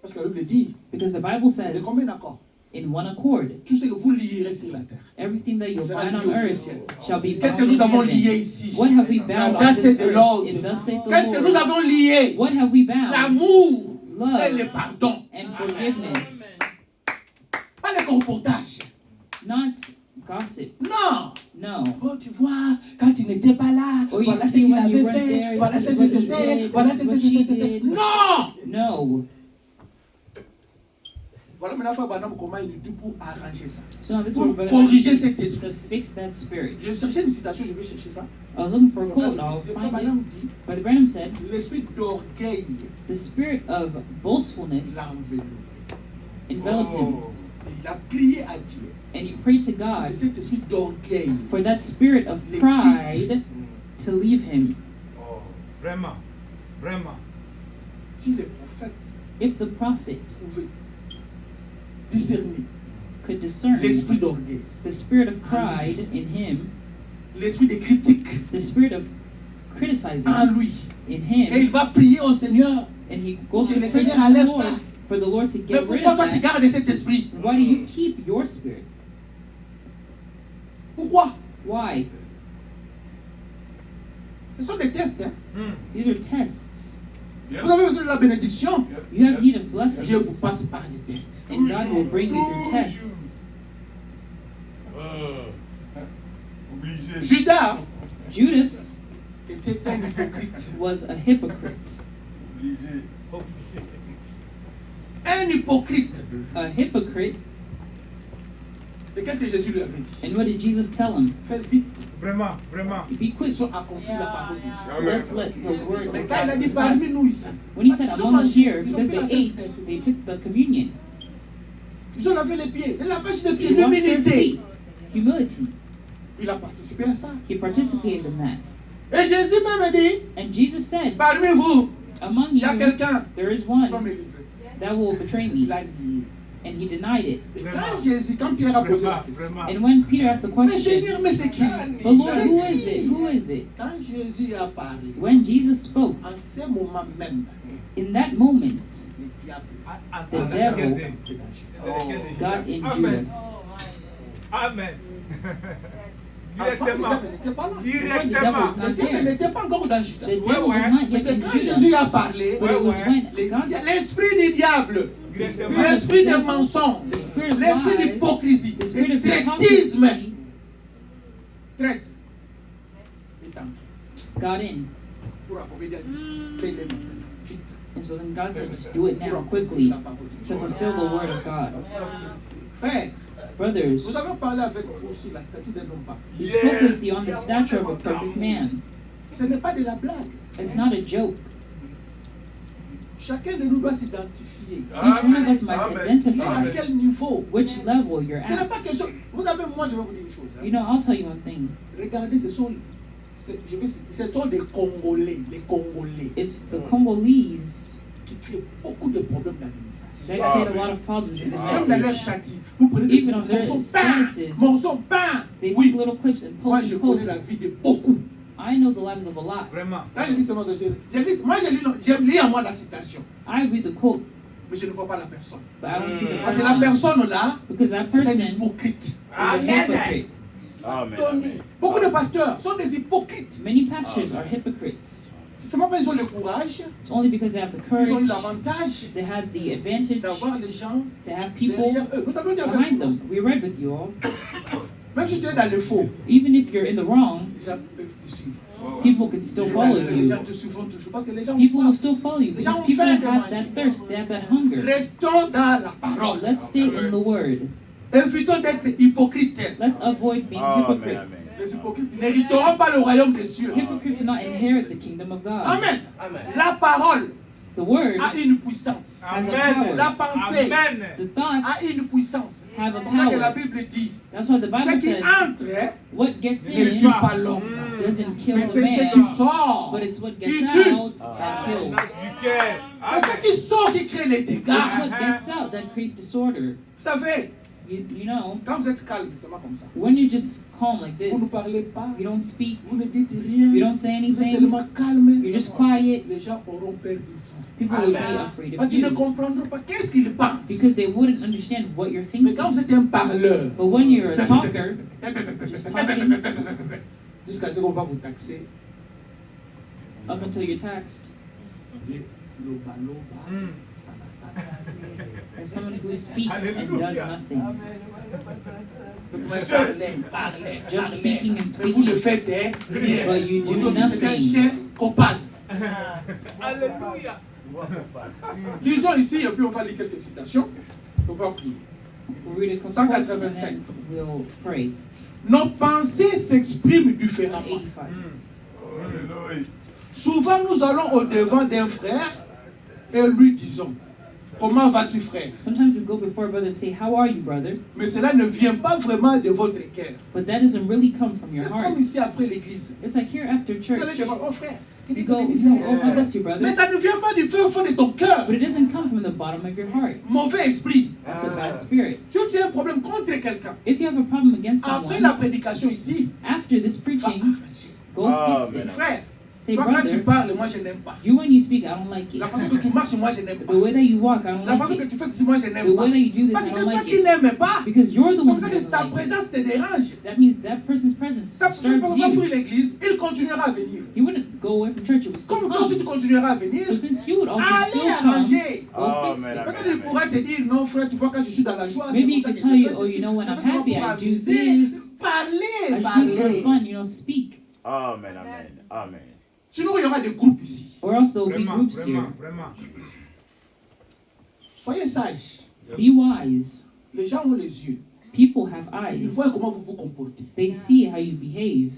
Speaker 3: parce que la Bible dit,
Speaker 1: Because the Bible
Speaker 3: de
Speaker 1: says,
Speaker 3: combien d'accord?
Speaker 1: in one accord,
Speaker 3: Tout ce que vous lierez sur la terre.
Speaker 1: everything that you
Speaker 3: sera
Speaker 1: bind
Speaker 3: lié
Speaker 1: on
Speaker 3: au
Speaker 1: earth
Speaker 3: ciel.
Speaker 1: shall be
Speaker 3: Qu'est-ce que
Speaker 1: bound
Speaker 3: nous
Speaker 1: in
Speaker 3: avons
Speaker 1: heaven.
Speaker 3: lié ici?
Speaker 1: What have we bound
Speaker 3: Dans
Speaker 1: on
Speaker 3: c'est
Speaker 1: this
Speaker 3: de
Speaker 1: earth?
Speaker 3: l'ordre.
Speaker 1: It does say the
Speaker 3: Qu'est-ce que nous
Speaker 1: Lord.
Speaker 3: avons lié?
Speaker 1: What have we bound?
Speaker 3: L'amour et
Speaker 1: Love
Speaker 3: le pardon.
Speaker 1: and forgiveness.
Speaker 3: Pas le comportage.
Speaker 1: Not gossip.
Speaker 3: Non.
Speaker 1: No.
Speaker 3: Oh, tu vois, quand il n'était pas là,
Speaker 1: Or you
Speaker 3: voilà ce
Speaker 1: see
Speaker 3: qu'il
Speaker 1: when you
Speaker 3: avait
Speaker 1: weren't
Speaker 3: fait,
Speaker 1: there,
Speaker 3: voilà
Speaker 1: this
Speaker 3: ce
Speaker 1: is
Speaker 3: que
Speaker 1: what he
Speaker 3: c'était,
Speaker 1: did,
Speaker 3: voilà
Speaker 1: this
Speaker 3: ce
Speaker 1: is
Speaker 3: que
Speaker 1: what she
Speaker 3: c'était.
Speaker 1: did.
Speaker 3: Non!
Speaker 1: No.
Speaker 3: Voilà maintenant, Frère Branham, comment il dit pour arranger ça.
Speaker 1: So now this is
Speaker 3: Pour
Speaker 1: what Brother
Speaker 3: corriger
Speaker 1: Branham
Speaker 3: cet
Speaker 1: did
Speaker 3: esprit.
Speaker 1: to fix that spirit.
Speaker 3: Je cherchais une citation, je vais chercher ça.
Speaker 1: I was looking for a quote, and I'll
Speaker 3: Frère
Speaker 1: find it.
Speaker 3: Branham dit,
Speaker 1: Brother Branham said,
Speaker 3: l'esprit d'orgueil
Speaker 1: the spirit of boastfulness
Speaker 3: l'a enveloppé.
Speaker 1: enveloped him,
Speaker 3: Il a prié à Dieu.
Speaker 1: and he prayed to
Speaker 3: Et
Speaker 1: God
Speaker 3: cet esprit d'orgueil,
Speaker 1: for that spirit of pride to leave him.
Speaker 2: Oh, vraiment, vraiment.
Speaker 3: si les prophètes
Speaker 1: If the prophet
Speaker 3: pouvaient discerner
Speaker 1: could discern
Speaker 3: l'esprit d'orgueil,
Speaker 1: the spirit of pride in him,
Speaker 3: l'esprit de critique
Speaker 1: the spirit of criticizing
Speaker 3: en lui,
Speaker 1: in
Speaker 3: et
Speaker 1: him,
Speaker 3: il va prier au Seigneur.
Speaker 1: and he goes
Speaker 3: Que
Speaker 1: to
Speaker 3: le
Speaker 1: pray to
Speaker 3: Seigneur
Speaker 1: the
Speaker 3: enlève
Speaker 1: Lord
Speaker 3: ça.
Speaker 1: for the Lord to
Speaker 3: Mais
Speaker 1: get rid
Speaker 3: pourquoi
Speaker 1: of
Speaker 3: toi tu
Speaker 1: that.
Speaker 3: gardes cet esprit?
Speaker 1: Why do you keep your spirit?
Speaker 3: Pourquoi?
Speaker 1: Why?
Speaker 3: Ce sont des tests. Hein?
Speaker 1: These are tests.
Speaker 3: Vous avez besoin de la bénédiction.
Speaker 1: You have need of
Speaker 3: Dieu vous
Speaker 1: blessings,
Speaker 3: passe par les tests.
Speaker 1: and God will bring you through tests.
Speaker 4: Obligé.
Speaker 3: Judas
Speaker 1: Judas
Speaker 3: était un hypocrite.
Speaker 1: was a hypocrite.
Speaker 4: Obligé.
Speaker 3: Un hypocrite.
Speaker 1: A hypocrite.
Speaker 3: Et qu'est-ce que Jésus lui avait dit?
Speaker 1: And what did Jesus tell him?
Speaker 3: Faites vite.
Speaker 2: Vraiment, vraiment.
Speaker 1: Be
Speaker 3: Ils
Speaker 1: quick.
Speaker 3: sont accomplis la parole de Dieu.
Speaker 1: Let's let the word
Speaker 3: Mais
Speaker 1: of
Speaker 3: quand il a
Speaker 1: God
Speaker 3: dit
Speaker 1: pass.
Speaker 3: parmi nous ici,
Speaker 1: When he said
Speaker 3: ils ont
Speaker 1: among us
Speaker 3: mangé,
Speaker 1: here,
Speaker 3: ils ont
Speaker 1: because
Speaker 3: pris la
Speaker 1: they
Speaker 3: Sainte
Speaker 1: ate,
Speaker 3: Seine.
Speaker 1: they took the communion.
Speaker 3: Ils ont lavé les pieds. Le lavage des pieds,
Speaker 1: They washed their
Speaker 3: l'humilité.
Speaker 1: feet. Humility.
Speaker 3: Il a participé à ça.
Speaker 1: He participated in that.
Speaker 3: Et Jésus même dit,
Speaker 1: And Jesus said,
Speaker 3: parmi vous,
Speaker 1: among
Speaker 3: il y a
Speaker 1: you,
Speaker 3: quelqu'un
Speaker 1: there is
Speaker 3: qui va me
Speaker 1: one
Speaker 3: livrer.
Speaker 1: that will betray
Speaker 3: Il
Speaker 1: me.
Speaker 3: a nié.
Speaker 1: And he denied it.
Speaker 3: Et
Speaker 2: Vraiment.
Speaker 3: quand Pierre a posé la
Speaker 2: Vraiment,
Speaker 3: question,
Speaker 2: vraiment.
Speaker 1: And when Peter asked the
Speaker 3: mais
Speaker 1: question,
Speaker 3: Seigneur, mais c'est qui?
Speaker 1: but Lord, who
Speaker 3: C'est
Speaker 1: is it?
Speaker 3: qui?
Speaker 1: Who is it?
Speaker 3: Quand Jésus a parlé,
Speaker 1: When Jesus spoke,
Speaker 3: en ce moment même,
Speaker 1: in that moment,
Speaker 3: le diable
Speaker 1: The
Speaker 3: a
Speaker 1: devil
Speaker 3: entré dans Judas.
Speaker 1: got in
Speaker 2: Amen.
Speaker 1: Judas.
Speaker 2: Amen.
Speaker 3: Avant, le
Speaker 2: Directement.
Speaker 3: diable n'était pas là.
Speaker 1: Before the devil
Speaker 2: Directement.
Speaker 1: was
Speaker 3: Le
Speaker 1: not
Speaker 3: diable
Speaker 1: there.
Speaker 3: n'était pas encore dans Judas.
Speaker 1: The devil was not
Speaker 3: Mais
Speaker 1: yet
Speaker 3: c'est
Speaker 1: in
Speaker 3: quand
Speaker 1: Judas.
Speaker 3: Jésus a parlé,
Speaker 1: But it was when
Speaker 3: les-
Speaker 1: God,
Speaker 3: l'esprit du diable,
Speaker 2: Directement.
Speaker 3: l'esprit des mensonges,
Speaker 1: the spirit of
Speaker 3: l'esprit
Speaker 1: lies,
Speaker 3: d'hypocrisie,
Speaker 1: the spirit
Speaker 3: le
Speaker 1: of
Speaker 3: traitisme,
Speaker 1: hypocrisy
Speaker 3: traite, est entré
Speaker 1: got in.
Speaker 3: pour accomplir fais-le maintenant, vite,
Speaker 1: And so then God said, just do it
Speaker 3: pour
Speaker 1: now,
Speaker 3: accomplir
Speaker 1: quickly,
Speaker 3: la parole de
Speaker 1: to
Speaker 3: Dieu.
Speaker 1: fulfill the word of God.
Speaker 3: Frère,
Speaker 1: Brothers,
Speaker 3: vous avez parlé avec vous sur la statue d'un homme parfait.
Speaker 1: he spoke with you on the stature of a perfect man.
Speaker 3: Ce n'est pas de la blague.
Speaker 1: It's not a joke.
Speaker 3: Chacun de nous doit s'identifier.
Speaker 1: Each one of us must
Speaker 3: Mais à
Speaker 1: identify
Speaker 3: quel niveau?
Speaker 1: which level you're
Speaker 3: Ce n'est pas
Speaker 1: at.
Speaker 3: question. Vous savez, moi, je vais vous dire une chose. hein.
Speaker 1: You know, I'll tell you one thing.
Speaker 3: Regardez, ce sont des Congolais, les Congolais,
Speaker 1: It's the Congolese
Speaker 3: qui créent beaucoup de problèmes dans le message.
Speaker 1: that create a lot of problems in the
Speaker 3: Même dans leur
Speaker 1: message.
Speaker 3: statut, vous prenez
Speaker 1: Even on their
Speaker 3: morceaux pain,
Speaker 1: statuses,
Speaker 3: morceaux pain.
Speaker 1: They
Speaker 3: Oui,
Speaker 1: take little clips and
Speaker 3: moi
Speaker 1: post
Speaker 3: je
Speaker 1: and
Speaker 3: connais
Speaker 1: post.
Speaker 3: la vie de beaucoup.
Speaker 1: I know the lives of a lot.
Speaker 2: Vraiment.
Speaker 3: Quand je lis ce mot de Dieu, moi je lis à moi la citation,
Speaker 1: I read the quote,
Speaker 3: mais je ne vois pas la personne.
Speaker 1: but I don't see the
Speaker 3: Parce que la
Speaker 1: person.
Speaker 3: personne là,
Speaker 1: Because that
Speaker 3: c'est un
Speaker 1: person
Speaker 3: hypocrite.
Speaker 1: is a hypocrite.
Speaker 4: Amen. Amen.
Speaker 3: Beaucoup de pasteurs sont des hypocrites.
Speaker 1: Many pastors are hypocrites.
Speaker 3: C'est seulement parce qu'ils ont le courage,
Speaker 1: It's only because they have the
Speaker 3: ils ont eu
Speaker 1: courage,
Speaker 3: l'avantage
Speaker 1: they have the advantage
Speaker 3: d'avoir les gens
Speaker 1: to have people
Speaker 3: derrière eux. Vous savez, on dit avec
Speaker 1: behind
Speaker 3: vous,
Speaker 1: them. We read with you all.
Speaker 3: même si tu es dans le faux,
Speaker 1: Even if you're in the wrong,
Speaker 3: les gens peuvent te suivre.
Speaker 1: people can still follow
Speaker 3: Les
Speaker 1: you.
Speaker 3: gens te suivront toujours parce que les gens ont
Speaker 1: People will
Speaker 3: soif.
Speaker 1: still follow you because people have that thirst, they have that hunger.
Speaker 3: Restons dans la parole.
Speaker 1: Let's stay in the word.
Speaker 3: Évitons d'être hypocrites.
Speaker 1: Let's avoid being
Speaker 4: Amen,
Speaker 1: hypocrites.
Speaker 3: Les hypocrites n'hériteront pas le royaume des cieux.
Speaker 1: Hypocrites will not inherit the kingdom of God.
Speaker 3: Amen. La parole
Speaker 1: The word
Speaker 3: a une puissance.
Speaker 1: has a
Speaker 2: Amen.
Speaker 3: La
Speaker 1: power.
Speaker 3: pensée
Speaker 2: Amen.
Speaker 1: The
Speaker 3: a
Speaker 1: thoughts
Speaker 3: une puissance.
Speaker 1: have a
Speaker 3: C'est pour ça que la
Speaker 1: power.
Speaker 3: Bible dit
Speaker 1: That's why the
Speaker 3: ce
Speaker 1: Bible
Speaker 3: qui
Speaker 1: says
Speaker 3: entre
Speaker 1: what gets
Speaker 3: ne tue
Speaker 1: in
Speaker 3: pas l'homme.
Speaker 1: doesn't kill
Speaker 3: Mais
Speaker 1: the
Speaker 3: c'est ce qui
Speaker 1: man,
Speaker 3: sort
Speaker 1: but it's what
Speaker 3: qui
Speaker 1: gets
Speaker 3: tue.
Speaker 1: out that kills.
Speaker 2: Du cœur.
Speaker 3: C'est ce qui sort qui crée les dégâts.
Speaker 1: It's what gets out that creates disorder.
Speaker 3: Vous savez,
Speaker 1: You know,
Speaker 3: quand vous êtes calme, c'est pas comme ça.
Speaker 1: when you're just calm like
Speaker 3: Vous ne
Speaker 1: this,
Speaker 3: parlez pas,
Speaker 1: you don't speak,
Speaker 3: vous ne dites rien,
Speaker 1: you don't say
Speaker 3: vous êtes
Speaker 1: anything,
Speaker 3: seulement calme.
Speaker 1: you're just quiet,
Speaker 3: Les gens auront peur de vous.
Speaker 1: people will be afraid
Speaker 3: Parce
Speaker 1: of
Speaker 3: qu'ils ne
Speaker 1: you
Speaker 3: comprendront pas qu'est-ce qu'ils pensent.
Speaker 1: because they wouldn't understand what you're
Speaker 3: Mais
Speaker 1: thinking.
Speaker 3: quand vous êtes un parleur,
Speaker 1: But when you're a talker, just talking
Speaker 3: jusqu'à ce qu'on va vous taxer,
Speaker 1: up until you're taxed,
Speaker 3: Loba, sana, sana.
Speaker 1: There's someone who speaks and does nothing.
Speaker 3: Vous pouvez parler.
Speaker 1: Just speaking and
Speaker 3: Mais vous ne
Speaker 1: speaking.
Speaker 3: faites rien.
Speaker 1: But you do
Speaker 3: Vous êtes un
Speaker 1: nothing.
Speaker 3: chien coupable.
Speaker 5: Alléluia.
Speaker 3: Lisons ici et puis on va lire quelques citations. On va prier.
Speaker 1: We'll read a couple quotes and
Speaker 3: 185.
Speaker 1: then we'll pray.
Speaker 3: Nos pensées s'expriment
Speaker 1: On
Speaker 3: différemment.
Speaker 1: 85.
Speaker 4: Alléluia.
Speaker 3: Souvent, nous allons au-devant d'un frère et lui disons, comment vas-tu, frère?
Speaker 1: Sometimes we go before a brother and say, "How are you, brother?"
Speaker 3: Mais cela ne vient pas vraiment de votre cœur.
Speaker 1: But that doesn't really come from your
Speaker 3: C'est
Speaker 1: heart.
Speaker 3: comme ici après l'église.
Speaker 1: It's like here after
Speaker 3: Vous
Speaker 1: church.
Speaker 3: allez devant, oh frère, que
Speaker 1: You
Speaker 3: Dieu
Speaker 1: go,
Speaker 3: te bénisse.
Speaker 1: "Oh, God bless you, brother."
Speaker 3: Mais ça ne vient pas du feu au fond de ton cœur.
Speaker 1: But it doesn't come from the bottom of your heart.
Speaker 3: Mauvais esprit.
Speaker 1: That's a bad spirit.
Speaker 3: Si tu as un problème contre quelqu'un,
Speaker 1: If you have a problem against
Speaker 3: après
Speaker 1: someone,
Speaker 3: la prédication ici,
Speaker 1: after this preaching, go
Speaker 4: Ah,
Speaker 1: fix it.
Speaker 3: frère,
Speaker 1: Say,
Speaker 3: toi quand tu
Speaker 1: brother,
Speaker 3: parles, moi je n'aime pas.
Speaker 1: you when you speak, I don't like it.
Speaker 3: La façon que tu marches, moi je n'aime
Speaker 1: The
Speaker 3: pas.
Speaker 1: way that you walk, I don't
Speaker 3: La façon
Speaker 1: like
Speaker 3: que
Speaker 1: it.
Speaker 3: tu fais ceci, moi je
Speaker 1: The
Speaker 3: n'aime pas.
Speaker 1: way that you do
Speaker 3: Parce
Speaker 1: this,
Speaker 3: que
Speaker 1: I
Speaker 3: c'est
Speaker 1: don't
Speaker 3: toi
Speaker 1: like
Speaker 3: qui
Speaker 1: it.
Speaker 3: n'aimes pas.
Speaker 1: Because you're the
Speaker 3: Ça
Speaker 1: one
Speaker 3: veut
Speaker 1: who
Speaker 3: dire que
Speaker 1: doesn't
Speaker 3: ta
Speaker 1: like it.
Speaker 3: présence te dérange.
Speaker 1: That means that person's presence
Speaker 3: Ça veut dire
Speaker 1: disturbs
Speaker 3: que quand
Speaker 1: you.
Speaker 3: fuir l'église, il continuera à venir.
Speaker 1: He wouldn't go away from church, it would still
Speaker 3: Comme toi aussi tu
Speaker 1: come.
Speaker 3: continueras à venir,
Speaker 1: So since you would also
Speaker 3: allez
Speaker 1: still come,
Speaker 3: arranger.
Speaker 1: go fix
Speaker 4: Amen.
Speaker 1: it.
Speaker 3: Peut-être il pourrait te dire, non frère, tu vois quand je suis dans la joie,
Speaker 1: Maybe
Speaker 3: c'est
Speaker 1: he
Speaker 3: comme ça
Speaker 1: could
Speaker 3: que
Speaker 1: tell
Speaker 3: je
Speaker 1: you,
Speaker 3: fais
Speaker 1: oh,
Speaker 3: ceci.
Speaker 1: you know, when
Speaker 3: Je
Speaker 1: I'm
Speaker 3: fais seulement
Speaker 1: happy,
Speaker 3: pour
Speaker 1: I do
Speaker 3: amuser.
Speaker 1: this.
Speaker 3: Parlez,
Speaker 1: I choose for
Speaker 3: parlez.
Speaker 1: fun, you know, speak.
Speaker 4: Amen. Amen. Amen.
Speaker 3: Sinon, il y aura des groupes ici.
Speaker 1: Or else there will be
Speaker 2: Vraiment,
Speaker 1: groups
Speaker 2: vraiment,
Speaker 1: here.
Speaker 2: vraiment.
Speaker 3: Soyez sages.
Speaker 1: Be wise.
Speaker 3: Les gens ont les yeux.
Speaker 1: People have
Speaker 3: Ils
Speaker 1: eyes.
Speaker 3: voient comment vous vous comportez.
Speaker 1: They see how you behave.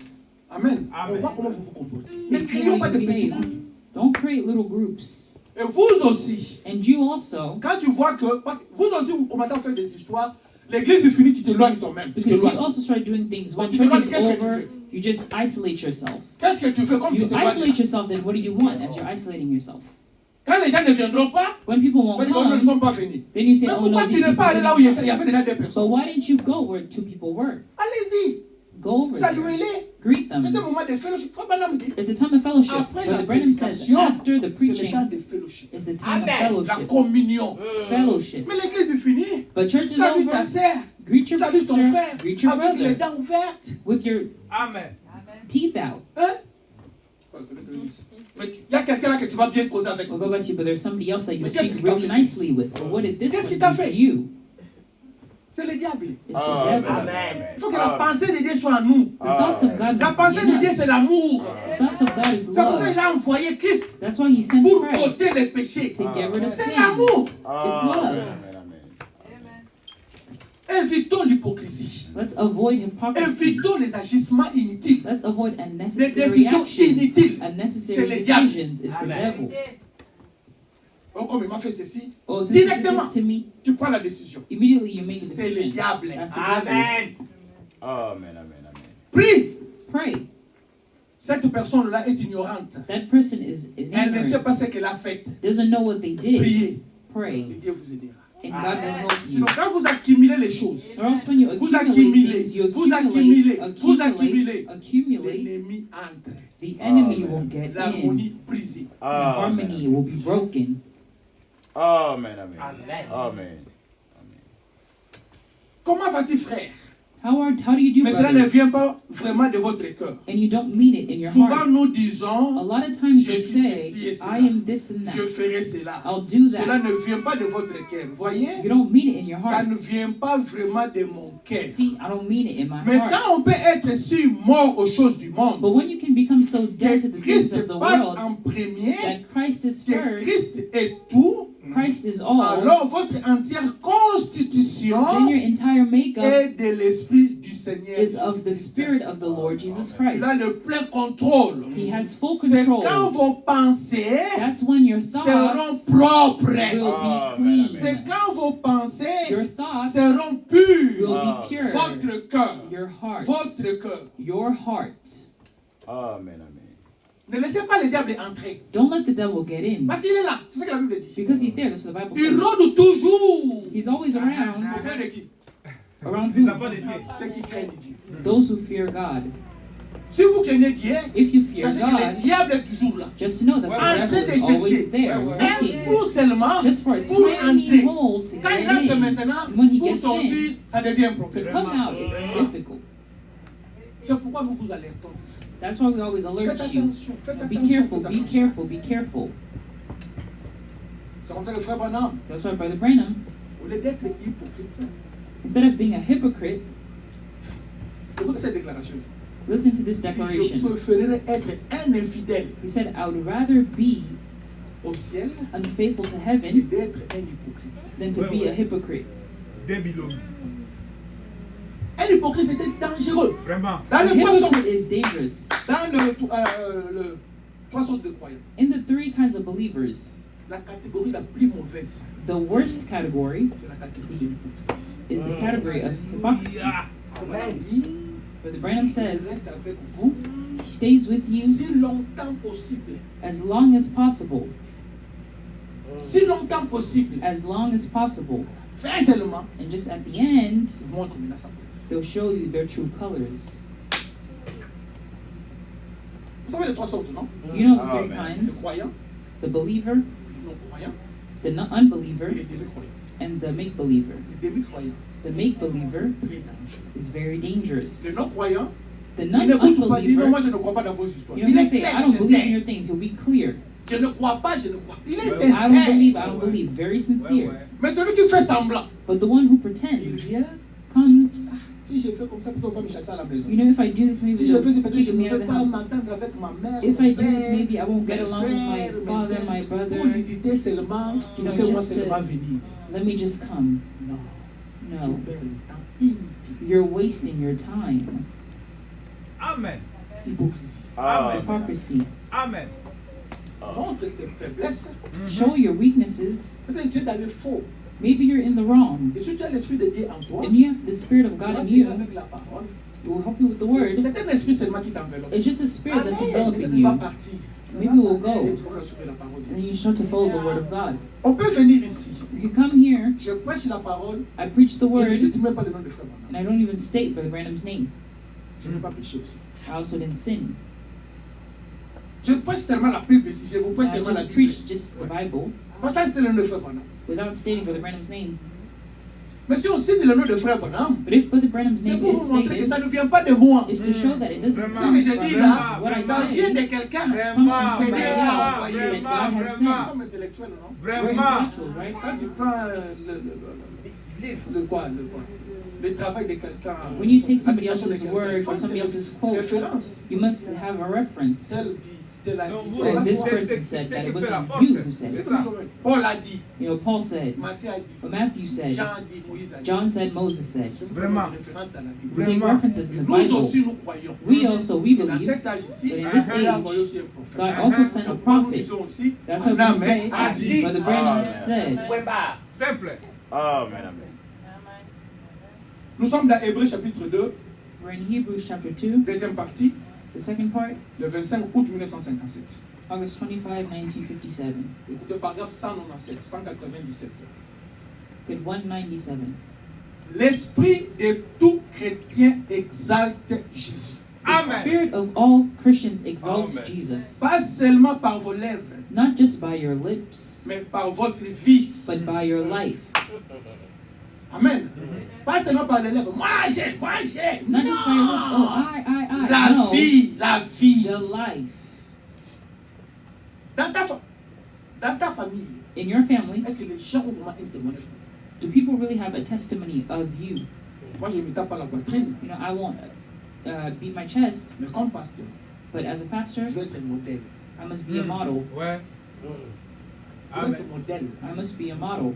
Speaker 3: Amen.
Speaker 2: Amen.
Speaker 3: On voit comment vous vous comportez.
Speaker 1: They
Speaker 3: Ne
Speaker 1: see
Speaker 3: créons
Speaker 1: how
Speaker 3: pas de
Speaker 1: you
Speaker 3: petits
Speaker 1: behave.
Speaker 3: groupes.
Speaker 1: Don't create little groups.
Speaker 3: Et vous aussi,
Speaker 1: And you also,
Speaker 3: quand tu vois que, parce que vous aussi, vous commencez à faire des histoires, l'église est finie, tu t'éloignes toi-même. Tu
Speaker 1: because you
Speaker 3: t'éloignes.
Speaker 1: also start doing things. When
Speaker 3: Tu
Speaker 1: church
Speaker 3: regardes
Speaker 1: is
Speaker 3: qu'est-ce que tu
Speaker 1: over,
Speaker 3: fais.
Speaker 1: you just isolate yourself.
Speaker 3: Qu'est-ce que tu fais comme tu
Speaker 1: You
Speaker 3: t'éloignes?
Speaker 1: isolate yourself, then what do you want as you're isolating yourself?
Speaker 3: Quand les gens ne viendront pas,
Speaker 1: When people
Speaker 3: on
Speaker 1: won't
Speaker 3: dit, oh, ils ne
Speaker 1: come,
Speaker 3: sont pas venus.
Speaker 1: then you say,
Speaker 3: Mais
Speaker 1: oh
Speaker 3: pourquoi
Speaker 1: no,
Speaker 3: tu
Speaker 1: these
Speaker 3: n'es
Speaker 1: people
Speaker 3: pas allé là où il
Speaker 1: didn't
Speaker 3: y avait déjà deux
Speaker 1: come. But
Speaker 3: personnes?
Speaker 1: why didn't you go where two people were?
Speaker 3: Allez-y,
Speaker 1: Go over there.
Speaker 3: saluez-les.
Speaker 1: Greet
Speaker 3: C'est un
Speaker 1: them.
Speaker 3: moment de fellowship. Frère Branham dit,
Speaker 1: It's a time of fellowship.
Speaker 3: après la
Speaker 1: Brother Branham says,
Speaker 3: prédication,
Speaker 1: after the
Speaker 3: c'est le
Speaker 1: preaching
Speaker 3: temps de fellowship.
Speaker 1: is the time of
Speaker 5: Amen.
Speaker 3: La
Speaker 1: fellowship.
Speaker 3: communion.
Speaker 1: Fellowship.
Speaker 3: Mais l'église est finie.
Speaker 1: But church is
Speaker 3: Salue ta
Speaker 1: over.
Speaker 3: sœur.
Speaker 1: Greet your
Speaker 3: Salue ton
Speaker 1: sister.
Speaker 3: frère.
Speaker 1: Greet your
Speaker 3: Avec les
Speaker 1: brother.
Speaker 3: dents ouvertes.
Speaker 1: With your
Speaker 2: Amen.
Speaker 1: teeth out.
Speaker 3: Hein? Mais il y a quelqu'un là que tu vas bien causer avec.
Speaker 1: Well, God bless you, but there's somebody else that you
Speaker 3: Mais qu'est-ce
Speaker 1: speak
Speaker 3: qu'il t'a
Speaker 1: really
Speaker 3: fait?
Speaker 1: nicely with. But what did this
Speaker 3: Qu'est-ce qu'il
Speaker 1: one
Speaker 3: t'a
Speaker 1: do
Speaker 3: fait?
Speaker 1: to you?
Speaker 3: C'est le diable.
Speaker 1: It's the
Speaker 4: Amen.
Speaker 1: devil.
Speaker 5: Amen.
Speaker 3: Il faut que la pensée de Dieu soit en nous.
Speaker 1: The thoughts of God
Speaker 3: La
Speaker 1: must
Speaker 3: pensée
Speaker 1: be
Speaker 3: de
Speaker 1: in
Speaker 3: Dieu,
Speaker 1: us.
Speaker 3: c'est l'amour.
Speaker 1: The thoughts of God is
Speaker 3: C'est pour ça
Speaker 1: love.
Speaker 3: qu'il a envoyé Christ
Speaker 1: That's why He sent
Speaker 3: pour
Speaker 1: Christ
Speaker 3: ôter les péchés.
Speaker 1: to get rid of
Speaker 3: C'est
Speaker 1: sin.
Speaker 3: l'amour.
Speaker 4: Amen.
Speaker 3: Évitons l'hypocrisie.
Speaker 1: Let's avoid hypocrisy.
Speaker 3: Évitons les agissements inutiles.
Speaker 1: Let's avoid
Speaker 3: Les
Speaker 1: unnecessary
Speaker 3: décisions
Speaker 1: actions.
Speaker 3: inutiles. C'est
Speaker 1: Unnecessary
Speaker 3: le diable.
Speaker 1: decisions is the
Speaker 2: Amen.
Speaker 1: devil.
Speaker 3: Oh, comme il m'a fait ceci,
Speaker 1: Oh, since you did
Speaker 3: directement,
Speaker 1: this to me,
Speaker 3: tu prends la décision.
Speaker 1: immediately you make a
Speaker 3: C'est le
Speaker 1: decision.
Speaker 3: diable.
Speaker 1: That's the devil.
Speaker 2: Amen.
Speaker 4: Amen. Amen.
Speaker 3: Prie.
Speaker 1: Pray.
Speaker 3: Cette personne-là est ignorante.
Speaker 1: That person is
Speaker 3: Elle ne sait pas
Speaker 1: ignorant.
Speaker 3: ce qu'elle a fait.
Speaker 1: Doesn't know what they did.
Speaker 3: Priez.
Speaker 1: Pray.
Speaker 3: Et Dieu vous aidera.
Speaker 1: And God will help you.
Speaker 3: Sinon, quand vous accumulez les choses,
Speaker 1: Or else when you
Speaker 3: vous
Speaker 1: accumulate
Speaker 3: accumulez,
Speaker 1: things, you
Speaker 3: vous accumulez, vous
Speaker 1: accumulate,
Speaker 3: accumulez, l'ennemi entre.
Speaker 1: the enemy
Speaker 4: Amen.
Speaker 1: will get in.
Speaker 3: L'harmonie brisée.
Speaker 1: The harmony will be broken.
Speaker 4: Amen. Amen.
Speaker 5: Amen.
Speaker 4: Amen.
Speaker 3: Comment va-t-il, frère?
Speaker 1: How do you do,
Speaker 3: Mais cela ne
Speaker 1: brother?
Speaker 3: vient pas vraiment de votre cœur.
Speaker 1: And you don't mean it in your
Speaker 3: Souvent,
Speaker 1: heart.
Speaker 3: nous
Speaker 1: A
Speaker 3: disons,
Speaker 1: lot of times
Speaker 3: Je
Speaker 1: you
Speaker 3: suis ceci et
Speaker 1: say,
Speaker 3: cela.
Speaker 1: I am this and
Speaker 3: je
Speaker 1: that.
Speaker 3: ferai cela.
Speaker 1: I'll do
Speaker 3: Cela
Speaker 1: that.
Speaker 3: ne vient pas de votre cœur. Voyez?
Speaker 1: You don't mean it in your
Speaker 3: Ça
Speaker 1: heart.
Speaker 3: ne vient pas vraiment de mon cœur.
Speaker 1: See, I don't mean it in my
Speaker 3: Mais
Speaker 1: heart.
Speaker 3: quand on peut être si mort aux choses du monde,
Speaker 1: But when you can become so dead to
Speaker 3: que
Speaker 1: the things
Speaker 3: Christ
Speaker 1: of the
Speaker 3: passe
Speaker 1: world,
Speaker 3: en premier,
Speaker 1: that Christ is
Speaker 3: que
Speaker 1: first,
Speaker 3: Christ est tout,
Speaker 1: Christ is all,
Speaker 3: alors votre entière constitution
Speaker 1: then your entire makeup
Speaker 3: est de l'Esprit du Seigneur.
Speaker 1: is of the Spirit of the Lord Jesus Christ.
Speaker 3: Il a le plein contrôle.
Speaker 1: He has full
Speaker 3: C'est quand
Speaker 1: control.
Speaker 3: vos pensées
Speaker 1: That's when your
Speaker 3: seront
Speaker 1: thoughts
Speaker 3: propres.
Speaker 1: will
Speaker 4: Amen.
Speaker 1: be
Speaker 3: C'est
Speaker 1: clean.
Speaker 3: quand vos pensées
Speaker 1: Your thoughts
Speaker 3: seront
Speaker 1: will
Speaker 3: pures.
Speaker 1: be pure.
Speaker 3: Votre cœur.
Speaker 1: Your heart.
Speaker 3: Votre cœur.
Speaker 1: Your heart.
Speaker 4: Amen. Amen.
Speaker 3: Ne laissez pas le diable entrer.
Speaker 1: Don't let the devil get in.
Speaker 3: Parce qu'il est là. C'est ce que la Bible dit.
Speaker 1: Because he's there. That's what the Bible
Speaker 3: Il
Speaker 1: says.
Speaker 3: rôde toujours.
Speaker 1: He's always around.
Speaker 3: Auprès de qui?
Speaker 1: Around
Speaker 2: Les
Speaker 1: who?
Speaker 2: enfants de Dieu.
Speaker 3: Ceux qui craignent Dieu.
Speaker 1: Those who fear God.
Speaker 3: Si vous craignez Dieu,
Speaker 1: If you fear
Speaker 3: sachez que le
Speaker 1: God,
Speaker 3: diable est toujours là.
Speaker 1: just know that
Speaker 3: En
Speaker 1: the
Speaker 3: train
Speaker 1: devil
Speaker 3: de
Speaker 1: is always
Speaker 3: chercher
Speaker 1: there,
Speaker 3: un
Speaker 1: looking
Speaker 3: trou seulement
Speaker 1: just for a
Speaker 3: pour
Speaker 1: tiny
Speaker 3: entrer.
Speaker 1: hole to
Speaker 3: Quand il
Speaker 1: get
Speaker 3: rentre
Speaker 1: in.
Speaker 3: maintenant,
Speaker 1: And when he
Speaker 3: pour
Speaker 1: gets
Speaker 3: sortir,
Speaker 1: in,
Speaker 3: ça devient un
Speaker 1: to
Speaker 3: problème.
Speaker 1: come out, it's difficult.
Speaker 3: C'est pourquoi nous vous alertons.
Speaker 1: That's why we always
Speaker 3: Faites
Speaker 1: alert you.
Speaker 3: attention, faites
Speaker 1: Be
Speaker 3: attention.
Speaker 1: careful,
Speaker 3: faites
Speaker 1: be
Speaker 3: attention.
Speaker 1: careful, be careful.
Speaker 3: C'est comme ça que le frère Branham,
Speaker 1: That's why Brother Branham,
Speaker 3: au lieu d'être hypocrite,
Speaker 1: instead of being a hypocrite,
Speaker 3: écoutez cette déclaration.
Speaker 1: listen to this
Speaker 3: Je
Speaker 1: declaration.
Speaker 3: préférerais être un infidèle
Speaker 1: He said, I would rather be
Speaker 3: au ciel
Speaker 1: unfaithful to
Speaker 3: que
Speaker 1: heaven
Speaker 3: d'être un hypocrite.
Speaker 1: than to be a hypocrite.
Speaker 5: Débilon.
Speaker 3: Un hypocrite, c'était dangereux.
Speaker 5: Vraiment.
Speaker 3: Dans
Speaker 1: A
Speaker 3: le poisson,
Speaker 1: hypocrite is dangerous.
Speaker 3: dans le trois sortes de croyants,
Speaker 1: In the three kinds of believers,
Speaker 3: la catégorie la plus mauvaise,
Speaker 1: the worst category
Speaker 3: c'est la catégorie de l'hypocrisie.
Speaker 1: is the category of hypocrisy.
Speaker 5: Yeah.
Speaker 3: Branham dit,
Speaker 1: Brother Branham
Speaker 3: il
Speaker 1: says,
Speaker 3: reste avec vous
Speaker 1: he stays with you
Speaker 3: si longtemps possible.
Speaker 1: as long as possible.
Speaker 3: Si longtemps possible.
Speaker 1: As long as possible.
Speaker 3: Fin seulement,
Speaker 1: And just at the end,
Speaker 3: il montre maintenant sa couleur.
Speaker 1: they'll show you their true colors.
Speaker 3: Vous savez les trois sortes, non?
Speaker 1: You know the three
Speaker 4: Amen.
Speaker 3: Le
Speaker 1: kinds:
Speaker 3: croyant,
Speaker 1: the believer,
Speaker 3: le non-croyant
Speaker 1: the
Speaker 3: et
Speaker 1: unbeliever,
Speaker 3: le demi-croyant.
Speaker 1: and the make believer.
Speaker 3: Le demi-croyant,
Speaker 1: The make believer
Speaker 3: c'est très dangereux.
Speaker 1: is very dangerous.
Speaker 3: Le non-croyant,
Speaker 1: The
Speaker 3: il n'écoute pas, il dit non, moi
Speaker 1: unbeliever,
Speaker 3: je ne crois pas dans vos histoires.
Speaker 1: you know,
Speaker 3: Il
Speaker 1: he
Speaker 3: est
Speaker 1: say,
Speaker 3: clair,
Speaker 1: I don't believe in
Speaker 3: sincère.
Speaker 1: your things. He'll be clear.
Speaker 3: Je ne crois pas, je ne crois pas. Il est
Speaker 1: I don't believe, I
Speaker 3: sincère.
Speaker 1: don't believe. Very sincere.
Speaker 3: Mais celui qui fait semblant,
Speaker 1: But the one who
Speaker 3: il
Speaker 1: pretends
Speaker 3: vient.
Speaker 1: comes.
Speaker 3: Si je fais comme ça, peut-être on va me chasser à la maison.
Speaker 1: You know, if I do this, maybe
Speaker 3: Si je
Speaker 1: they'll
Speaker 3: fais ça, peut-être
Speaker 1: kick
Speaker 3: je
Speaker 1: me
Speaker 3: ne
Speaker 1: out
Speaker 3: vais
Speaker 1: of the
Speaker 3: pas
Speaker 1: house.
Speaker 3: m'entendre avec ma mère.
Speaker 1: If
Speaker 3: mon
Speaker 1: I do this,
Speaker 3: père,
Speaker 1: maybe I won't get
Speaker 3: mes
Speaker 1: along with my
Speaker 3: frères, mes
Speaker 1: father,
Speaker 3: sœurs.
Speaker 1: my
Speaker 3: Pour
Speaker 1: brother.
Speaker 3: l'unité seulement,
Speaker 1: You know,
Speaker 3: laissez-moi
Speaker 1: just
Speaker 3: seulement
Speaker 1: to-
Speaker 3: venir.
Speaker 1: Let me just come.
Speaker 3: Non, tu
Speaker 1: No,
Speaker 3: perds le temps inutile.
Speaker 1: you're wasting your time.
Speaker 5: Amen.
Speaker 3: Hypocrisie.
Speaker 4: Amen.
Speaker 1: Hypocrisy.
Speaker 5: Amen.
Speaker 3: Montre tes faiblesses.
Speaker 1: Show your weaknesses.
Speaker 3: Peut-être que tu es dans le faux.
Speaker 1: Maybe you're in the wrong.
Speaker 3: Et si tu as l'esprit de Dieu en toi,
Speaker 1: And you have the Spirit of
Speaker 3: tu
Speaker 1: God
Speaker 3: vas
Speaker 1: in
Speaker 3: t'aider
Speaker 1: you.
Speaker 3: avec la parole.
Speaker 1: It will help you with the word.
Speaker 3: C'est un esprit seulement qui t'enveloppe.
Speaker 1: It's just a spirit that's
Speaker 3: Ça
Speaker 1: enveloping
Speaker 3: ne va
Speaker 1: you.
Speaker 3: partir.
Speaker 1: Maybe we'll
Speaker 3: Et
Speaker 1: go.
Speaker 3: tu vas suivre la parole de
Speaker 1: And
Speaker 3: Dieu.
Speaker 1: you start to follow the word of God.
Speaker 3: On peut venir ici.
Speaker 1: You can come here.
Speaker 3: Je prêche la parole.
Speaker 1: I preach the
Speaker 3: Je ne
Speaker 1: word.
Speaker 3: cite même pas le nom de frère Branham.
Speaker 1: And I don't even state Brother Branham's name.
Speaker 3: Je ne vais pas pécher aussi.
Speaker 1: I also didn't sin.
Speaker 3: Je prêche seulement la Bible ici. Je vous prêche
Speaker 1: I
Speaker 3: seulement la
Speaker 1: just
Speaker 3: Bible.
Speaker 1: preached just the Bible
Speaker 3: Pas ça, c'est le nom de frère Branham.
Speaker 1: without stating Brother Branham's name.
Speaker 3: Mais si on cite le nom de frère Branham,
Speaker 1: But if Brother Branham's
Speaker 3: c'est
Speaker 1: name
Speaker 3: pour
Speaker 1: is
Speaker 3: vous montrer que
Speaker 1: stated,
Speaker 3: ça ne vient pas de moi.
Speaker 1: it's to show that it doesn't
Speaker 5: Vraiment.
Speaker 3: Ce
Speaker 1: come
Speaker 3: que je
Speaker 1: from
Speaker 3: dis là,
Speaker 1: what I
Speaker 3: ça vient
Speaker 1: say.
Speaker 3: de quelqu'un.
Speaker 1: Comes from
Speaker 3: C'est
Speaker 1: somebody
Speaker 3: Dieu
Speaker 1: else
Speaker 3: qui a
Speaker 1: that
Speaker 3: envoyé.
Speaker 1: God has
Speaker 3: Nous sommes
Speaker 1: sent.
Speaker 3: intellectuels, non?
Speaker 1: We're
Speaker 5: Vraiment.
Speaker 1: intellectual, right?
Speaker 3: Quand tu prends le quoi, le travail de quelqu'un,
Speaker 1: When you take
Speaker 3: la
Speaker 1: somebody
Speaker 3: citation de
Speaker 1: else's
Speaker 3: quelqu'un,
Speaker 1: word
Speaker 3: il faut
Speaker 1: or somebody
Speaker 3: une
Speaker 1: else's quote,
Speaker 3: référence.
Speaker 1: you must have a reference.
Speaker 3: Celle qui te l'a
Speaker 5: Donc,
Speaker 3: dit.
Speaker 5: vous-
Speaker 3: C'est
Speaker 1: And
Speaker 3: la
Speaker 1: this
Speaker 3: foi.
Speaker 1: person said that it
Speaker 5: qui fait la
Speaker 1: wasn't
Speaker 5: force.
Speaker 1: you who said
Speaker 3: C'est
Speaker 1: it.
Speaker 3: ça. Paul a dit,
Speaker 1: You know, Paul said,
Speaker 3: Matthieu a dit,
Speaker 1: what Matthew said,
Speaker 3: Jean a dit, Moïse a dit.
Speaker 1: John said, Moses said.
Speaker 3: Je vous
Speaker 5: Vraiment.
Speaker 3: donne une référence dans la Bible.
Speaker 1: We take
Speaker 5: Vraiment.
Speaker 1: references in the
Speaker 3: Nous
Speaker 1: Bible.
Speaker 3: aussi, nous croyons.
Speaker 1: We also, we
Speaker 3: Et dans
Speaker 1: believe,
Speaker 3: cet âge ici,
Speaker 1: but in this
Speaker 3: Dieu a envoyé
Speaker 1: age,
Speaker 3: aussi un prophète.
Speaker 1: God also sent a
Speaker 3: Nous
Speaker 1: prophet.
Speaker 3: disons aussi,
Speaker 1: That's what we
Speaker 3: Branham
Speaker 1: say.
Speaker 3: a dit.
Speaker 1: Brother Branham
Speaker 4: Amen.
Speaker 1: said.
Speaker 5: Simple.
Speaker 4: Amen. Amen.
Speaker 3: Nous sommes dans Hébreux chapitre 2,
Speaker 1: We're in Hebrews chapter 2,
Speaker 3: deuxième partie,
Speaker 1: the second part,
Speaker 3: le 25 août 1957.
Speaker 1: August 25, 1957.
Speaker 3: Écoutez, paragraphe 197, 197.
Speaker 1: Good 197.
Speaker 3: L'esprit de tout chrétien exalte Jésus.
Speaker 1: The
Speaker 5: Amen.
Speaker 1: spirit of all Christians exalts
Speaker 5: Amen.
Speaker 1: Jesus,
Speaker 3: Pas seulement par vos lèvres,
Speaker 1: not just by your lips,
Speaker 3: mais par votre vie.
Speaker 1: but by your life.
Speaker 3: Amen. Pas seulement par les lèvres. Moi j'ai.
Speaker 1: Not just by your lips. Oh, I.
Speaker 3: La
Speaker 1: No,
Speaker 3: vie, la vie.
Speaker 1: the life.
Speaker 3: Dans ta famille,
Speaker 1: In your family,
Speaker 3: est-ce que les gens ont vraiment un témoignage?
Speaker 1: do people really have a testimony of you?
Speaker 3: Moi, je ne me tape pas la poitrine,
Speaker 1: You know, I won't beat my chest,
Speaker 3: mais comme pasteur,
Speaker 1: but as a pastor,
Speaker 3: je dois être un modèle.
Speaker 1: I must be a model.
Speaker 5: Ouais.
Speaker 3: Je dois
Speaker 5: Amen.
Speaker 3: être un modèle.
Speaker 1: I must be a model.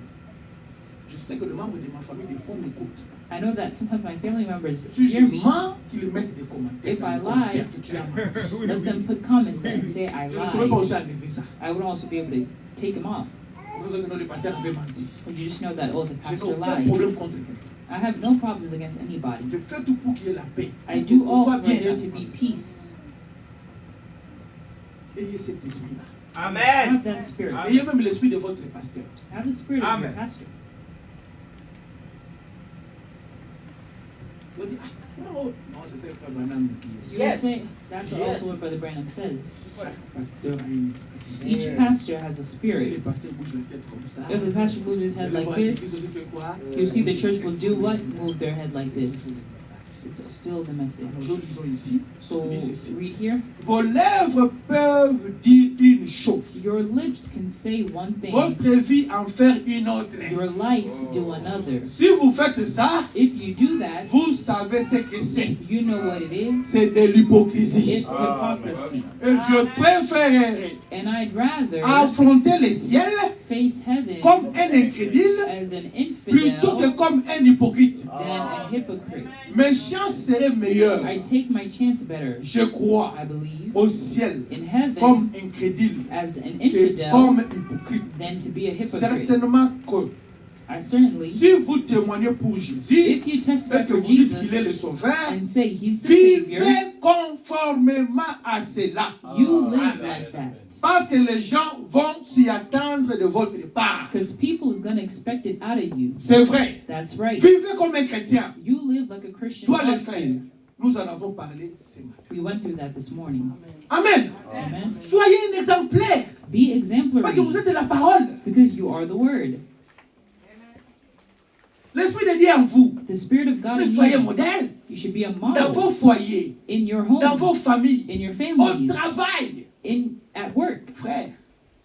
Speaker 3: Je sais que les membres de ma famille, des fois, m'écoutent.
Speaker 1: I know that sometimes my family members
Speaker 3: Si je
Speaker 1: hear me.
Speaker 3: mens, qu'ils mettent des commentaires.
Speaker 1: If
Speaker 3: dans
Speaker 1: I
Speaker 3: les
Speaker 1: lie,
Speaker 3: commentaires que tu as menti.
Speaker 1: Let them put comments there and say I
Speaker 3: Je ne saurais pas
Speaker 1: lied.
Speaker 3: aussi enlever ça.
Speaker 1: I would also be able to take them off.
Speaker 3: Vous savez que non, le pasteur avait menti.
Speaker 1: But you just know that, oh, the
Speaker 3: Je n'ai
Speaker 1: pastor
Speaker 3: aucun
Speaker 1: lied.
Speaker 3: problème contre quelqu'un.
Speaker 1: I have no problems against anybody.
Speaker 3: Je fais tout pour qu'il y ait la paix.
Speaker 1: I do
Speaker 3: Pour
Speaker 1: all
Speaker 3: soit
Speaker 1: for
Speaker 3: bien
Speaker 1: there
Speaker 3: dans
Speaker 1: to
Speaker 3: la
Speaker 1: be
Speaker 3: famille.
Speaker 1: peace.
Speaker 3: Ayez cet esprit-là.
Speaker 5: Amen.
Speaker 1: Have that spirit.
Speaker 5: Amen.
Speaker 3: Ayez même l'esprit de votre pasteur.
Speaker 1: Have the spirit of your
Speaker 5: Amen.
Speaker 1: pastor.
Speaker 3: Vous dites, non, c'est ça que frère Branham dit.
Speaker 1: You will say, that's also what Brother Branham says.
Speaker 3: Chaque pasteur a un esprit.
Speaker 1: Each pastor has a
Speaker 3: Si le
Speaker 1: spirit.
Speaker 3: pasteur bouge la tête comme ça,
Speaker 1: If the pastor moves his
Speaker 3: vous
Speaker 1: head
Speaker 3: allez
Speaker 1: like
Speaker 3: voir l'église
Speaker 1: this,
Speaker 3: aussi fait quoi?
Speaker 1: you'll see the church will do what? Move their head like this. It's still the
Speaker 3: Alors,
Speaker 1: message.
Speaker 3: nous lisons ici,
Speaker 1: So
Speaker 3: dit ceci.
Speaker 1: read here.
Speaker 3: Vos lèvres peuvent dire une chose.
Speaker 1: Your lips can say one thing,
Speaker 3: Votre vie en faire une autre.
Speaker 1: your life do another.
Speaker 3: Si vous faites ça,
Speaker 1: If you do that,
Speaker 3: vous savez ce que c'est.
Speaker 1: you know what it is.
Speaker 3: C'est de l'hypocrisie.
Speaker 1: It's hypocrisy.
Speaker 3: Et je préférerais
Speaker 1: And I'd rather
Speaker 3: affronter le ciel
Speaker 1: face heaven
Speaker 3: comme un incrédule
Speaker 1: as an
Speaker 3: plutôt que
Speaker 1: infidel
Speaker 3: comme un hypocrite.
Speaker 1: than a hypocrite.
Speaker 3: Mes chances seraient meilleures,
Speaker 1: I take my chance better,
Speaker 3: je crois,
Speaker 1: I believe,
Speaker 3: au ciel
Speaker 1: in heaven
Speaker 3: comme incrédule
Speaker 1: as an
Speaker 3: que
Speaker 1: infidel
Speaker 3: comme hypocrite.
Speaker 1: than to be a hypocrite.
Speaker 3: Certainement que
Speaker 1: I certainly,
Speaker 3: si vous témoignez pour Jésus
Speaker 1: if you testify
Speaker 3: et que
Speaker 1: for
Speaker 3: vous dites qu'il est le
Speaker 1: Jesus
Speaker 3: sauveur,
Speaker 1: and say he's the Savior,
Speaker 3: vivez conformément à cela.
Speaker 1: you live like that.
Speaker 3: Parce que les gens vont s'y attendre de votre part.
Speaker 1: Because people is going to expect it out of you.
Speaker 3: C'est vrai.
Speaker 1: That's right.
Speaker 3: Vivez comme un chrétien.
Speaker 1: You live like a Christian
Speaker 3: Toi les
Speaker 1: ought
Speaker 3: frères,
Speaker 1: to.
Speaker 3: nous en avons parlé ce matin.
Speaker 1: We went through that this morning.
Speaker 3: Amen.
Speaker 1: Amen.
Speaker 3: Soyez un exemplaire.
Speaker 1: Be
Speaker 3: Parce que vous
Speaker 1: exemplary
Speaker 3: êtes de la parole.
Speaker 1: because you are the Word.
Speaker 3: L'Esprit de Dieu en vous.
Speaker 1: The Spirit of God
Speaker 3: Mais
Speaker 1: in
Speaker 3: soyez
Speaker 1: you.
Speaker 3: modèle
Speaker 1: You should be a
Speaker 3: dans
Speaker 1: model
Speaker 3: vos foyers,
Speaker 1: in your
Speaker 3: dans vos
Speaker 1: homes,
Speaker 3: familles,
Speaker 1: in your
Speaker 3: au
Speaker 1: families,
Speaker 3: travail.
Speaker 1: at work.
Speaker 3: Frère,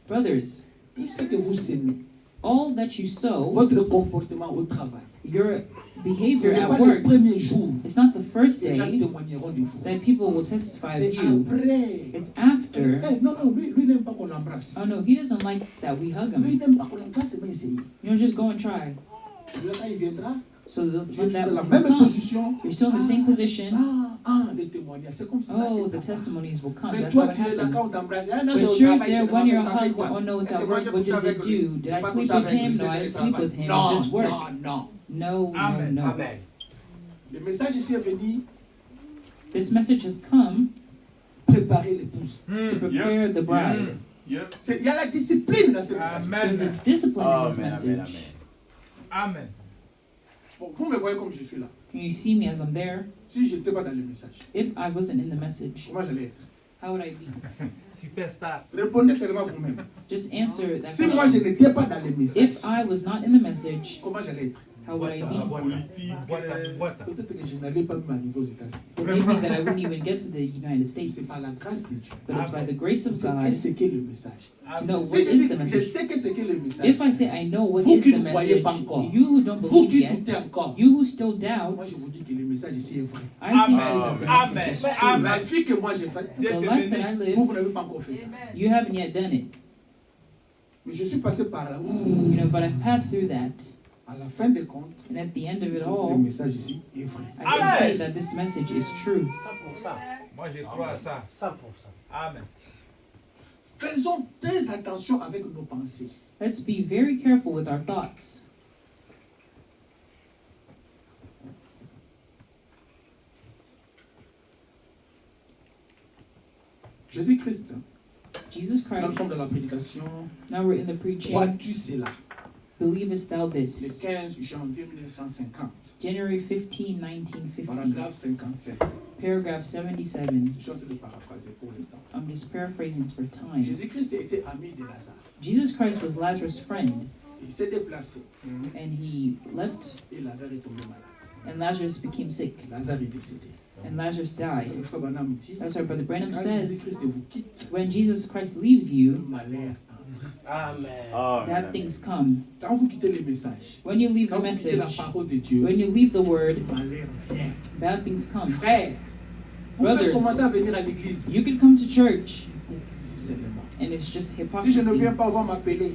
Speaker 1: Brothers,
Speaker 3: tout ce que vous semez,
Speaker 1: all that you sow,
Speaker 3: votre comportement au travail,
Speaker 1: your
Speaker 3: ce
Speaker 1: behavior
Speaker 3: n'est
Speaker 1: at
Speaker 3: pas le
Speaker 1: work,
Speaker 3: premier jour
Speaker 1: it's not the first
Speaker 3: que les gens
Speaker 1: day
Speaker 3: témoigneront de vous.
Speaker 1: that people will testify
Speaker 3: C'est
Speaker 1: of you.
Speaker 3: après.
Speaker 1: It's after.
Speaker 3: Non, non, lui n'aime pas qu'on l'embrasse.
Speaker 1: Oh no, he doesn't like that we hug
Speaker 3: Lui
Speaker 1: him.
Speaker 3: n'aime pas qu'on l'embrasse, c'est pas essayer.
Speaker 1: You know, just go and try.
Speaker 3: Lui, quand il viendra,
Speaker 1: So
Speaker 3: je
Speaker 1: when
Speaker 3: suis
Speaker 1: that
Speaker 3: dans la
Speaker 1: will
Speaker 3: même
Speaker 1: come,
Speaker 3: position.
Speaker 1: you're still in the same position.
Speaker 3: Le témoignage, c'est comme ça.
Speaker 1: Oh,
Speaker 3: que
Speaker 1: the
Speaker 3: ça passe.
Speaker 1: testimonies will come.
Speaker 3: Mais
Speaker 1: That's
Speaker 3: toi,
Speaker 1: how it
Speaker 3: tu es là quand on
Speaker 1: happens.
Speaker 3: t'embrasse. Ah non, c'est
Speaker 1: But
Speaker 3: au
Speaker 1: you're
Speaker 3: travail,
Speaker 1: there
Speaker 3: c'est
Speaker 1: when you're
Speaker 3: ça fait
Speaker 1: hugged.
Speaker 3: quoi?
Speaker 1: Oh no, it's
Speaker 3: Est-ce
Speaker 1: at
Speaker 3: que moi,
Speaker 1: work.
Speaker 3: j'ai
Speaker 1: What
Speaker 3: couché
Speaker 1: does
Speaker 3: avec
Speaker 1: it
Speaker 3: lui?
Speaker 1: do? Did
Speaker 3: J'ai
Speaker 1: I
Speaker 3: pas
Speaker 1: sleep
Speaker 3: couché
Speaker 1: with
Speaker 3: avec
Speaker 1: him?
Speaker 3: lui,
Speaker 1: No, I
Speaker 3: c'est
Speaker 1: didn't
Speaker 3: ça,
Speaker 1: sleep
Speaker 3: va.
Speaker 1: with him.
Speaker 3: Non,
Speaker 1: It's just work.
Speaker 3: non.
Speaker 1: No,
Speaker 5: Amen.
Speaker 1: no, no.
Speaker 5: Amen.
Speaker 3: Le message ici est venu
Speaker 1: This message has come
Speaker 3: préparer l'épouse.
Speaker 1: to prepare the bride.
Speaker 4: Yep.
Speaker 3: Il y a la discipline dans ce message.
Speaker 1: There's a
Speaker 5: Amen.
Speaker 1: discipline in this
Speaker 4: Amen, amen,
Speaker 1: message.
Speaker 4: amen.
Speaker 5: Amen.
Speaker 3: Bon, vous me voyez comme je suis là.
Speaker 1: Can you see me as I'm there?
Speaker 3: Si je n'étais pas dans le message,
Speaker 1: If I wasn't in the message,
Speaker 3: comment j'allais être?
Speaker 1: how would I be?
Speaker 5: Superstar.
Speaker 3: Répondez seulement vous-même.
Speaker 1: Just answer that
Speaker 3: Si moi je
Speaker 1: question.
Speaker 3: n'étais pas dans le message,
Speaker 1: If I was not in the message,
Speaker 3: comment j'allais être?
Speaker 1: how would I be?
Speaker 5: Boîte.
Speaker 3: Peut-être que je n'allais pas même arriver aux États-Unis.
Speaker 1: Maybe that I wouldn't even get to the United
Speaker 3: C'est
Speaker 1: States.
Speaker 3: par la grâce de Dieu.
Speaker 1: But it's by the grace of
Speaker 3: C'est
Speaker 1: God
Speaker 3: qu'est-ce qu'est le message.
Speaker 1: to know
Speaker 3: Si
Speaker 1: what
Speaker 3: je
Speaker 1: is
Speaker 3: dis
Speaker 1: the
Speaker 3: que je
Speaker 1: message.
Speaker 3: sais que c'est que le message,
Speaker 1: If I say I know what
Speaker 3: Vous
Speaker 1: is
Speaker 3: qui
Speaker 1: the
Speaker 3: ne croyez
Speaker 1: message,
Speaker 3: pas encore,
Speaker 1: you who don't
Speaker 3: vous
Speaker 1: believe
Speaker 3: qui
Speaker 1: yet,
Speaker 3: doutez encore,
Speaker 1: you who still doubt,
Speaker 3: moi je vous dis que le message ici est vrai.
Speaker 1: I say to you that
Speaker 5: Amen.
Speaker 1: the message is true.
Speaker 5: Amen.
Speaker 3: La vie que moi j'ai faite,
Speaker 5: Dieu
Speaker 1: The
Speaker 5: te
Speaker 1: life that I
Speaker 5: bénisse.
Speaker 3: vous
Speaker 1: live,
Speaker 3: n'avez pas encore fait ça.
Speaker 1: you haven't yet done it.
Speaker 3: Mais je suis passé par là.
Speaker 1: You know, but I've passed through that.
Speaker 3: À la fin des comptes,
Speaker 1: And at the end of it
Speaker 3: le
Speaker 1: all,
Speaker 3: message ici est vrai.
Speaker 1: I can
Speaker 5: Amen.
Speaker 1: say that this message is true.
Speaker 2: 100%.
Speaker 5: Moi, je crois à ça.
Speaker 2: 100%.
Speaker 5: Amen.
Speaker 3: Faisons très attention avec nos pensées.
Speaker 1: Let's be very careful with our thoughts.
Speaker 3: Jésus-Christ,
Speaker 1: Jesus
Speaker 3: nous
Speaker 1: Christ,
Speaker 3: sommes dans la prédication.
Speaker 1: now we're in the preaching.
Speaker 3: Crois-tu cela?
Speaker 1: Believest thou
Speaker 3: Le
Speaker 1: this?
Speaker 3: 15 janvier 1950,
Speaker 1: January 15, 1950,
Speaker 3: paragraphe 57.
Speaker 1: paragraph 77.
Speaker 3: Je suis en train de paraphraser pour le temps.
Speaker 1: I'm just paraphrasing for time.
Speaker 3: Jésus-Christ était ami de Lazare.
Speaker 1: Jesus Christ was Lazarus' friend,
Speaker 3: Il s'est déplacé
Speaker 1: and he left,
Speaker 3: et Lazare est tombé malade.
Speaker 1: and Lazarus became sick,
Speaker 3: Lazare est décédé.
Speaker 1: and Lazarus
Speaker 3: C'est
Speaker 1: died.
Speaker 3: le frère Branham dit,
Speaker 1: That's why Brother Branham
Speaker 3: quand
Speaker 1: says,
Speaker 3: Jésus-Christ vous quitte,
Speaker 1: when Jesus Christ leaves
Speaker 3: le
Speaker 1: you,
Speaker 3: malheur entre.
Speaker 2: Amen.
Speaker 4: Amen.
Speaker 1: bad
Speaker 4: amen.
Speaker 1: things come.
Speaker 3: Quand vous quittez les messages,
Speaker 1: When you leave
Speaker 3: quand
Speaker 1: the
Speaker 3: vous quittez la
Speaker 1: message,
Speaker 3: parole de Dieu,
Speaker 1: when you leave the word,
Speaker 3: le malheur vient.
Speaker 1: bad things come.
Speaker 3: Frère, vous pouvez
Speaker 1: Brothers,
Speaker 3: commencer à venir à l'église.
Speaker 1: You can come to church,
Speaker 3: Si seulement.
Speaker 1: and it's just
Speaker 3: Si je ne
Speaker 1: hypocrisy.
Speaker 3: viens pas, on va m'appeler.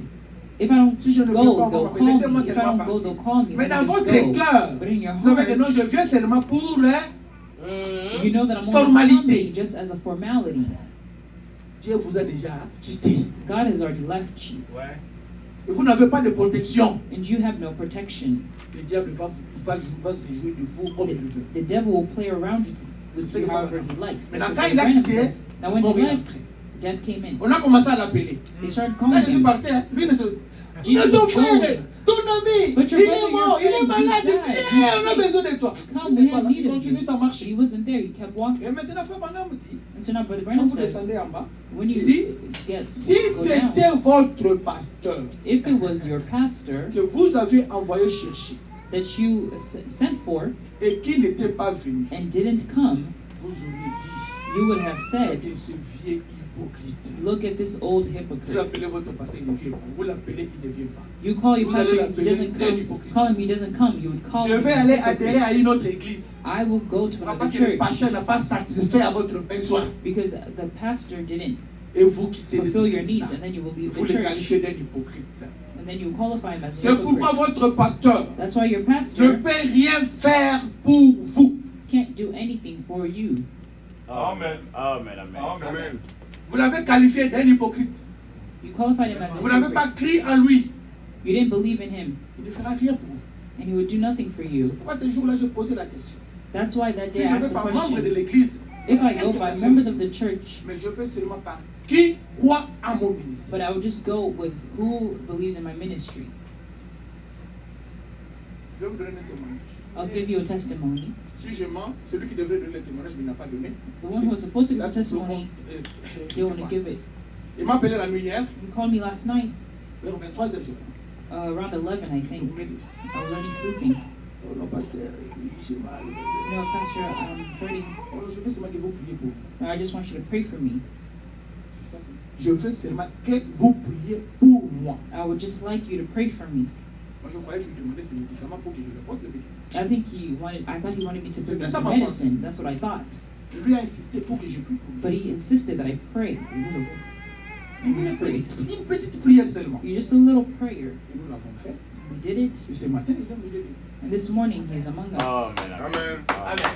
Speaker 1: If I don't
Speaker 3: Si je ne viens
Speaker 1: go,
Speaker 3: pas, on va
Speaker 1: they'll
Speaker 3: m'appeler.
Speaker 1: call
Speaker 3: Laissez-moi
Speaker 1: me. If I
Speaker 3: seulement
Speaker 1: don't go, they'll
Speaker 3: partir.
Speaker 1: call me.
Speaker 3: Mais
Speaker 1: Let
Speaker 3: dans
Speaker 1: me just
Speaker 3: votre
Speaker 1: go.
Speaker 3: cœur,
Speaker 1: But in your
Speaker 3: vous savez que non,
Speaker 1: heart,
Speaker 3: je viens seulement pour
Speaker 1: you know that I'm only
Speaker 3: Formalité.
Speaker 1: coming just as a formality.
Speaker 3: Dieu vous a déjà quitté.
Speaker 1: God has already left you,
Speaker 5: Ouais.
Speaker 3: Et vous n'avez pas de protection.
Speaker 1: and you have no protection.
Speaker 3: Le diable va se jouer de vous comme il veut.
Speaker 1: The devil will play around with
Speaker 3: C'est
Speaker 1: you
Speaker 3: ce que
Speaker 1: however
Speaker 3: Branham.
Speaker 1: he likes.
Speaker 3: Mais
Speaker 1: That's
Speaker 3: quand
Speaker 1: what
Speaker 3: il a
Speaker 1: Branham
Speaker 3: quitté,
Speaker 1: says. Now when he
Speaker 3: mourir
Speaker 1: left, death came in.
Speaker 3: On a commencé à l'appeler.
Speaker 1: They started
Speaker 3: Là,
Speaker 1: calling
Speaker 3: Jésus
Speaker 1: him.
Speaker 3: partait. Lui ne se.
Speaker 1: Jesus
Speaker 3: Mais ton
Speaker 1: was
Speaker 3: frère,
Speaker 1: going.
Speaker 3: ton ami,
Speaker 1: But your
Speaker 3: il est
Speaker 1: brother,
Speaker 3: mort, il
Speaker 1: your
Speaker 3: est
Speaker 1: friend,
Speaker 3: malade.
Speaker 1: he's died.
Speaker 3: Viens, on a besoin de toi.
Speaker 1: Come,
Speaker 3: Il
Speaker 1: we
Speaker 3: est pas
Speaker 1: have
Speaker 3: là, il
Speaker 1: needed
Speaker 3: continue sa
Speaker 1: him.
Speaker 3: marche.
Speaker 1: He wasn't there. He kept walking.
Speaker 3: Et maintenant, frère Branham dit,
Speaker 1: And so now Brother
Speaker 3: quand
Speaker 1: Branham
Speaker 3: vous
Speaker 1: says,
Speaker 3: descendez en bas,
Speaker 1: when you
Speaker 3: il dit,
Speaker 1: get
Speaker 3: si
Speaker 1: go down,
Speaker 3: c'était votre pasteur
Speaker 1: if it was your pastor
Speaker 3: que vous avez envoyé chercher
Speaker 1: that you sent for
Speaker 3: et qui n'était pas venu,
Speaker 1: and didn't come,
Speaker 3: vous auriez dit,
Speaker 1: you would have said,
Speaker 3: Regardez ce vieux hypocrite.
Speaker 1: look at this old
Speaker 3: Vous
Speaker 1: hypocrite.
Speaker 3: appelez votre pasteur, il ne vient pas. Vous l'appelez, il ne vient pas.
Speaker 1: You call your
Speaker 3: Vous allez
Speaker 1: pastor, he
Speaker 3: l'appeler
Speaker 1: doesn't
Speaker 3: un
Speaker 1: come.
Speaker 3: hypocrite.
Speaker 1: Call him, he doesn't come. You would call
Speaker 3: Je
Speaker 1: him.
Speaker 3: vais aller adhérer à une autre église.
Speaker 1: I will go to
Speaker 3: Pas
Speaker 1: another
Speaker 3: parce que le pasteur
Speaker 1: church
Speaker 3: n'a pas satisfait à votre besoin.
Speaker 1: because the pastor didn't
Speaker 3: Et vous quittez
Speaker 1: fulfill your
Speaker 3: l'église.
Speaker 1: needs, and then you will leave
Speaker 3: Vous
Speaker 1: the
Speaker 3: le
Speaker 1: church,
Speaker 3: qualifiez d'un hypocrite.
Speaker 1: and then you qualify him as a
Speaker 3: C'est pourquoi
Speaker 1: hypocrite.
Speaker 3: votre pasteur
Speaker 1: That's why your
Speaker 3: ne
Speaker 1: pastor
Speaker 3: peut rien faire pour vous.
Speaker 1: can't do anything for you.
Speaker 4: Amen. Amen. Amen.
Speaker 5: Amen.
Speaker 3: Vous l'avez qualifié d'un hypocrite.
Speaker 1: You qualified him as a
Speaker 3: Vous n'avez pas
Speaker 1: hypocrite.
Speaker 3: crié en lui.
Speaker 1: You didn't believe in him,
Speaker 3: Il ne fera rien pour vous.
Speaker 1: and he would do nothing for you.
Speaker 3: C'est pourquoi ce jour-là, je posais la question.
Speaker 1: That's why that
Speaker 3: Si
Speaker 1: day
Speaker 3: je
Speaker 1: I
Speaker 3: ne
Speaker 1: asked
Speaker 3: vais
Speaker 1: the
Speaker 3: pas membre de
Speaker 1: question.
Speaker 3: l'église,
Speaker 1: If I go
Speaker 3: quelques
Speaker 1: by
Speaker 3: personnes,
Speaker 1: members of the church,
Speaker 3: mais je fais seulement par qui croit à mon ministère.
Speaker 1: but I would just go with who believes in my ministry.
Speaker 3: Je vais vous donner un témoignage.
Speaker 1: I'll give you a testimony.
Speaker 3: Si je mens, celui qui devrait donner le témoignage, mais il n'a pas donné.
Speaker 1: The one who was supposed to give
Speaker 3: Là,
Speaker 1: a
Speaker 3: tout le monde,
Speaker 1: testimony
Speaker 3: je
Speaker 1: didn't
Speaker 3: sais
Speaker 1: want to
Speaker 3: pas.
Speaker 1: give it.
Speaker 3: Il m'a appelé la nuit hier,
Speaker 1: You called me last night,
Speaker 3: vers 23h, je crois.
Speaker 1: around 11, I
Speaker 3: Vous
Speaker 1: think.
Speaker 3: m'aidez.
Speaker 1: I was already sleeping.
Speaker 3: Oh non, pasteur, j'ai mal.
Speaker 1: No, Pastor, I'm hurting.
Speaker 3: Oh, je veux seulement que vous priez pour moi.
Speaker 1: No, I just want you to pray for me.
Speaker 3: C'est ça, je veux seulement que vous priez pour moi.
Speaker 1: I would just like you to pray for me.
Speaker 3: Moi, je croyais qu'il me demandait ces médicaments pour que je le porte le médicament.
Speaker 1: I thought he wanted me to bring him
Speaker 3: That's
Speaker 1: some
Speaker 3: not my
Speaker 1: medicine. That's what I thought.
Speaker 3: Je lui ai insisté pour que je prie pour lui.
Speaker 1: But he insisted that I pray.
Speaker 3: Une petite prière seulement.
Speaker 1: Just a little prayer.
Speaker 3: Et nous l'avons fait.
Speaker 1: We did it.
Speaker 3: Et ce matin, il vient me dire.
Speaker 1: And this morning, he's among us.
Speaker 4: Amen. Amen.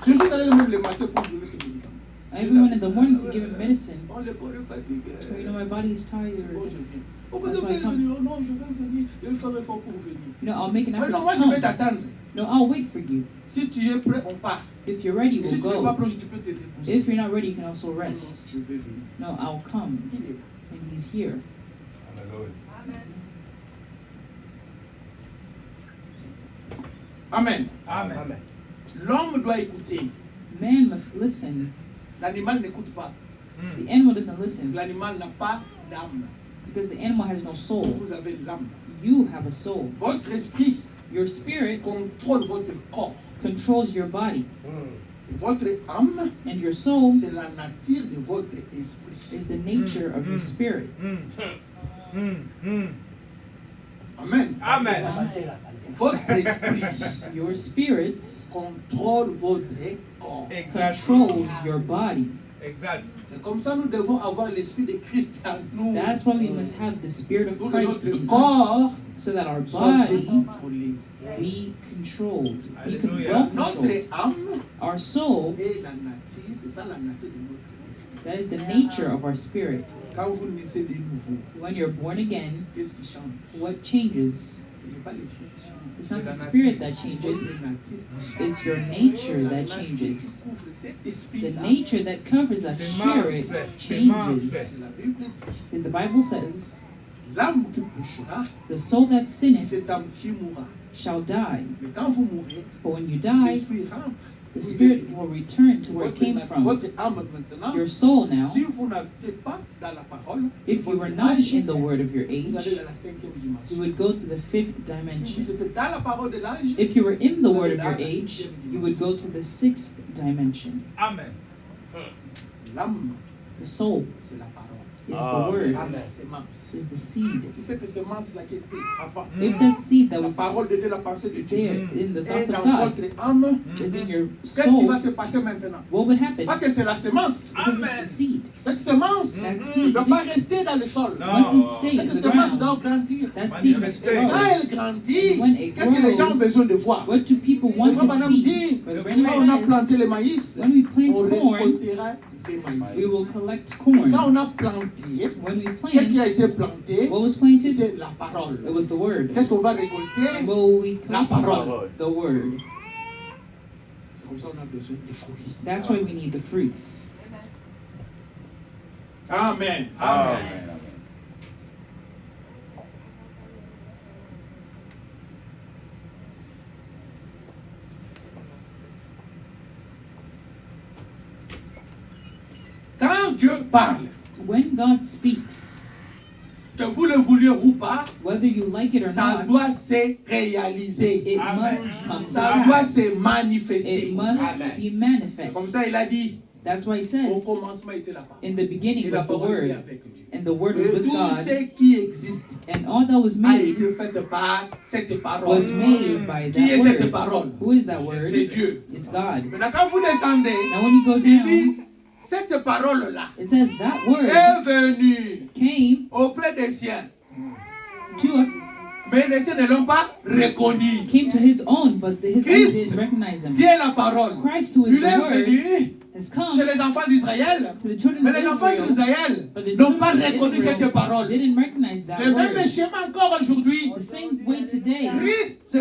Speaker 3: Je suis allé même le matin pour donner ce médicament.
Speaker 1: I even went in the morning to give him medicine.
Speaker 3: Oh, le corps est fatigué.
Speaker 1: You know, my body is
Speaker 3: Bon,
Speaker 1: tired.
Speaker 3: je viens. Oh,
Speaker 1: That's
Speaker 3: vous
Speaker 1: why I
Speaker 3: devez
Speaker 1: come.
Speaker 3: venir. Oh, non, je vais venir. Je vais faire un effort pour venir.
Speaker 1: No, I'll make an
Speaker 3: Mais
Speaker 1: effort
Speaker 3: non,
Speaker 1: to
Speaker 3: moi, je vais
Speaker 1: come.
Speaker 3: t'attendre.
Speaker 1: No, I'll wait for you.
Speaker 3: Si tu es prêt, on part.
Speaker 1: If you're ready,
Speaker 3: Et si
Speaker 1: we'll
Speaker 3: tu n'es pas
Speaker 1: go.
Speaker 3: prêt, tu peux te reposer.
Speaker 1: If you're not ready, you can also
Speaker 3: Non, non,
Speaker 1: rest.
Speaker 3: je vais venir.
Speaker 1: No, I'll come.
Speaker 3: Il est là.
Speaker 1: And he's here.
Speaker 5: Hallelujah.
Speaker 3: Amen.
Speaker 5: Amen.
Speaker 3: L'homme doit écouter.
Speaker 1: Man must listen.
Speaker 3: L'animal n'écoute pas.
Speaker 1: The animal doesn't listen
Speaker 3: L'animal n'a pas d'âme.
Speaker 1: because the animal has no soul.
Speaker 3: Vous avez l'âme.
Speaker 1: You have a soul.
Speaker 3: Votre esprit
Speaker 1: Your spirit
Speaker 3: contrôle votre corps.
Speaker 1: controls your body,
Speaker 3: Votre âme,
Speaker 1: and your soul
Speaker 3: c'est la nature de votre esprit.
Speaker 1: is the nature of your spirit.
Speaker 3: Amen.
Speaker 5: Amen.
Speaker 3: Votre esprit
Speaker 1: Your spirit
Speaker 3: contrôle votre corps.
Speaker 5: Exact.
Speaker 1: controls your body.
Speaker 5: Exact.
Speaker 3: C'est comme ça que nous devons avoir l'esprit de Christ en nous.
Speaker 1: That's why we must have the spirit of
Speaker 3: Pour que
Speaker 1: Christ
Speaker 3: notre
Speaker 1: in us,
Speaker 3: corps
Speaker 1: so that our
Speaker 3: soit
Speaker 1: body
Speaker 3: contrôlé.
Speaker 1: be controlled, be
Speaker 5: Hallelujah.
Speaker 1: well
Speaker 3: Notre
Speaker 1: controlled.
Speaker 3: âme
Speaker 1: Our soul,
Speaker 3: est la nature, c'est ça la nature de notre esprit.
Speaker 1: that is the nature of our spirit.
Speaker 3: Quand vous naissez de nouveau,
Speaker 1: When you're born again,
Speaker 3: qu'est-ce qui change?
Speaker 1: what changes?
Speaker 3: Ce n'est pas l'esprit qui change.
Speaker 1: It's not the spirit that
Speaker 3: Votre
Speaker 1: changes,
Speaker 3: nature qui change.
Speaker 1: it's your nature
Speaker 3: La
Speaker 1: that
Speaker 3: nature qui
Speaker 1: changes.
Speaker 3: couvre cet
Speaker 1: The
Speaker 3: esprit-là,
Speaker 1: nature that covers that spirit changes.
Speaker 3: la Bible dit,
Speaker 1: And the Bible says,
Speaker 3: l'âme qui péchera,
Speaker 1: the soul that
Speaker 3: c'est
Speaker 1: sinneth
Speaker 3: cette âme qui mourra.
Speaker 1: shall die.
Speaker 3: Mais quand vous mourrez,
Speaker 1: But when you die,
Speaker 3: l'esprit rentre.
Speaker 1: the spirit will return to where it
Speaker 3: Votre,
Speaker 1: came from.
Speaker 3: votre âme maintenant,
Speaker 1: Your soul now,
Speaker 3: si vous n'êtes pas dans la parole,
Speaker 1: if you
Speaker 3: votre
Speaker 1: were not
Speaker 3: âge,
Speaker 1: in the word of your
Speaker 3: vous allez
Speaker 1: age,
Speaker 3: dans la cinquième
Speaker 1: you
Speaker 3: dimension.
Speaker 1: would go to the fifth
Speaker 3: Si
Speaker 1: dimension.
Speaker 3: vous êtes dans la parole de l'âge,
Speaker 1: If you were in the word of your age, you would go to the sixth dimension.
Speaker 5: Amen.
Speaker 3: l'âme,
Speaker 1: The soul
Speaker 3: c'est la parole.
Speaker 1: is the
Speaker 4: Amen.
Speaker 1: word,
Speaker 3: C'est la sémence.
Speaker 1: is the seed.
Speaker 3: Si cette sémence-là qui était avant,
Speaker 1: If that seed that
Speaker 3: la
Speaker 1: was
Speaker 3: parole de Dieu, la pensée de Dieu,
Speaker 1: there in the
Speaker 3: est
Speaker 1: thoughts
Speaker 3: dans
Speaker 1: of God
Speaker 3: votre âme,
Speaker 1: is in your
Speaker 3: qu'est-ce qui va
Speaker 1: soul,
Speaker 3: se passer maintenant?
Speaker 1: what would happen?
Speaker 3: Parce que c'est la sémence.
Speaker 1: Because it's the seed.
Speaker 3: Cette sémence
Speaker 1: That
Speaker 3: ne
Speaker 1: seed
Speaker 3: doit pas rester dans le sol.
Speaker 1: mustn't stay in
Speaker 3: Cette
Speaker 1: the
Speaker 3: sémence doit
Speaker 1: ground.
Speaker 3: grandir.
Speaker 1: That seed must
Speaker 3: Quand
Speaker 1: grow.
Speaker 3: elle grandit,
Speaker 1: When it
Speaker 3: qu'est-ce que les gens ont
Speaker 1: grows,
Speaker 3: besoin de voir?
Speaker 1: What do people want
Speaker 3: Frère
Speaker 1: to
Speaker 3: Branham
Speaker 1: see?
Speaker 3: dit,
Speaker 1: Brother
Speaker 3: quand on a
Speaker 1: Branham says,
Speaker 3: planté le maïs,
Speaker 1: when we plant
Speaker 3: on
Speaker 1: corn,
Speaker 3: récoltera le maïs.
Speaker 1: we will collect corn.
Speaker 3: Quand on a planté,
Speaker 1: When we
Speaker 3: qu'est-ce qui a
Speaker 1: plant,
Speaker 3: été planté?
Speaker 1: what was planted?
Speaker 3: C'était la parole.
Speaker 1: It was the word.
Speaker 3: Qu'est-ce qu'on va récolter?
Speaker 1: What will we
Speaker 3: La
Speaker 1: collect?
Speaker 3: parole.
Speaker 1: The word.
Speaker 3: C'est comme ça qu'on a besoin des fruits.
Speaker 1: That's why we need the fruits.
Speaker 3: Amen.
Speaker 4: Amen.
Speaker 3: Quand Dieu parle,
Speaker 1: When God speaks,
Speaker 3: que vous le vouliez ou pas,
Speaker 1: Whether you like it or
Speaker 3: ça
Speaker 1: not,
Speaker 3: doit se réaliser.
Speaker 1: it must come to
Speaker 3: Ça doit
Speaker 1: pass.
Speaker 3: se manifester.
Speaker 1: It must
Speaker 3: Amen.
Speaker 1: be
Speaker 3: C'est comme
Speaker 1: manifest.
Speaker 3: ça il a dit.
Speaker 1: That's why it
Speaker 3: Au
Speaker 1: says,
Speaker 3: commencement était la parole.
Speaker 1: in the beginning
Speaker 3: Et la
Speaker 1: was the
Speaker 3: parole était
Speaker 1: Word,
Speaker 3: avec Dieu.
Speaker 1: and the Word was
Speaker 3: Et
Speaker 1: with
Speaker 3: tout
Speaker 1: God,
Speaker 3: ce qui existe
Speaker 1: and all that was
Speaker 3: a
Speaker 1: made
Speaker 3: été fait par cette parole.
Speaker 1: was made by
Speaker 3: Qui est
Speaker 1: that
Speaker 3: cette
Speaker 1: Word.
Speaker 3: parole?
Speaker 1: Who is that
Speaker 3: C'est
Speaker 1: Word?
Speaker 3: Dieu.
Speaker 1: It's God.
Speaker 3: Maintenant, quand vous descendez,
Speaker 1: Now when you go
Speaker 3: il
Speaker 1: down,
Speaker 3: dit, cette parole-là
Speaker 1: it says that Word
Speaker 3: est venue
Speaker 1: came
Speaker 3: auprès des siens.
Speaker 1: to us,
Speaker 3: Mais les siens ne l'ont pas reconnu.
Speaker 1: came to His own, but his own
Speaker 3: Christ,
Speaker 1: didn't recognize Him.
Speaker 3: Qui est la parole?
Speaker 1: Christ, who is
Speaker 3: Il
Speaker 1: the
Speaker 3: est
Speaker 1: Word,
Speaker 3: venu
Speaker 1: has come
Speaker 3: chez les enfants d'Israël.
Speaker 1: to the children
Speaker 3: Mais
Speaker 1: of
Speaker 3: les enfants
Speaker 1: Israel,
Speaker 3: d'Israël
Speaker 1: but the
Speaker 3: n'ont pas
Speaker 1: children of
Speaker 3: reconnu cette
Speaker 1: Israel
Speaker 3: parole.
Speaker 1: didn't recognize that
Speaker 3: Le même
Speaker 1: Word.
Speaker 3: schéma encore aujourd'hui.
Speaker 1: The same way today,
Speaker 3: Christ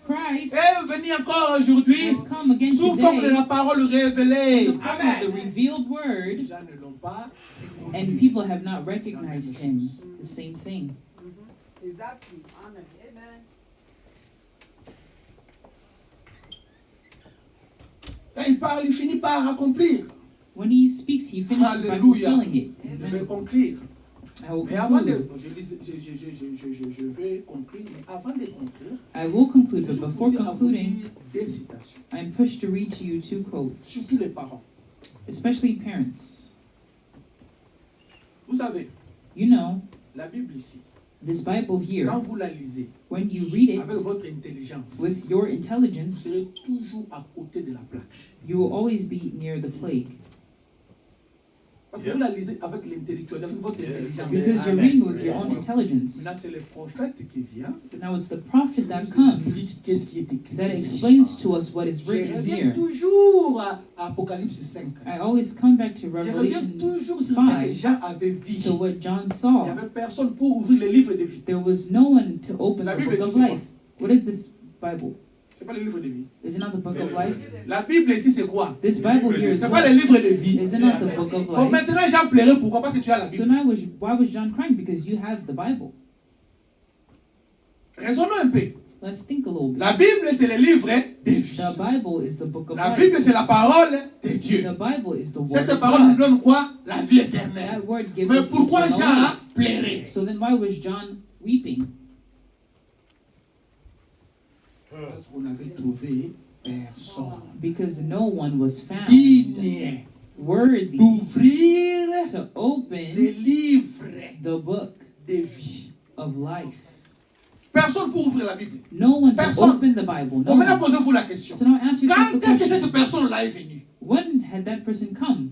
Speaker 1: Christ
Speaker 3: est venu encore aujourd'hui
Speaker 1: has come again
Speaker 3: sous forme de
Speaker 1: today
Speaker 3: la parole
Speaker 1: in
Speaker 3: révélée.
Speaker 1: the form of the revealed Word,
Speaker 3: Les gens ne l'ont pas reconnu.
Speaker 1: and people have not recognized Him. The same thing.
Speaker 6: Exactly. Amen. Amen.
Speaker 3: Quand il parle, il finit par accomplir.
Speaker 1: When He speaks, He finishes by
Speaker 3: Hallelujah.
Speaker 1: fulfilling it.
Speaker 3: Je vais
Speaker 1: Amen.
Speaker 3: conclure.
Speaker 1: I will
Speaker 3: Mais avant de...
Speaker 1: conclude.
Speaker 3: Je vais conclure. Mais avant de conclure,
Speaker 1: I will conclude,
Speaker 3: je
Speaker 1: but
Speaker 3: suis
Speaker 1: before
Speaker 3: poussé à vous
Speaker 1: concluding,
Speaker 3: lire des citations.
Speaker 1: I'm pushed to read to you two quotes,
Speaker 3: Surtout les parents.
Speaker 1: especially parents.
Speaker 3: Vous savez,
Speaker 1: You know,
Speaker 3: la Bible ici,
Speaker 1: this Bible
Speaker 3: quand
Speaker 1: here,
Speaker 3: vous la lisez
Speaker 1: when you read
Speaker 3: avec
Speaker 1: it
Speaker 3: votre intelligence,
Speaker 1: with your
Speaker 3: vous
Speaker 1: intelligence,
Speaker 3: serez toujours à côté de la plaque.
Speaker 1: you will always be near the plague.
Speaker 3: Parce que vous la lisez avec l'intellectuel, avec votre intelligence.
Speaker 1: Because you're reading with your own intelligence.
Speaker 3: Maintenant, c'est le prophète qui vient.
Speaker 1: But now it's the prophet that
Speaker 3: qui
Speaker 1: comes
Speaker 3: explique qu'est-ce qui est écrit
Speaker 1: that
Speaker 3: ici.
Speaker 1: explains to us what is
Speaker 3: Je
Speaker 1: written
Speaker 3: reviens
Speaker 1: here.
Speaker 3: toujours à Apocalypse 5.
Speaker 1: I always come back to
Speaker 3: Je reviens
Speaker 1: Revelation
Speaker 3: toujours sur ce que
Speaker 1: 5,
Speaker 3: Jean avait vu.
Speaker 1: to what John
Speaker 3: Il n'y
Speaker 1: saw.
Speaker 3: avait personne pour ouvrir le livre de vie.
Speaker 1: There was no one to open
Speaker 3: La
Speaker 1: the
Speaker 3: Bible
Speaker 1: book of
Speaker 3: ici, c'est
Speaker 1: life. What is this Bible?
Speaker 3: C'est pas le livre de vie.
Speaker 1: Is it not the book of life?
Speaker 3: La Bible ici, c'est quoi?
Speaker 1: This Bible here is
Speaker 3: C'est pas
Speaker 1: what?
Speaker 3: le livre de vie.
Speaker 1: Is it not the book of
Speaker 3: Bon,
Speaker 1: life?
Speaker 3: maintenant, Jean pleurait. Pourquoi? Parce que tu as la
Speaker 1: So
Speaker 3: Bible.
Speaker 1: now why was John crying? Because you have the Bible.
Speaker 3: Raisonnons un peu.
Speaker 1: Let's think a little bit.
Speaker 3: La Bible, c'est le livre de vie.
Speaker 1: The Bible is the book of
Speaker 3: La
Speaker 1: life.
Speaker 3: Bible, c'est la parole de Dieu.
Speaker 1: The Bible is the word
Speaker 3: Cette
Speaker 1: of
Speaker 3: parole nous
Speaker 1: God.
Speaker 3: donne quoi? La vie éternelle.
Speaker 1: That word gives
Speaker 3: Mais
Speaker 1: us
Speaker 3: pourquoi
Speaker 1: eternal
Speaker 3: Jean a
Speaker 1: life.
Speaker 3: pleuré?
Speaker 1: So then why was John weeping?
Speaker 3: Parce qu'on avait trouvé personne
Speaker 1: Because no one was found
Speaker 3: digne
Speaker 1: worthy
Speaker 3: d'ouvrir
Speaker 1: to
Speaker 3: le
Speaker 1: open
Speaker 3: livre
Speaker 1: the book
Speaker 3: de vie.
Speaker 1: of life.
Speaker 3: Personne pour ouvrir la Bible.
Speaker 1: No one to
Speaker 3: Personne.
Speaker 1: open the Bible. No
Speaker 3: Bon, maintenant,
Speaker 1: one.
Speaker 3: posez-vous la question.
Speaker 1: So now ask yourself
Speaker 3: Quand
Speaker 1: the
Speaker 3: est-ce que
Speaker 1: question.
Speaker 3: cette personne-là est venue?
Speaker 1: When had that person come?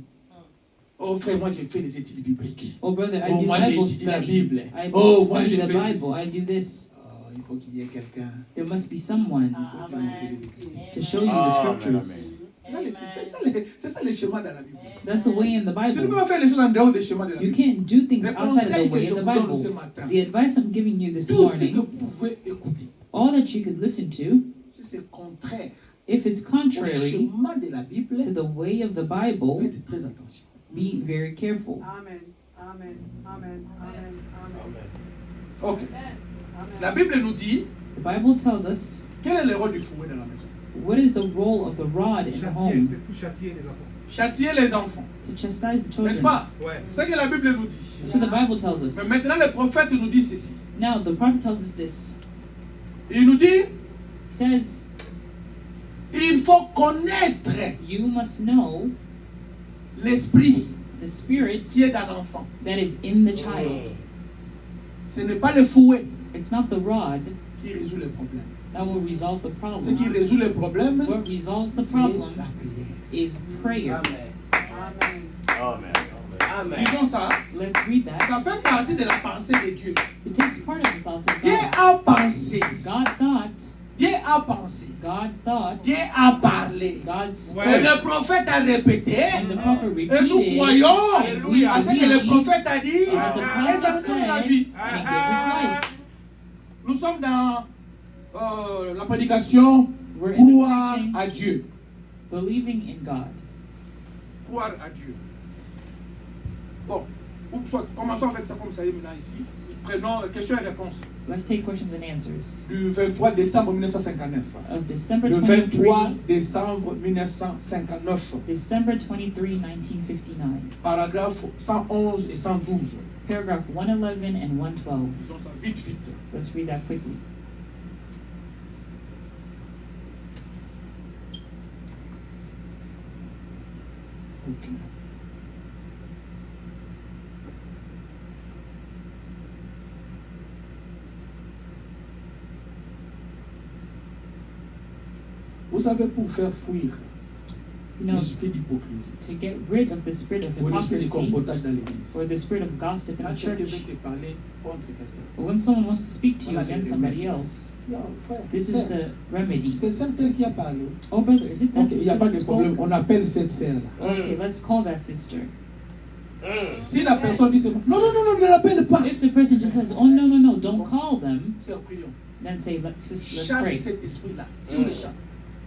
Speaker 3: Oh frère, moi j'ai fait des études bibliques.
Speaker 1: Oh brother, I
Speaker 3: Oh,
Speaker 1: do
Speaker 3: moi, j'ai
Speaker 1: Bible
Speaker 3: étudié la
Speaker 1: study.
Speaker 3: Bible.
Speaker 1: I
Speaker 3: Oh, moi,
Speaker 1: study
Speaker 3: j'ai
Speaker 1: the
Speaker 3: fait
Speaker 1: Bible.
Speaker 3: ceci.
Speaker 1: I do this.
Speaker 3: Oh, il faut qu'il y ait quelqu'un
Speaker 1: There must be someone
Speaker 3: pour te montrer les Écritures.
Speaker 1: to show you the
Speaker 4: Amen,
Speaker 1: scriptures.
Speaker 3: C'est ça le schéma dans la Bible.
Speaker 1: That's the way in the
Speaker 3: Tu ne peux
Speaker 1: Bible.
Speaker 3: pas faire les choses en dehors des schémas de la
Speaker 1: You
Speaker 3: Bible.
Speaker 1: can't do things
Speaker 3: Les
Speaker 1: outside of
Speaker 3: conseils
Speaker 1: the
Speaker 3: que
Speaker 1: way
Speaker 3: je
Speaker 1: of the
Speaker 3: vous donne ce
Speaker 1: Bible.
Speaker 3: matin,
Speaker 1: The advice I'm giving you this
Speaker 3: tout ce que
Speaker 1: morning,
Speaker 3: vous pouvez écouter,
Speaker 1: all that you could listen to,
Speaker 3: si c'est contraire
Speaker 1: if it's
Speaker 3: au
Speaker 1: contrary
Speaker 3: schéma de la Bible,
Speaker 1: to the way of the Bible,
Speaker 3: faites très attention.
Speaker 1: be very careful.
Speaker 6: Amen. Amen. Amen. Amen. Amen.
Speaker 3: Ok.
Speaker 6: Amen.
Speaker 3: La Bible nous dit
Speaker 1: The Bible tells us
Speaker 3: quel est le rôle du fouet dans la maison.
Speaker 1: what is the role of the rod in the
Speaker 5: Châtier,
Speaker 1: home
Speaker 5: c'est pour châtier les enfants.
Speaker 3: Châtier les enfants,
Speaker 1: to chastise the
Speaker 3: n'est-ce
Speaker 1: children.
Speaker 3: pas?
Speaker 5: Ouais.
Speaker 3: C'est ce que la Bible nous dit.
Speaker 1: That's what the Bible tells
Speaker 3: Mais
Speaker 1: us.
Speaker 3: maintenant, le prophète nous dit ceci.
Speaker 1: Now the prophet tells us this.
Speaker 3: Il nous dit
Speaker 1: He says,
Speaker 3: il faut connaître
Speaker 1: you must know
Speaker 3: l'esprit
Speaker 1: the spirit
Speaker 3: qui est dans l'enfant.
Speaker 1: that is in the child.
Speaker 3: Ce n'est pas le fouet
Speaker 1: It's not the rod
Speaker 3: qui résout les problèmes.
Speaker 1: that will resolve the
Speaker 3: Ce qui
Speaker 1: problem.
Speaker 3: résout les problèmes,
Speaker 1: What resolves the
Speaker 3: c'est la
Speaker 1: problem
Speaker 3: prière.
Speaker 1: is prayer.
Speaker 6: Amen.
Speaker 4: Amen. Amen.
Speaker 3: Disons ça.
Speaker 1: Let's read
Speaker 3: Ça
Speaker 1: that.
Speaker 3: fait partie de la pensée de Dieu.
Speaker 1: It takes part of the thoughts of
Speaker 3: Dieu
Speaker 1: God.
Speaker 3: a pensé.
Speaker 1: God thought,
Speaker 3: Dieu a pensé.
Speaker 1: God thought,
Speaker 3: Dieu a parlé.
Speaker 1: God
Speaker 3: Et
Speaker 1: spoke,
Speaker 3: le prophète a répété.
Speaker 1: and the prophet
Speaker 3: Et nous
Speaker 1: repeated,
Speaker 3: croyons
Speaker 1: Alléluia.
Speaker 3: à ce que le prophète a dit.
Speaker 1: what the
Speaker 3: Et ça
Speaker 1: prophet
Speaker 3: nous donne la
Speaker 1: said,
Speaker 3: vie.
Speaker 1: and it gives us life.
Speaker 3: Nous sommes dans la prédication.
Speaker 1: We're in the
Speaker 3: Croire
Speaker 1: preaching,
Speaker 3: à Dieu.
Speaker 1: believing in God.
Speaker 3: Croire à Dieu. Bon, commençons avec ça comme ça est maintenant ici. Prenons questions et réponses.
Speaker 1: Let's take questions and answers.
Speaker 3: Du 23 décembre 1959.
Speaker 1: Of December
Speaker 3: Le
Speaker 1: 23,
Speaker 3: 23 décembre 1959.
Speaker 1: December 23, 1959.
Speaker 3: Paragraphe 111 et 112.
Speaker 1: Paragraph 111 and 112.
Speaker 3: Disons ça vite, vite.
Speaker 1: Let's read that quickly.
Speaker 3: Ok. Vous savez, pour faire fuir
Speaker 1: You know,
Speaker 3: l'esprit d'hypocrisie
Speaker 1: to get rid of the spirit of
Speaker 3: ou l'esprit de
Speaker 1: hypocrisy
Speaker 3: compotage dans l'église,
Speaker 1: or the spirit of gossip in
Speaker 3: quand
Speaker 1: the
Speaker 3: quelqu'un
Speaker 1: church,
Speaker 3: veut te parler contre quelqu'un,
Speaker 1: or when someone wants to speak to you
Speaker 3: Voilà,
Speaker 1: against
Speaker 3: les
Speaker 1: somebody
Speaker 3: remèdes.
Speaker 1: else,
Speaker 3: non, frère,
Speaker 1: this is
Speaker 3: sœur,
Speaker 1: the remedy.
Speaker 3: c'est celle qui a parlé.
Speaker 1: Oh, brother, is it that
Speaker 3: Ok, il n'y a
Speaker 1: sister
Speaker 3: pas
Speaker 1: that
Speaker 3: de problème,
Speaker 1: spoke?
Speaker 3: on appelle cette sœur-là.
Speaker 1: Okay, let's call that sister.
Speaker 3: Si la personne dit seulement, non, non, non, non, ne l'appelle pas.
Speaker 1: If the person just says, oh, no, no, no, don't call them,
Speaker 3: Sœur, prions.
Speaker 1: then say, sister, let's
Speaker 3: Chasse
Speaker 1: pray.
Speaker 3: cet esprit-là. Si on le chasse,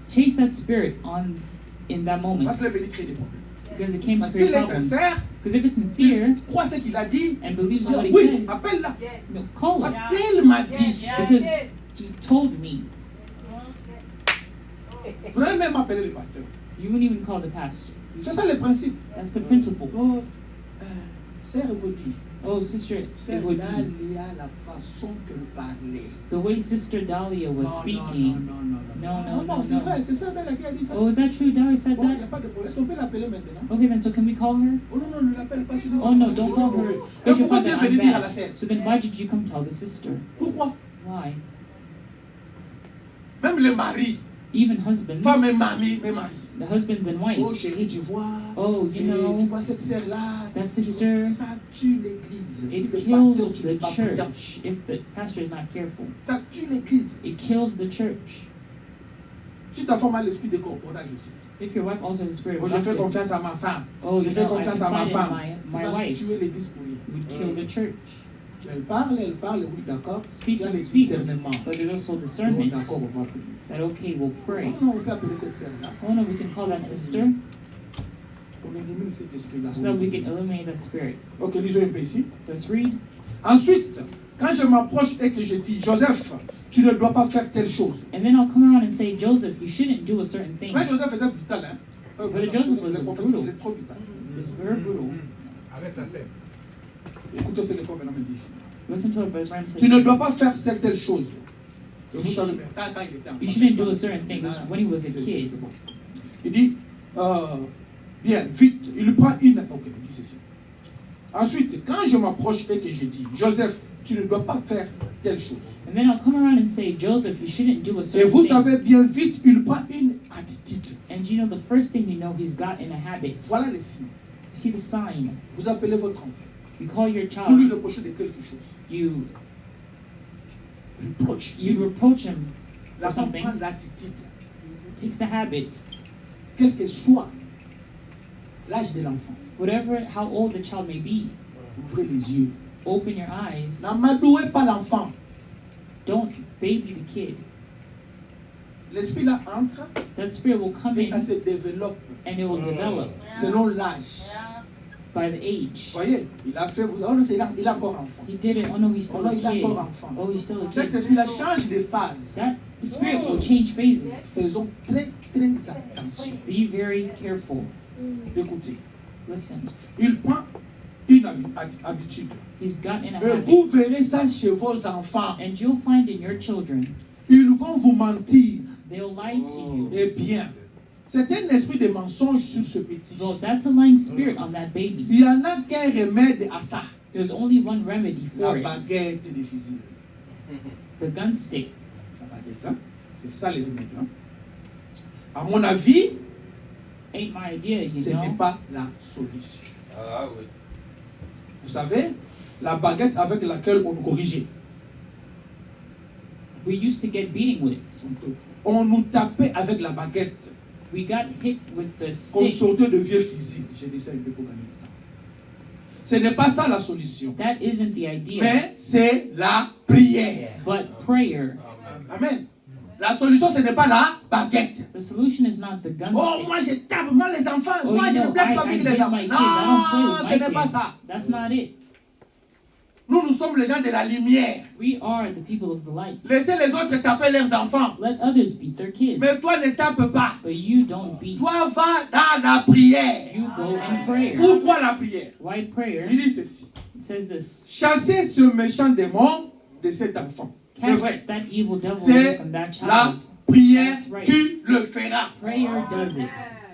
Speaker 1: Chase that spirit in that moment,
Speaker 3: parce qu'elle veut créer des problèmes.
Speaker 1: because it came to
Speaker 3: S'il
Speaker 1: create
Speaker 3: est
Speaker 1: problems.
Speaker 3: sincère,
Speaker 1: Because if it's sincere
Speaker 3: crois ce qu'il a dit,
Speaker 1: and believes in what he
Speaker 3: oui,
Speaker 1: said,
Speaker 3: appelle-la.
Speaker 1: no, call
Speaker 3: Parce
Speaker 1: her.
Speaker 3: qu'elle m'a dit.
Speaker 1: Because he told me.
Speaker 3: Vous n'allez même appeler le pasteur.
Speaker 1: You wouldn't even call the pastor.
Speaker 3: C'est ça le principe.
Speaker 1: That's the principle.
Speaker 3: Oh, sœur vous dit,
Speaker 1: Oh, Sister
Speaker 3: sœur
Speaker 1: Evodi,
Speaker 3: Dalia, la façon qu'elle parlait.
Speaker 1: the way Sister Dahlia was speaking. No,
Speaker 3: c'est vrai, c'est ça Dalia qui a dit ça.
Speaker 1: Oh, is that true? Dahlia said
Speaker 3: Bon, il n'y a
Speaker 1: that?
Speaker 3: pas de problème. Est-ce qu'on peut l'appeler maintenant?
Speaker 1: Okay, then, so can we call her?
Speaker 3: Oh non, non, ne l'appelle pas sinon.
Speaker 1: Oh, no, don't call her. Because you'll
Speaker 3: Pourquoi
Speaker 1: find
Speaker 3: tu es
Speaker 1: that I'm
Speaker 3: venu dire à la
Speaker 1: bad.
Speaker 3: sœur?
Speaker 1: So then why did you come tell the sister?
Speaker 3: Pourquoi?
Speaker 1: Why?
Speaker 3: Même le mari,
Speaker 1: Even husbands,
Speaker 3: pas mes mamies, mes maris.
Speaker 1: the husbands and wives.
Speaker 3: Oh chérie, tu vois,
Speaker 1: Oh, you know,
Speaker 3: tu vois cette sœur-là,
Speaker 1: that sister,
Speaker 3: ça tue l'église. Si
Speaker 1: it
Speaker 3: le
Speaker 1: kills
Speaker 3: pasteur n'est
Speaker 1: the
Speaker 3: pas prudent,
Speaker 1: church if the pastor is not careful.
Speaker 3: ça tue l'église.
Speaker 1: It kills the church.
Speaker 3: Si ta femme a l'esprit de comportage aussi.
Speaker 1: If your wife also has a spirit
Speaker 3: Oh,
Speaker 1: of
Speaker 3: je fais
Speaker 1: gossip,
Speaker 3: confiance à ma femme.
Speaker 1: oh,
Speaker 3: Je
Speaker 1: you
Speaker 3: fais
Speaker 1: know, I
Speaker 3: confiance à ma
Speaker 1: confide
Speaker 3: femme.
Speaker 1: in
Speaker 3: Tu
Speaker 1: my
Speaker 3: vas
Speaker 1: wife,
Speaker 3: tuer l'église pour rien.
Speaker 1: you would kill the church.
Speaker 3: Elle parle, oui, d'accord.
Speaker 1: Speaks
Speaker 3: Il y a
Speaker 1: and
Speaker 3: le
Speaker 1: speaks,
Speaker 3: discernement.
Speaker 1: but there's also
Speaker 3: Bon,
Speaker 1: discernment
Speaker 3: d'accord, on va prier.
Speaker 1: that, okay, we'll pray.
Speaker 3: Non, on peut appeler cette sœur-là.
Speaker 1: Oh no, we can call that sister
Speaker 3: On élimine cet esprit-là.
Speaker 1: so that we can eliminate that spirit.
Speaker 3: Ok, lisons un peu ici.
Speaker 1: Let's read.
Speaker 3: Ensuite, quand je m'approche et que je dis, Joseph, tu ne dois pas faire telle chose.
Speaker 1: And then I'll come around and say, Joseph, you shouldn't do a certain thing.
Speaker 3: Frère Joseph était brutal, hein.
Speaker 1: Brother Joseph was brutal.
Speaker 3: Il est trop brutal.
Speaker 1: It's very brutal.
Speaker 5: Avec la scène.
Speaker 3: Écoutez ce que les femmes maintenant me disent.
Speaker 1: Listen to what Brother Branham
Speaker 3: Tu ne
Speaker 1: says.
Speaker 3: dois pas faire cette telle chose. Et vous savez, quand il était enfant.
Speaker 1: You shouldn't do a certain thing. This is when he was a kid.
Speaker 3: C'est bon. Il dit, bien, vite, il prend une. Ok, il dit ceci. Ensuite, quand je m'approche et que je dis, Joseph, tu ne dois pas faire telle chose.
Speaker 1: And then I'll come around and say, Joseph, you shouldn't do a
Speaker 3: Et
Speaker 1: certain
Speaker 3: vous
Speaker 1: thing.
Speaker 3: savez bien, vite, il prend une attitude.
Speaker 1: And you know, the first thing you know, he's got in a habit.
Speaker 3: Voilà le signe.
Speaker 1: You see the sign.
Speaker 3: Vous appelez votre enfant.
Speaker 1: You call your
Speaker 3: Vous lui
Speaker 1: child.
Speaker 3: reprochez de quelque chose.
Speaker 1: You
Speaker 3: Reproche.
Speaker 1: reproach him
Speaker 3: La
Speaker 1: for
Speaker 3: femme
Speaker 1: something.
Speaker 3: prend l'attitude.
Speaker 1: Takes the habit.
Speaker 3: Quel que soit l'âge de l'enfant,
Speaker 1: Whatever, how old the child may be,
Speaker 3: ouvrez les yeux.
Speaker 1: open your eyes.
Speaker 3: N'amadouez pas l'enfant.
Speaker 1: Don't baby the kid.
Speaker 3: L'esprit là entre
Speaker 1: That spirit will come
Speaker 3: et ça
Speaker 1: in
Speaker 3: se développe
Speaker 1: and it will develop
Speaker 3: selon l'âge.
Speaker 1: by the age.
Speaker 3: Voyez, il a fait, vous savez, il est encore enfant.
Speaker 1: He did it. Oh no, he's
Speaker 3: Oh
Speaker 1: still
Speaker 3: non,
Speaker 1: a
Speaker 3: il est
Speaker 1: kid.
Speaker 3: encore enfant.
Speaker 1: Oh, he's still a
Speaker 3: Cet
Speaker 1: kid.
Speaker 3: esprit-là change de phase.
Speaker 1: That spirit will change phases.
Speaker 3: Faisons très, très attention.
Speaker 1: Be very careful.
Speaker 3: Écoutez,
Speaker 1: Listen.
Speaker 3: il prend une habitude.
Speaker 1: He's got in a
Speaker 3: Et
Speaker 1: habit.
Speaker 3: vous verrez ça chez vos enfants.
Speaker 1: And you'll find in your children,
Speaker 3: Ils vont vous mentir.
Speaker 1: they'll lie to you.
Speaker 3: Eh bien, c'est un esprit de mensonge sur ce petit.
Speaker 1: Well, that's a lying spirit on that baby.
Speaker 3: Il n'y en a qu'un remède à ça.
Speaker 1: There's only one remedy
Speaker 3: La
Speaker 1: for it.
Speaker 3: baguette de fusil.
Speaker 1: The gun stick.
Speaker 3: La baguette, hein? C'est ça le remède. Hein? À mon avis,
Speaker 1: Ain't my idea,
Speaker 3: ce
Speaker 1: you
Speaker 3: n'est
Speaker 1: know.
Speaker 3: pas la solution.
Speaker 4: Ah oui.
Speaker 3: Vous savez, la baguette avec laquelle on nous corrigeait.
Speaker 1: We used to get beating with.
Speaker 3: On nous tapait avec la baguette.
Speaker 1: We got hit with the
Speaker 3: On
Speaker 1: stick.
Speaker 3: sortait de vieux fusils. J'ai dit ça un peu pour gagner le temps. Ce n'est pas ça la solution.
Speaker 1: That isn't the idea.
Speaker 3: Mais c'est la prière.
Speaker 1: But prayer.
Speaker 3: Amen. La solution, ce n'est pas la baguette.
Speaker 1: The solution is not the gun
Speaker 3: Oh,
Speaker 1: stick.
Speaker 3: moi je tape, moi les enfants,
Speaker 1: Oh,
Speaker 3: moi
Speaker 1: you
Speaker 3: je
Speaker 1: know,
Speaker 3: ne blague pas
Speaker 1: I
Speaker 3: avec les
Speaker 1: hit
Speaker 3: enfants.
Speaker 1: my kids. I don't play
Speaker 3: Non,
Speaker 1: with
Speaker 3: ce
Speaker 1: my
Speaker 3: n'est pas
Speaker 1: kids.
Speaker 3: ça.
Speaker 1: That's not it.
Speaker 3: Nous sommes les gens de la lumière.
Speaker 1: We are the people of the light.
Speaker 3: Laissez les autres taper leurs enfants.
Speaker 1: Let others beat their kids.
Speaker 3: Mais toi, ne tape pas.
Speaker 1: But you don't beat.
Speaker 3: Toi, va dans la prière.
Speaker 1: You go in prayer.
Speaker 3: Pourquoi la prière?
Speaker 1: Why prayer?
Speaker 3: Il dit ceci.
Speaker 1: It says this.
Speaker 3: Chassez ce méchant démon de cet enfant. C'est vrai.
Speaker 1: Cast that evil devil away
Speaker 3: C'est
Speaker 1: from that
Speaker 3: la
Speaker 1: child.
Speaker 3: prière
Speaker 1: That's right.
Speaker 3: qui le fera.
Speaker 1: Prayer does it.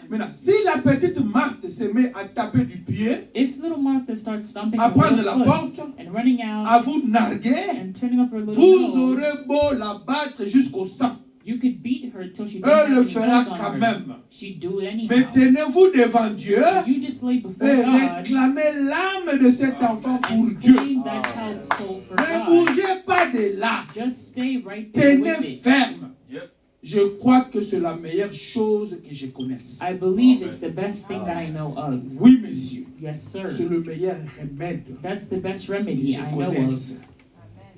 Speaker 3: Maintenant, si la petite Marthe se met à taper du pied,
Speaker 1: If little Martha starts stomping
Speaker 3: à
Speaker 1: her
Speaker 3: prendre
Speaker 1: little
Speaker 3: la
Speaker 1: foot
Speaker 3: porte,
Speaker 1: and running out
Speaker 3: à vous narguer,
Speaker 1: and turning up her little
Speaker 3: vous
Speaker 1: nose,
Speaker 3: aurez beau la battre jusqu'au sang.
Speaker 1: you could beat her till she doesn't
Speaker 3: Elle le
Speaker 1: have any
Speaker 3: fera
Speaker 1: blood on
Speaker 3: quand
Speaker 1: her.
Speaker 3: même.
Speaker 1: She'd do it anyhow.
Speaker 3: Mais tenez-vous devant Dieu
Speaker 1: You just lay before
Speaker 3: et
Speaker 1: God
Speaker 3: réclamez l'âme de cet enfant pour
Speaker 1: and
Speaker 3: Dieu.
Speaker 1: claim that child's soul for
Speaker 3: Ne
Speaker 1: God.
Speaker 3: bougez pas de là.
Speaker 1: Just stay right there with
Speaker 3: Tenez
Speaker 1: it.
Speaker 3: ferme.
Speaker 5: Yep.
Speaker 3: Je crois que c'est la meilleure chose que je connaisse.
Speaker 1: I believe it's the best thing that I know of.
Speaker 3: Oui, monsieur.
Speaker 1: Yes, sir.
Speaker 3: C'est le meilleur remède
Speaker 1: That's the best
Speaker 3: que
Speaker 1: remedy
Speaker 3: je
Speaker 1: I know of
Speaker 3: connaisse.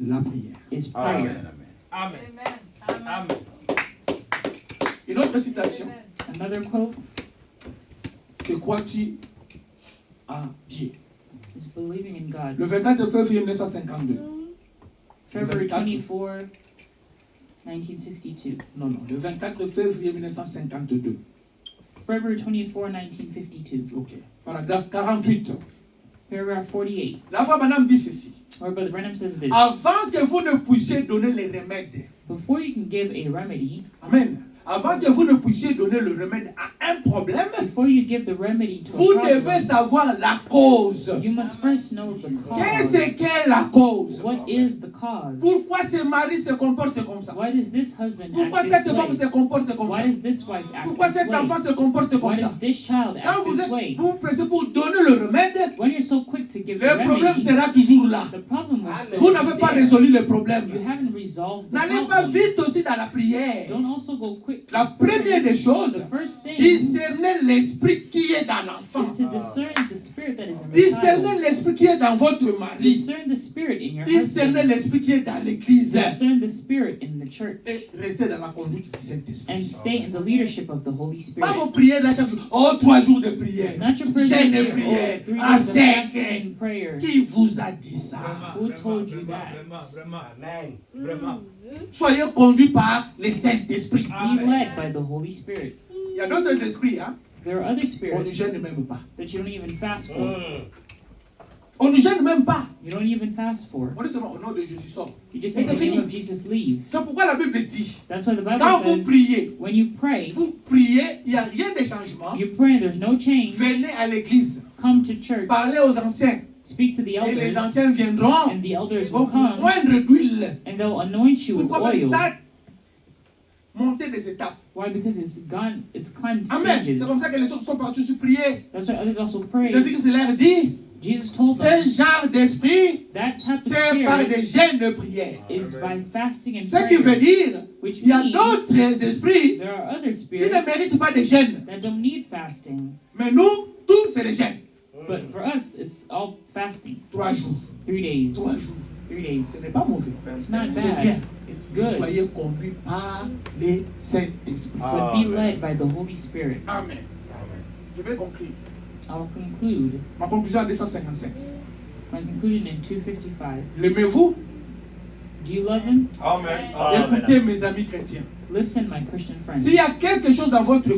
Speaker 3: La prière.
Speaker 1: is
Speaker 5: Amen.
Speaker 1: prayer.
Speaker 4: Amen. Amen.
Speaker 3: Une autre citation.
Speaker 1: Another quote
Speaker 3: C'est crois-tu à Dieu?
Speaker 1: is believing in God.
Speaker 3: Le 24 février 1952.
Speaker 1: February
Speaker 3: 24.
Speaker 1: 24, 1962.
Speaker 3: Non, non. Le 24 février 1952.
Speaker 1: February 24, 1952.
Speaker 3: Ok. Paragraphe 48.
Speaker 1: Paragraph 48.
Speaker 3: La femme Madame dit ceci.
Speaker 1: Or Brother Branham says this.
Speaker 3: Avant que vous ne puissiez donner les remèdes.
Speaker 1: Before you can give a remedy,
Speaker 3: Amen. Avant que vous ne puissiez donner le remède à un problème,
Speaker 1: before you give the remedy to
Speaker 3: vous
Speaker 1: a
Speaker 3: devez
Speaker 1: problem,
Speaker 3: savoir la cause.
Speaker 1: you must first know the
Speaker 3: Qu'est-ce
Speaker 1: cause.
Speaker 3: qu'est la cause?
Speaker 1: What is the cause?
Speaker 3: Pourquoi ce mari se comporte comme ça?
Speaker 1: Why does this husband
Speaker 3: Pourquoi
Speaker 1: act
Speaker 3: cette
Speaker 1: this
Speaker 3: femme
Speaker 1: way?
Speaker 3: se comporte comme
Speaker 1: Why
Speaker 3: ça?
Speaker 1: does this wife act
Speaker 3: Pourquoi
Speaker 1: this
Speaker 3: cet enfant
Speaker 1: way?
Speaker 3: se comporte comme
Speaker 1: Why
Speaker 3: ça?
Speaker 1: does this child
Speaker 3: Quand
Speaker 1: act
Speaker 3: vous
Speaker 1: this
Speaker 3: êtes
Speaker 1: way?
Speaker 3: vous pressez pour donner le remède,
Speaker 1: When you're so quick to give the
Speaker 3: le problème
Speaker 1: remedy,
Speaker 3: sera toujours là.
Speaker 1: the problem will still
Speaker 3: Vous
Speaker 1: be
Speaker 3: n'avez pas
Speaker 1: there.
Speaker 3: résolu le problème.
Speaker 1: You haven't resolved the
Speaker 3: N'allez pas
Speaker 1: problem.
Speaker 3: vite aussi dans la prière.
Speaker 1: Don't also go quick.
Speaker 3: La première des choses,
Speaker 1: The first thing
Speaker 3: discernez l'esprit qui est dans l'enfant.
Speaker 1: is to discern the spirit that is in the
Speaker 3: Discernez
Speaker 1: child.
Speaker 3: l'esprit qui est dans votre mari.
Speaker 1: Discern the spirit in your
Speaker 3: Discernez
Speaker 1: husband.
Speaker 3: l'esprit qui est dans l'église.
Speaker 1: Discern the spirit in the church.
Speaker 3: Et restez dans la conduite du
Speaker 1: And
Speaker 3: Saint-Esprit.
Speaker 1: stay in the leadership of the Holy
Speaker 3: Pas
Speaker 1: Spirit.
Speaker 3: vos prières là chaque jour. Oh, 3 jours de prière.
Speaker 1: Not your prayer
Speaker 3: Jeûne de
Speaker 1: meeting,
Speaker 3: prière.
Speaker 1: 3
Speaker 3: À
Speaker 1: days of
Speaker 3: 5.
Speaker 1: fasting and prayer.
Speaker 3: Qui vous a dit ça?
Speaker 1: Who told you that?
Speaker 4: Vraiment. Amen. Vraiment.
Speaker 3: Soyez conduits par le Saint-Esprit.
Speaker 1: Be led by the Holy Spirit.
Speaker 3: Il y a d'autres esprits, hein?
Speaker 1: There are other
Speaker 3: On ne
Speaker 1: spirits
Speaker 3: gêne même pas.
Speaker 1: that you don't even fast for.
Speaker 3: On ne gêne même pas.
Speaker 1: You don't even fast for.
Speaker 3: On dit seulement au nom de Jésus sort.
Speaker 1: You just
Speaker 3: Et
Speaker 1: say in
Speaker 3: c'est
Speaker 1: the name
Speaker 3: fini.
Speaker 1: of Jesus, leave.
Speaker 3: C'est pourquoi la Bible dit,
Speaker 1: That's why the Bible
Speaker 3: quand vous
Speaker 1: says
Speaker 3: priez,
Speaker 1: when you pray,
Speaker 3: il n'y a rien de changement.
Speaker 1: you pray, there's no change.
Speaker 3: Venez à l'église,
Speaker 1: Come to church,
Speaker 3: parlez aux anciens.
Speaker 1: speak to the
Speaker 3: Et les
Speaker 1: elders,
Speaker 3: anciens viendront,
Speaker 1: and the elders
Speaker 3: vont
Speaker 1: will
Speaker 3: vous
Speaker 1: come,
Speaker 3: moindre d'huile.
Speaker 1: and they'll anoint you with
Speaker 3: Pourquoi? Parce que
Speaker 1: oil.
Speaker 3: ça monter des étapes.
Speaker 1: Why? Because it's climbed
Speaker 3: Amen.
Speaker 1: stages.
Speaker 3: C'est comme ça que les autres sont partis sur prier.
Speaker 1: That's why others also pray.
Speaker 3: Jésus leur dit,
Speaker 1: Jesus told
Speaker 3: ce
Speaker 1: them
Speaker 3: genre d'esprit,
Speaker 1: that type of
Speaker 3: c'est par
Speaker 1: spirit
Speaker 3: des jeûnes de prière.
Speaker 1: is by fasting and
Speaker 3: Ce qui veut
Speaker 1: prayer,
Speaker 3: dire,
Speaker 1: which
Speaker 3: il y a
Speaker 1: means
Speaker 3: d'autres esprits
Speaker 1: there are other
Speaker 3: qui
Speaker 1: spirits
Speaker 3: ne méritent pas de jeûne.
Speaker 1: that don't need fasting.
Speaker 3: Mais nous, tous, c'est les jeûnes.
Speaker 1: But for us, it's all fasting.
Speaker 3: 3 jours.
Speaker 1: 3 days.
Speaker 3: 3 jours.
Speaker 1: 3
Speaker 3: Ce
Speaker 1: days.
Speaker 3: n'est pas mauvais.
Speaker 1: It's not
Speaker 3: C'est bien.
Speaker 1: bad. It's good.
Speaker 3: Soyez conduits par le Saint-Esprit.
Speaker 1: But be led by the Holy Spirit.
Speaker 3: Amen. Je vais conclure.
Speaker 1: I'll conclude.
Speaker 3: Ma conclusion en 255.
Speaker 1: My conclusion in 255.
Speaker 3: L'aimez-vous?
Speaker 1: Do you love Him?
Speaker 5: Amen.
Speaker 3: Écoutez, mes amis chrétiens.
Speaker 1: Listen, my Christian friends.
Speaker 3: S'il y a quelque chose dans votre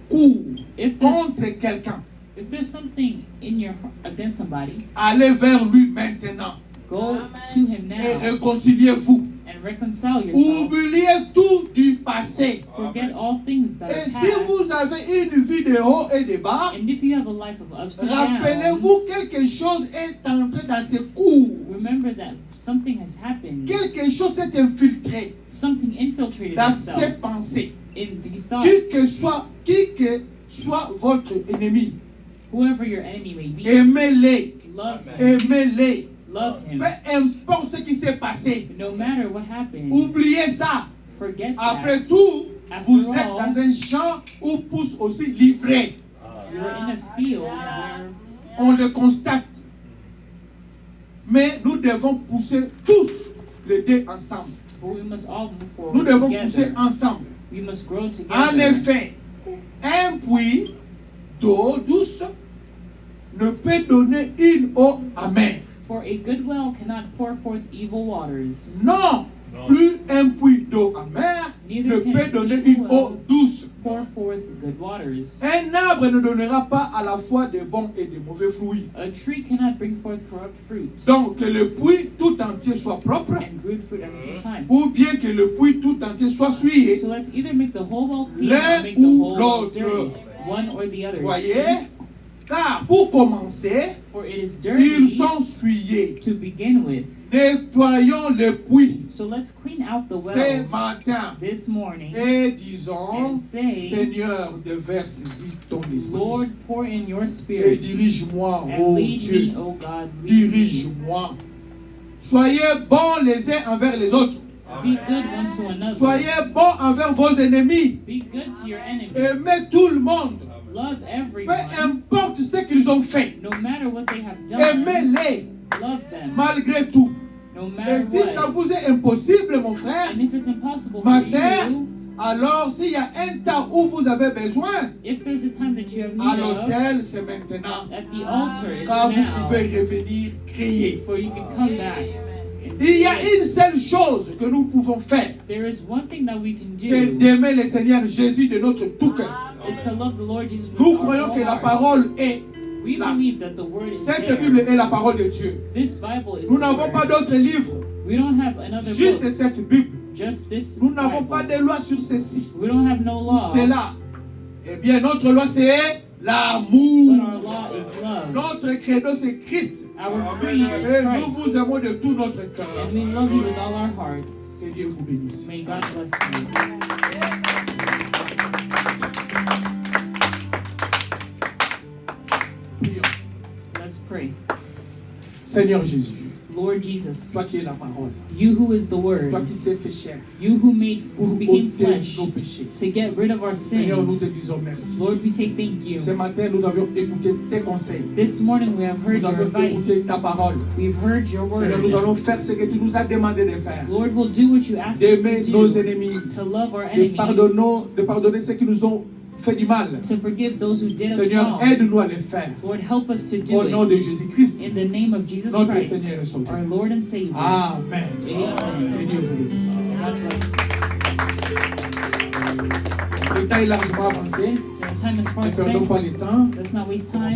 Speaker 3: cours
Speaker 1: If there's,
Speaker 3: contre quelqu'un,
Speaker 1: if there's something in your against somebody,
Speaker 3: allez vers lui maintenant
Speaker 1: go to Him
Speaker 3: et
Speaker 1: now
Speaker 3: réconciliez-vous.
Speaker 1: and reconcile yourself.
Speaker 3: Oubliez tout du passé.
Speaker 1: Forget all things that are
Speaker 3: Et si vous
Speaker 1: past.
Speaker 3: avez une vie de haut et de bas,
Speaker 1: And if you have a life of ups and
Speaker 3: rappelez-vous
Speaker 1: downs,
Speaker 3: quelque chose est entré dans ce cours.
Speaker 1: remember that something has happened.
Speaker 3: Quelque chose s'est infiltré
Speaker 1: Something infiltrated
Speaker 3: dans ces
Speaker 1: itself
Speaker 3: pensées.
Speaker 1: in these
Speaker 3: Qui que soit votre ennemi,
Speaker 1: Whoever your enemy may be,
Speaker 3: aimez-les,
Speaker 1: love him.
Speaker 3: aimez-les.
Speaker 1: Love him.
Speaker 3: Peu importe ce qui s'est passé,
Speaker 1: No matter what happened,
Speaker 3: oubliez ça.
Speaker 1: forget
Speaker 3: Après
Speaker 1: that.
Speaker 3: tout,
Speaker 1: After
Speaker 3: vous êtes
Speaker 1: all,
Speaker 3: dans un champ où pousse aussi l'ivraie.
Speaker 1: You're in a field where
Speaker 3: On le constate. Mais nous devons pousser tous les deux ensemble.
Speaker 1: we must all move
Speaker 3: Nous
Speaker 1: forward
Speaker 3: devons pousser
Speaker 1: together.
Speaker 3: ensemble.
Speaker 1: We must grow
Speaker 3: En
Speaker 1: together.
Speaker 3: effet, un puits d'eau douce ne peut donner une eau amère.
Speaker 1: For a good well cannot pour forth evil waters,
Speaker 3: Non, plus un puits d'eau amère ne peut donner une eau douce.
Speaker 1: pour forth good waters.
Speaker 3: Un arbre ne donnera pas à la fois de bons et de mauvais fruits.
Speaker 1: A tree cannot bring forth corrupt fruit
Speaker 3: Donc que le puits tout entier soit propre,
Speaker 1: and good fruit at the same time.
Speaker 3: ou bien que le puits tout entier soit souillé.
Speaker 1: So let's either make the whole well clean
Speaker 3: L'un
Speaker 1: or make the
Speaker 3: ou
Speaker 1: whole well
Speaker 3: l'autre.
Speaker 1: dirty, one or the other.
Speaker 3: Voyez? Car pour commencer,
Speaker 1: For it is
Speaker 3: ils
Speaker 1: dirty
Speaker 3: sont souillés.
Speaker 1: to begin with.
Speaker 3: Nettoyons le puits
Speaker 1: So let's clean out the
Speaker 3: ce
Speaker 1: wells
Speaker 3: matin
Speaker 1: this morning.
Speaker 3: et disons,
Speaker 1: And say,
Speaker 3: Seigneur, déverse-y ton
Speaker 1: Lord,
Speaker 3: esprit
Speaker 1: pour in your
Speaker 3: et
Speaker 1: spirit
Speaker 3: dirige-moi,
Speaker 1: and
Speaker 3: oh
Speaker 1: lead
Speaker 3: Dieu,
Speaker 1: me, O God. Lead me.
Speaker 3: dirige-moi. Soyez bons les uns envers les autres.
Speaker 1: Be good one to another.
Speaker 3: Soyez bons envers vos ennemis.
Speaker 1: Be good to your enemies.
Speaker 3: Aimez tout le monde.
Speaker 1: Love
Speaker 3: Peu
Speaker 1: everyone,
Speaker 3: importe ce qu'ils ont fait.
Speaker 1: no matter what they have done.
Speaker 3: Aimez-les
Speaker 1: Love them,
Speaker 3: malgré tout.
Speaker 1: no
Speaker 3: Et
Speaker 1: matter
Speaker 3: si ça
Speaker 1: what.
Speaker 3: vous est impossible, mon frère,
Speaker 1: And if it's impossible
Speaker 3: ma
Speaker 1: for
Speaker 3: sœur,
Speaker 1: you,
Speaker 3: alors s'il y a un temps où vous avez besoin,
Speaker 1: if there's a time that you have
Speaker 3: à
Speaker 1: need of,
Speaker 3: l'hôtel, c'est maintenant.
Speaker 1: at the altar, it's
Speaker 3: Car vous
Speaker 1: now,
Speaker 3: pouvez revenir crier.
Speaker 1: for you can come back. and
Speaker 3: Il y a
Speaker 1: pray.
Speaker 3: une seule chose que nous pouvons faire,
Speaker 1: There is one thing that we can
Speaker 3: c'est
Speaker 1: do,
Speaker 3: d'aimer le Seigneur Jésus de notre tout cœur.
Speaker 1: is to love the Lord Jesus with
Speaker 3: Nous
Speaker 1: our
Speaker 3: croyons que
Speaker 1: whole
Speaker 3: la
Speaker 1: heart.
Speaker 3: parole est
Speaker 1: We
Speaker 3: là.
Speaker 1: believe that the word is
Speaker 3: Cette
Speaker 1: there.
Speaker 3: Bible est la parole de Dieu.
Speaker 1: This Bible is
Speaker 3: Nous
Speaker 1: the
Speaker 3: n'avons
Speaker 1: word.
Speaker 3: pas d'autres livres,
Speaker 1: We don't have another
Speaker 3: juste
Speaker 1: book,
Speaker 3: cette Bible.
Speaker 1: just this
Speaker 3: Nous n'avons
Speaker 1: Bible.
Speaker 3: pas de loi sur ceci.
Speaker 1: We don't have no
Speaker 3: Ou
Speaker 1: law,
Speaker 3: cela. Eh bien, notre loi, c'est
Speaker 1: but our
Speaker 3: l'amour.
Speaker 1: law is love.
Speaker 3: Notre credo, c'est Christ.
Speaker 1: Our creed is
Speaker 3: Et nous vous
Speaker 1: Christ.
Speaker 3: aimons de tout notre cœur.
Speaker 1: And we love you with all our hearts.
Speaker 3: Que Dieu vous bénisse.
Speaker 1: May God bless you.
Speaker 3: Prions.
Speaker 1: Let's pray.
Speaker 3: Seigneur Jésus,
Speaker 1: Lord Jesus,
Speaker 3: toi qui es la parole,
Speaker 1: you who is the
Speaker 3: toi
Speaker 1: word,
Speaker 3: qui s'est fait chair
Speaker 1: you who
Speaker 3: pour
Speaker 1: became
Speaker 3: ôter
Speaker 1: flesh
Speaker 3: nos péchés.
Speaker 1: to get rid of our
Speaker 3: Seigneur,
Speaker 1: sin.
Speaker 3: nous te disons merci.
Speaker 1: Lord, we say thank you.
Speaker 3: Ce matin, nous avions écouté tes conseils.
Speaker 1: This morning we have heard
Speaker 3: Nous
Speaker 1: your
Speaker 3: avons écouté
Speaker 1: advice.
Speaker 3: ta parole.
Speaker 1: We've heard your
Speaker 3: Seigneur, nous
Speaker 1: word.
Speaker 3: allons faire ce que tu nous as demandé de faire.
Speaker 1: Lord, we'll do what you asked us
Speaker 3: D'aimer
Speaker 1: to
Speaker 3: nos
Speaker 1: do,
Speaker 3: ennemis.
Speaker 1: to love our
Speaker 3: De
Speaker 1: enemies,
Speaker 3: pardonner ceux qui nous ont fait du mal.
Speaker 1: to forgive those who did us
Speaker 3: Seigneur,
Speaker 1: wrong.
Speaker 3: aide-nous à le faire.
Speaker 1: Lord, help us to
Speaker 3: Au
Speaker 1: do
Speaker 3: nom
Speaker 1: it.
Speaker 3: de Jésus-Christ,
Speaker 1: In the name of Jesus
Speaker 3: notre
Speaker 1: Christ,
Speaker 3: Seigneur et Sauveur.
Speaker 1: our Lord and Savior.
Speaker 3: Amen.
Speaker 1: Amen.
Speaker 3: Que Dieu vous bénisse.
Speaker 1: God bless you.
Speaker 3: Le temps est largement avancé.
Speaker 1: Your time is far
Speaker 3: Ne perdons pas
Speaker 1: spent.
Speaker 3: le temps.
Speaker 1: Let's not waste time.